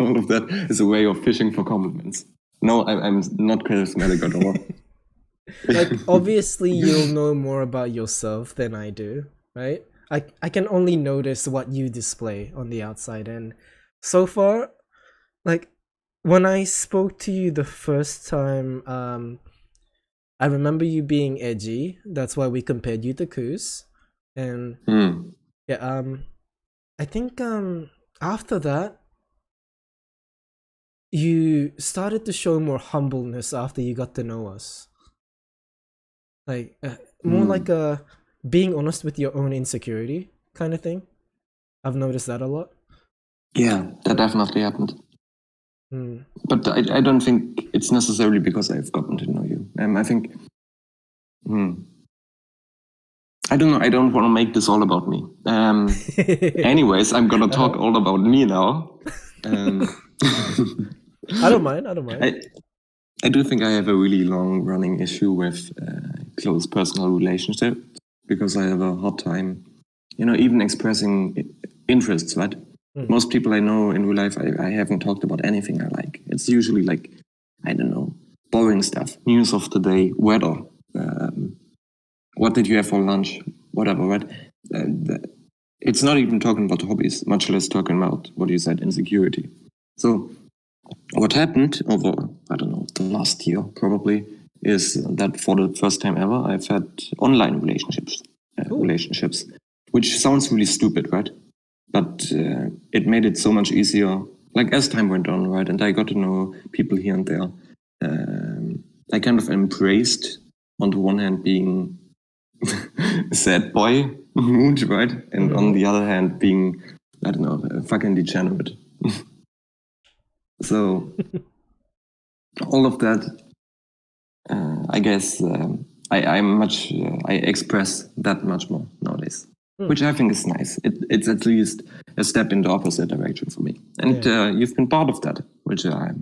Speaker 6: all of that is a way of fishing for compliments. No, I'm not charismatic at all.
Speaker 1: Like, obviously, you'll know more about yourself than I do, right? I can only notice what you display on the outside, and so far, like, when I spoke to you the first time, I remember you being edgy. That's why we compared you to Koos. And yeah, I think after that, you started to show more humbleness after you got to know us. Like more like a being honest with your own insecurity kind of thing. I've noticed that a lot.
Speaker 6: Yeah, that definitely happened. But I don't think it's necessarily because I've gotten to know you. I think, I don't know. I don't want to make this all about me. Anyways, I'm gonna talk all about me now.
Speaker 1: I don't mind.
Speaker 6: I do think I have a really long-running issue with close personal relationships because I have a hard time, even expressing interests, right? Most people I know in real life, I haven't talked about anything I like. It's usually like, I don't know, boring stuff, news of the day, weather, what did you have for lunch, whatever, right? It's not even talking about hobbies, much less talking about what you said, insecurity. So what happened over, I don't know, the last year probably, is that for the first time ever, I've had online relationships, which sounds really stupid, right? But it made it so much easier, like as time went on, right? And I got to know people here and there. I kind of embraced, on the one hand, being a sad boy mood, right? And on the other hand, being, I don't know, a fucking degenerate. So, all of that, I guess, I express that much more nowadays. Which I think is nice. It's at least a step in the opposite direction for me. And you've been part of that, which I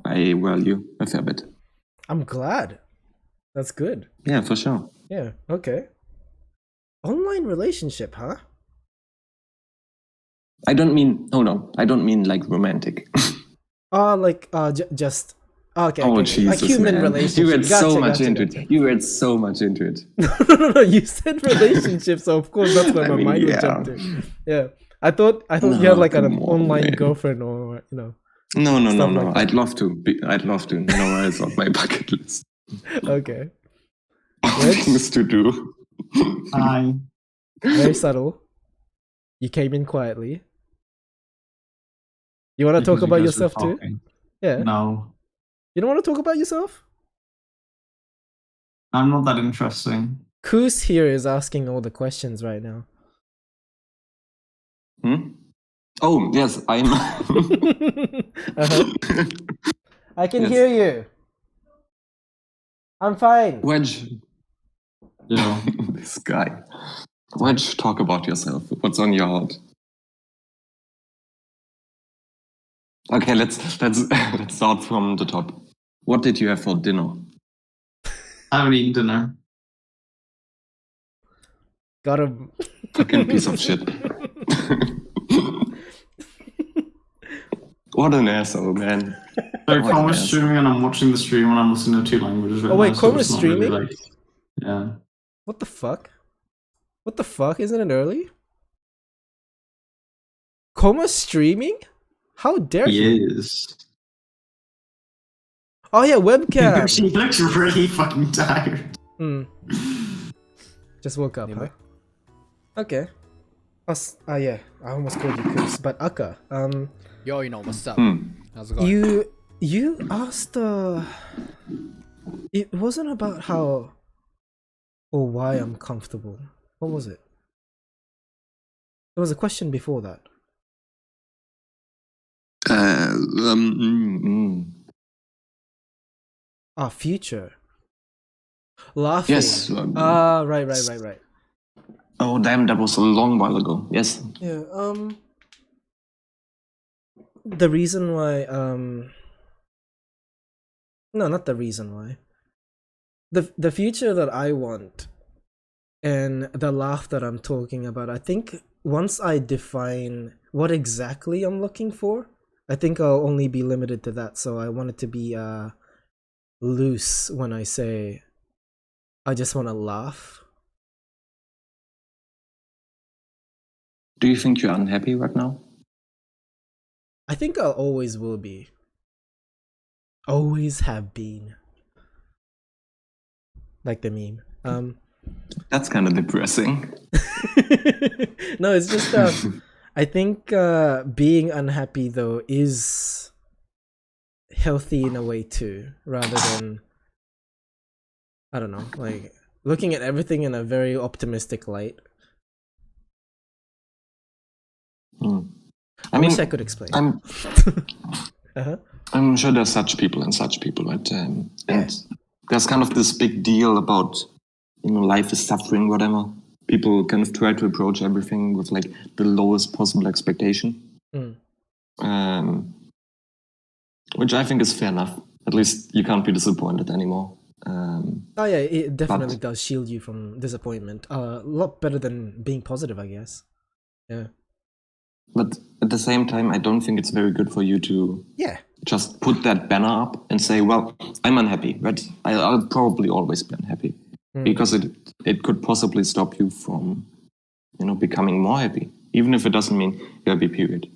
Speaker 6: value a fair bit.
Speaker 1: I'm glad. That's good.
Speaker 6: Yeah, for sure.
Speaker 1: Yeah, okay. Online relationship, huh?
Speaker 6: I don't mean like romantic.
Speaker 1: Just... Okay,
Speaker 6: oh,
Speaker 1: okay.
Speaker 6: Jesus,
Speaker 1: like human
Speaker 6: man.
Speaker 1: relationship.
Speaker 6: You read so much into it. You read so much into it.
Speaker 1: No. You said relationship, so of course that's where my mind would jump to. Yeah, I thought you had like an online girlfriend or
Speaker 6: No.
Speaker 1: Like
Speaker 6: I'd love to. No, it's on my bucket list.
Speaker 1: Okay.
Speaker 6: Things to do.
Speaker 3: Hi.
Speaker 1: Very subtle. You came in quietly. You want to talk about yourself too? Yeah.
Speaker 3: No.
Speaker 1: You don't want to talk about yourself?
Speaker 3: I'm not that interesting.
Speaker 1: Koos here is asking all the questions right now.
Speaker 6: Oh, yes, I'm...
Speaker 1: I can hear you. I'm fine.
Speaker 6: Wedge.
Speaker 3: Yeah.
Speaker 6: This guy. Wedge, talk about yourself. What's on your heart? Okay, let's start from the top. What did you have for dinner?
Speaker 3: I haven't eaten dinner.
Speaker 1: Got him.
Speaker 6: Fucking piece of shit. What an asshole, man.
Speaker 3: So
Speaker 6: What an
Speaker 3: Coma's
Speaker 6: asshole.
Speaker 3: streaming and I'm watching the stream and I'm listening to two languages right
Speaker 1: Oh, wait,
Speaker 3: now, so
Speaker 1: Coma's
Speaker 3: it's not really,
Speaker 1: streaming?
Speaker 3: like, yeah.
Speaker 1: What the fuck? What the fuck? Isn't it early? Coma streaming? How dare
Speaker 3: He
Speaker 1: he?
Speaker 3: is.
Speaker 1: Oh yeah, webcam.
Speaker 3: He looks really fucking tired.
Speaker 1: Hmm. Just woke up, huh? Okay. Yeah, I almost called you Koos, but Akka.
Speaker 8: Yo, you know what's up? How's it going?
Speaker 1: You asked it wasn't about how or why I'm comfortable. What was it? There was a question before that. Future. Laughing.
Speaker 6: Yes.
Speaker 1: Right.
Speaker 6: Oh, damn, that was a long while ago. Yes.
Speaker 1: Yeah, the reason why, no, not the reason why. The future that I want and the laugh that I'm talking about, I think once I define what exactly I'm looking for, I think I'll only be limited to that. So I want it to be loose when I say I just want to laugh.
Speaker 6: Do you think you're unhappy right now?
Speaker 1: I think I always will be. Always have been. Like the meme.
Speaker 6: That's kind of depressing.
Speaker 1: No, it's just I think being unhappy though is healthy in a way too, rather than, I don't know, like looking at everything in a very optimistic light. I wish I could explain.
Speaker 6: I'm sure there's such people and such people, right? And there's kind of this big deal about, life is suffering, whatever. People kind of try to approach everything with like the lowest possible expectation, which I think is fair enough. At least you can't be disappointed anymore.
Speaker 1: Oh yeah, it definitely does shield you from disappointment. A lot better than being positive, I guess. Yeah.
Speaker 6: But at the same time, I don't think it's very good for you to just put that banner up and say, well, I'm unhappy, right? I'll probably always be unhappy. Because it could possibly stop you from, becoming more happy, even if it doesn't mean you're happy, period.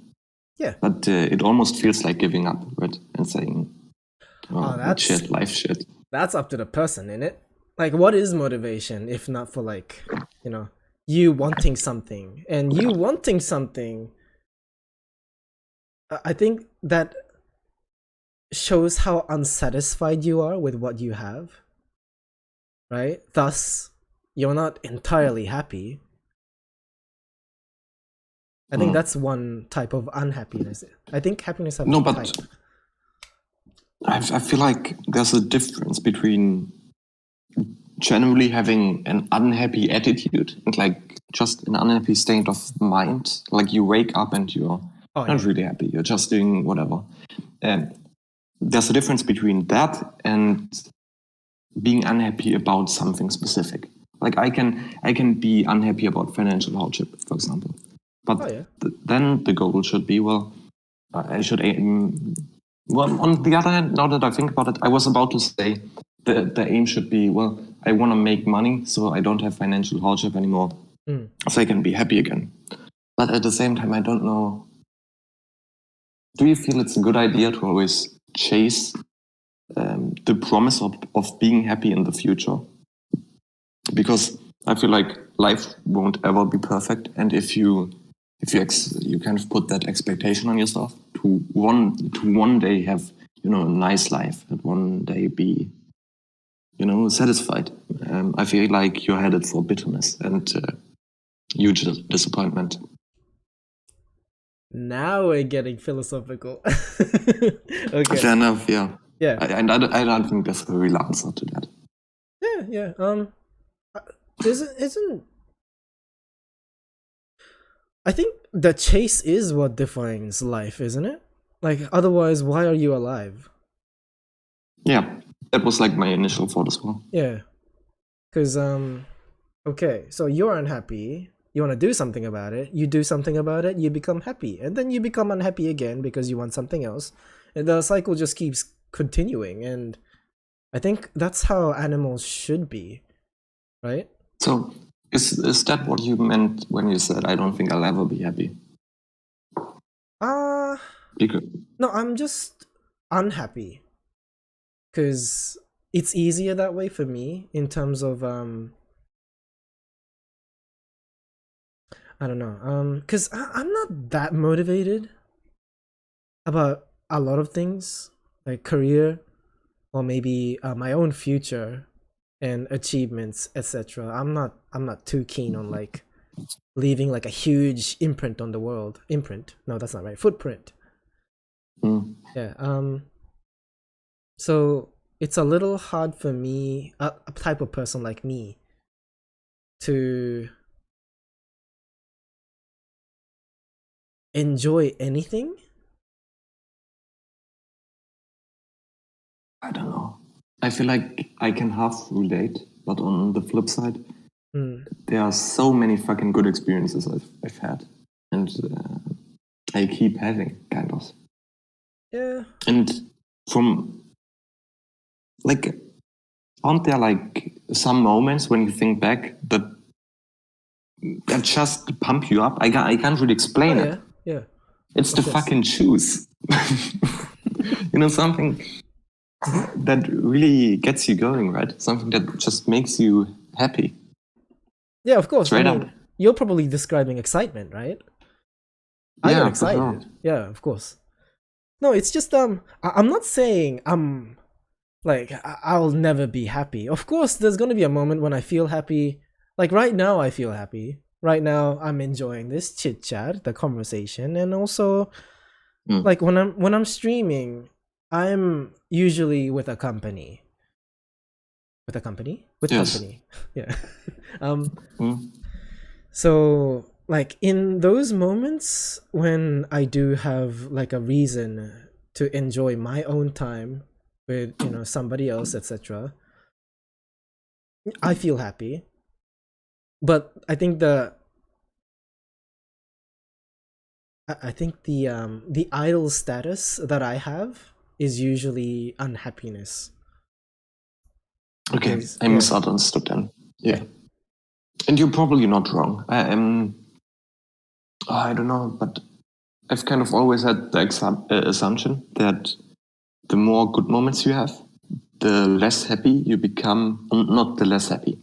Speaker 1: Yeah.
Speaker 6: But it almost feels like giving up, right? And saying,
Speaker 1: that's
Speaker 6: shit, life shit.
Speaker 1: That's up to the person, innit? Like, what is motivation if not for like, you wanting something? And you wanting something, I think that shows how unsatisfied you are with what you have, right? Thus, you're not entirely happy. I think that's one type of unhappiness. I think happiness has
Speaker 6: No,
Speaker 1: a
Speaker 6: but
Speaker 1: type.
Speaker 6: I feel like there's a difference between generally having an unhappy attitude and like just an unhappy state of mind. Like you wake up and you're not really happy. You're just doing whatever. There's a difference between that and being unhappy about something specific. Like I can be unhappy about financial hardship, for example. But then the goal should be, I should aim. Well, on the other hand, now that I think about it, I was about to say the aim should be, I want to make money so I don't have financial hardship anymore. So I can be happy again. But at the same time, I don't know. Do you feel it's a good idea to always chase the promise of being happy in the future? Because I feel like life won't ever be perfect. And if you kind of put that expectation on yourself to one day have, a nice life and one day be, satisfied, I feel like you're headed for bitterness and huge disappointment.
Speaker 1: Now we're getting philosophical. Okay.
Speaker 6: Fair enough, yeah.
Speaker 1: Yeah.
Speaker 6: I don't think there's a real answer to that.
Speaker 1: Yeah. Isn't I think the chase is what defines life, isn't it? Like, otherwise, why are you alive?
Speaker 6: Yeah, that was like my initial thought as well.
Speaker 1: Yeah. Because, okay, so you're unhappy. you want to do something about it, you do something about it, you become happy, and then you become unhappy again because you want something else, and the cycle just keeps continuing. And I think that's how animals should be, right?
Speaker 6: So is that what you meant when you said I don't think I'll ever be happy? Because
Speaker 1: No, I'm just unhappy because it's easier that way for me in terms of I don't know, because I'm not that motivated about a lot of things like career or maybe my own future and achievements, etc. I'm not too keen on like leaving like a huge imprint on the world. Imprint? No, that's not right. Footprint. Yeah. So it's a little hard for me, a type of person like me, to enjoy anything.
Speaker 6: I don't know. I feel like I can half relate, but on the flip side, there are so many fucking good experiences I've had, and I keep having, kind of.
Speaker 1: Yeah.
Speaker 6: And from, like, aren't there like some moments when you think back that just pump you up? I can't really explain it.
Speaker 1: Yeah.
Speaker 6: It's the fucking shoes. You know, something that really gets you going, right? Something that just makes you happy.
Speaker 1: Yeah, of course.
Speaker 6: Straight up.
Speaker 1: You're probably describing excitement, right? I get excited.
Speaker 6: Sure.
Speaker 1: Yeah, of course. No, it's just I'm not saying I'm like I'll never be happy. Of course, there's gonna be a moment when I feel happy. Like right now, I feel happy. Right now, I'm enjoying this chit chat, the conversation, and also like when I'm streaming, I'm usually with a company. With a company? With
Speaker 6: Yes.
Speaker 1: company. Yeah. So like in those moments when I do have like a reason to enjoy my own time with, you know, somebody else, etc., I feel happy. But I think the idle status that I have is usually unhappiness.
Speaker 6: Okay,
Speaker 1: Because,
Speaker 6: I misunderstood then. Yeah. And you're probably not wrong. I don't know, but I've kind of always had the assumption that the more good moments you have, the less happy you become. Not the less happy,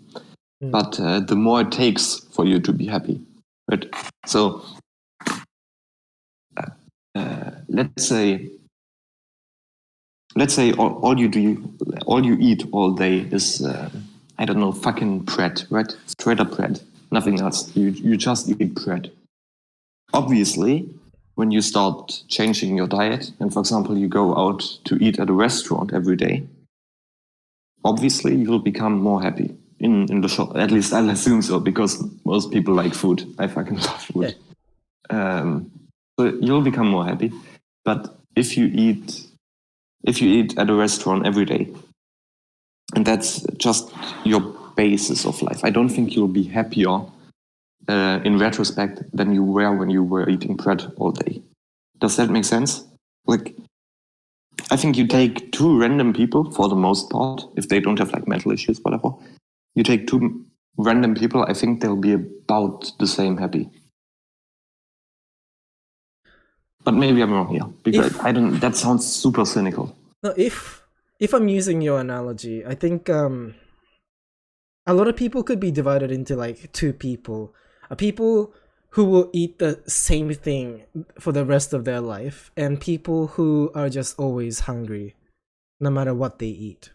Speaker 6: but the more it takes for you to be happy. Right? So let's say all you eat all day is I don't know, fucking bread, right? Straight up bread, nothing else. You just eat bread. Obviously, when you start changing your diet, and for example, you go out to eat at a restaurant every day, obviously you'll become more happy in the shop. At least I'll assume so, because most people like food. I fucking love food. So you'll become more happy. But if you eat at a restaurant every day, and that's just your basis of life, I don't think you'll be happier in retrospect than you were when you were eating bread all day. Does that make sense? Like, I think you take two random people, for the most part, if they don't have like mental issues, whatever. You take two random people, I think they'll be about the same happy. But maybe I'm wrong here, because that sounds super cynical.
Speaker 1: No, if I'm using your analogy, I think a lot of people could be divided into like two people. People who will eat the same thing for the rest of their life, and people who are just always hungry, no matter what they eat.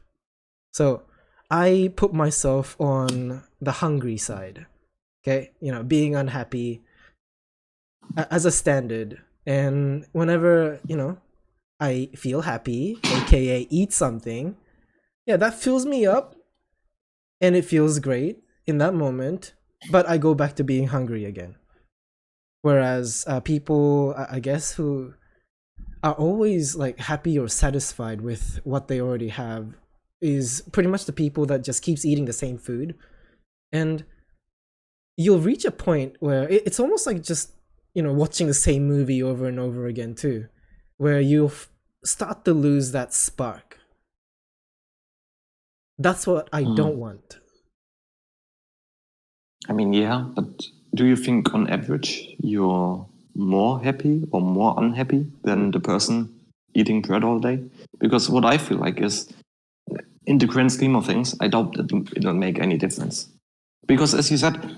Speaker 1: So I put myself on the hungry side, okay? You know, being unhappy as a standard. And whenever, you know, I feel happy, aka eat something, yeah, that fills me up and it feels great in that moment, but I go back to being hungry again. Whereas people, I guess, who are always like happy or satisfied with what they already have is pretty much the people that just keeps eating the same food. And you'll reach a point where it's almost like just, you know, watching the same movie over and over again too, where you'll start to lose that spark. That's what I don't want.
Speaker 6: I mean, yeah, but do you think on average you're more happy or more unhappy than the person eating bread all day? Because what I feel like is, in the grand scheme of things, I doubt that it'll make any difference. Because as you said,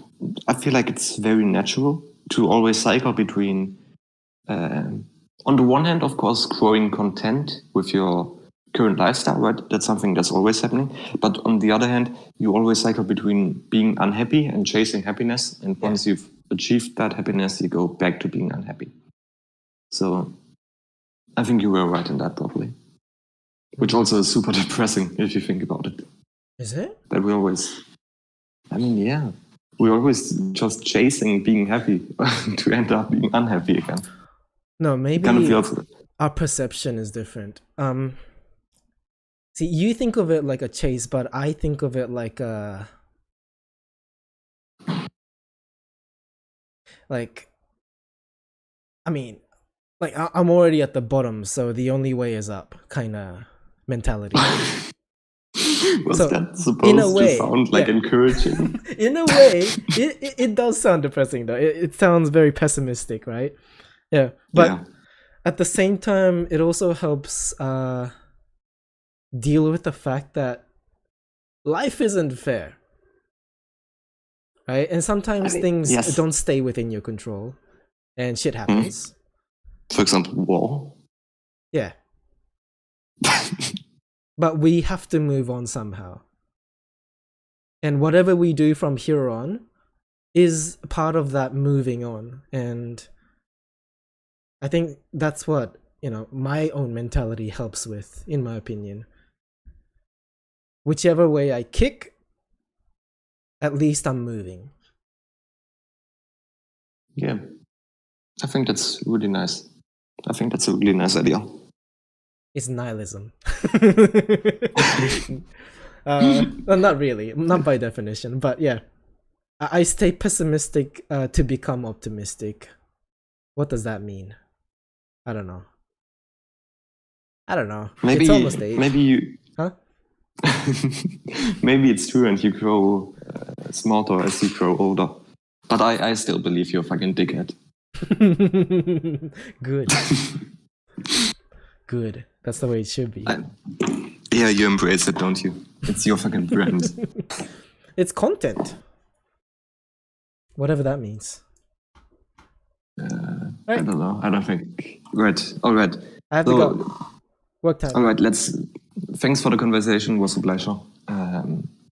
Speaker 6: I feel like it's very natural to always cycle between, on the one hand, of course, growing content with your current lifestyle, right? That's something that's always happening. But on the other hand, you always cycle between being unhappy and chasing happiness. And once you've achieved that happiness, you go back to being unhappy. So I think you were right in that, probably. Which also is super depressing if you think about it.
Speaker 1: Is it?
Speaker 6: That we always, I mean, yeah, we're always just chasing being happy to end up being unhappy again.
Speaker 1: No, maybe
Speaker 6: kind of feels...
Speaker 1: our perception is different. See, you think of it like a chase, but I think of it like a... Like, I mean, like I'm already at the bottom, so the only way is up kind of mentality.
Speaker 6: Was
Speaker 1: so,
Speaker 6: that supposed to sound like encouraging?
Speaker 1: In a way, it does sound depressing though. It sounds very pessimistic, right? Yeah, but at the same time, it also helps deal with the fact that life isn't fair, right? And sometimes things don't stay within your control, and shit happens.
Speaker 6: For example, war.
Speaker 1: Yeah. But we have to move on somehow. And whatever we do from here on is part of that moving on. And I think that's what, you know, my own mentality helps with, in my opinion. Whichever way I kick, at least I'm moving.
Speaker 6: Yeah. I think that's really nice. I think that's a really nice idea.
Speaker 1: It's nihilism. Well, not really, not by definition, but yeah. I stay pessimistic to become optimistic. What does that mean? I don't know.
Speaker 6: Maybe,
Speaker 1: it's almost 8.
Speaker 6: Maybe you...
Speaker 1: Huh?
Speaker 6: Maybe it's true and you grow smarter as you grow older. But I still believe you're a fucking dickhead.
Speaker 1: Good. Good. That's the way it should be.
Speaker 6: Yeah, you embrace it, don't you? It's your fucking brand.
Speaker 1: It's content. Whatever that means.
Speaker 6: Right. I don't know. I don't think. Right. All right.
Speaker 1: I have to go. Work time.
Speaker 6: All right. Thanks for the conversation. It was a pleasure.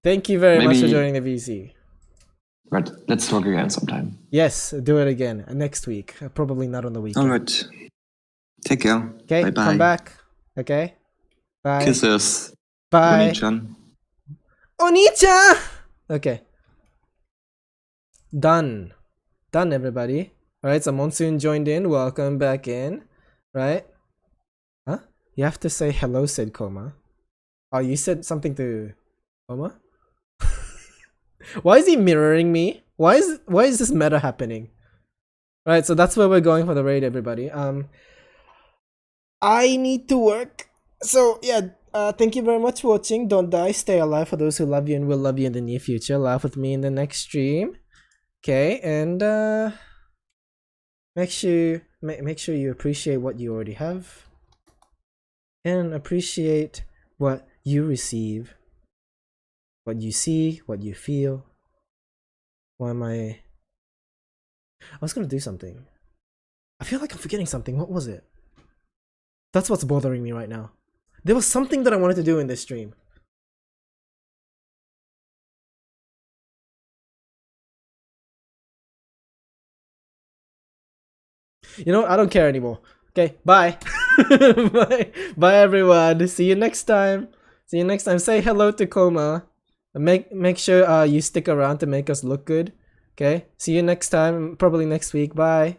Speaker 1: Thank you very much for joining the VC.
Speaker 6: Right. Let's talk again sometime.
Speaker 1: Yes. Do it again next week. Probably not on the weekend.
Speaker 6: All right. Take care.
Speaker 1: Okay.
Speaker 6: Bye-bye.
Speaker 1: Come back. Okay. Bye.
Speaker 6: Kisses.
Speaker 1: Bye.
Speaker 6: Oni-chan.
Speaker 1: Oni-chan! Okay. Done, everybody. Alright, so Monsoon joined in. Welcome back in. Right? Huh? You have to say hello, said Koma. Oh, you said something to Koma? Why is he mirroring me? Why is this meta happening? Right, so that's where we're going for the raid, everybody. I need to work. So yeah, thank you very much for watching. Don't die, stay alive for those who love you and will love you in the near future. Laugh with me in the next stream. Okay, and make sure you appreciate what you already have. And appreciate what you receive. What you see, what you feel. Why am I was gonna do something. I feel like I'm forgetting something. What was it? That's what's bothering me right now. There was something that I wanted to do in this stream. You know what? I don't care anymore. Okay, bye. Bye everyone. See you next time. Say hello to Koma. Make sure you stick around to make us look good. Okay? See you next time, probably next week. Bye.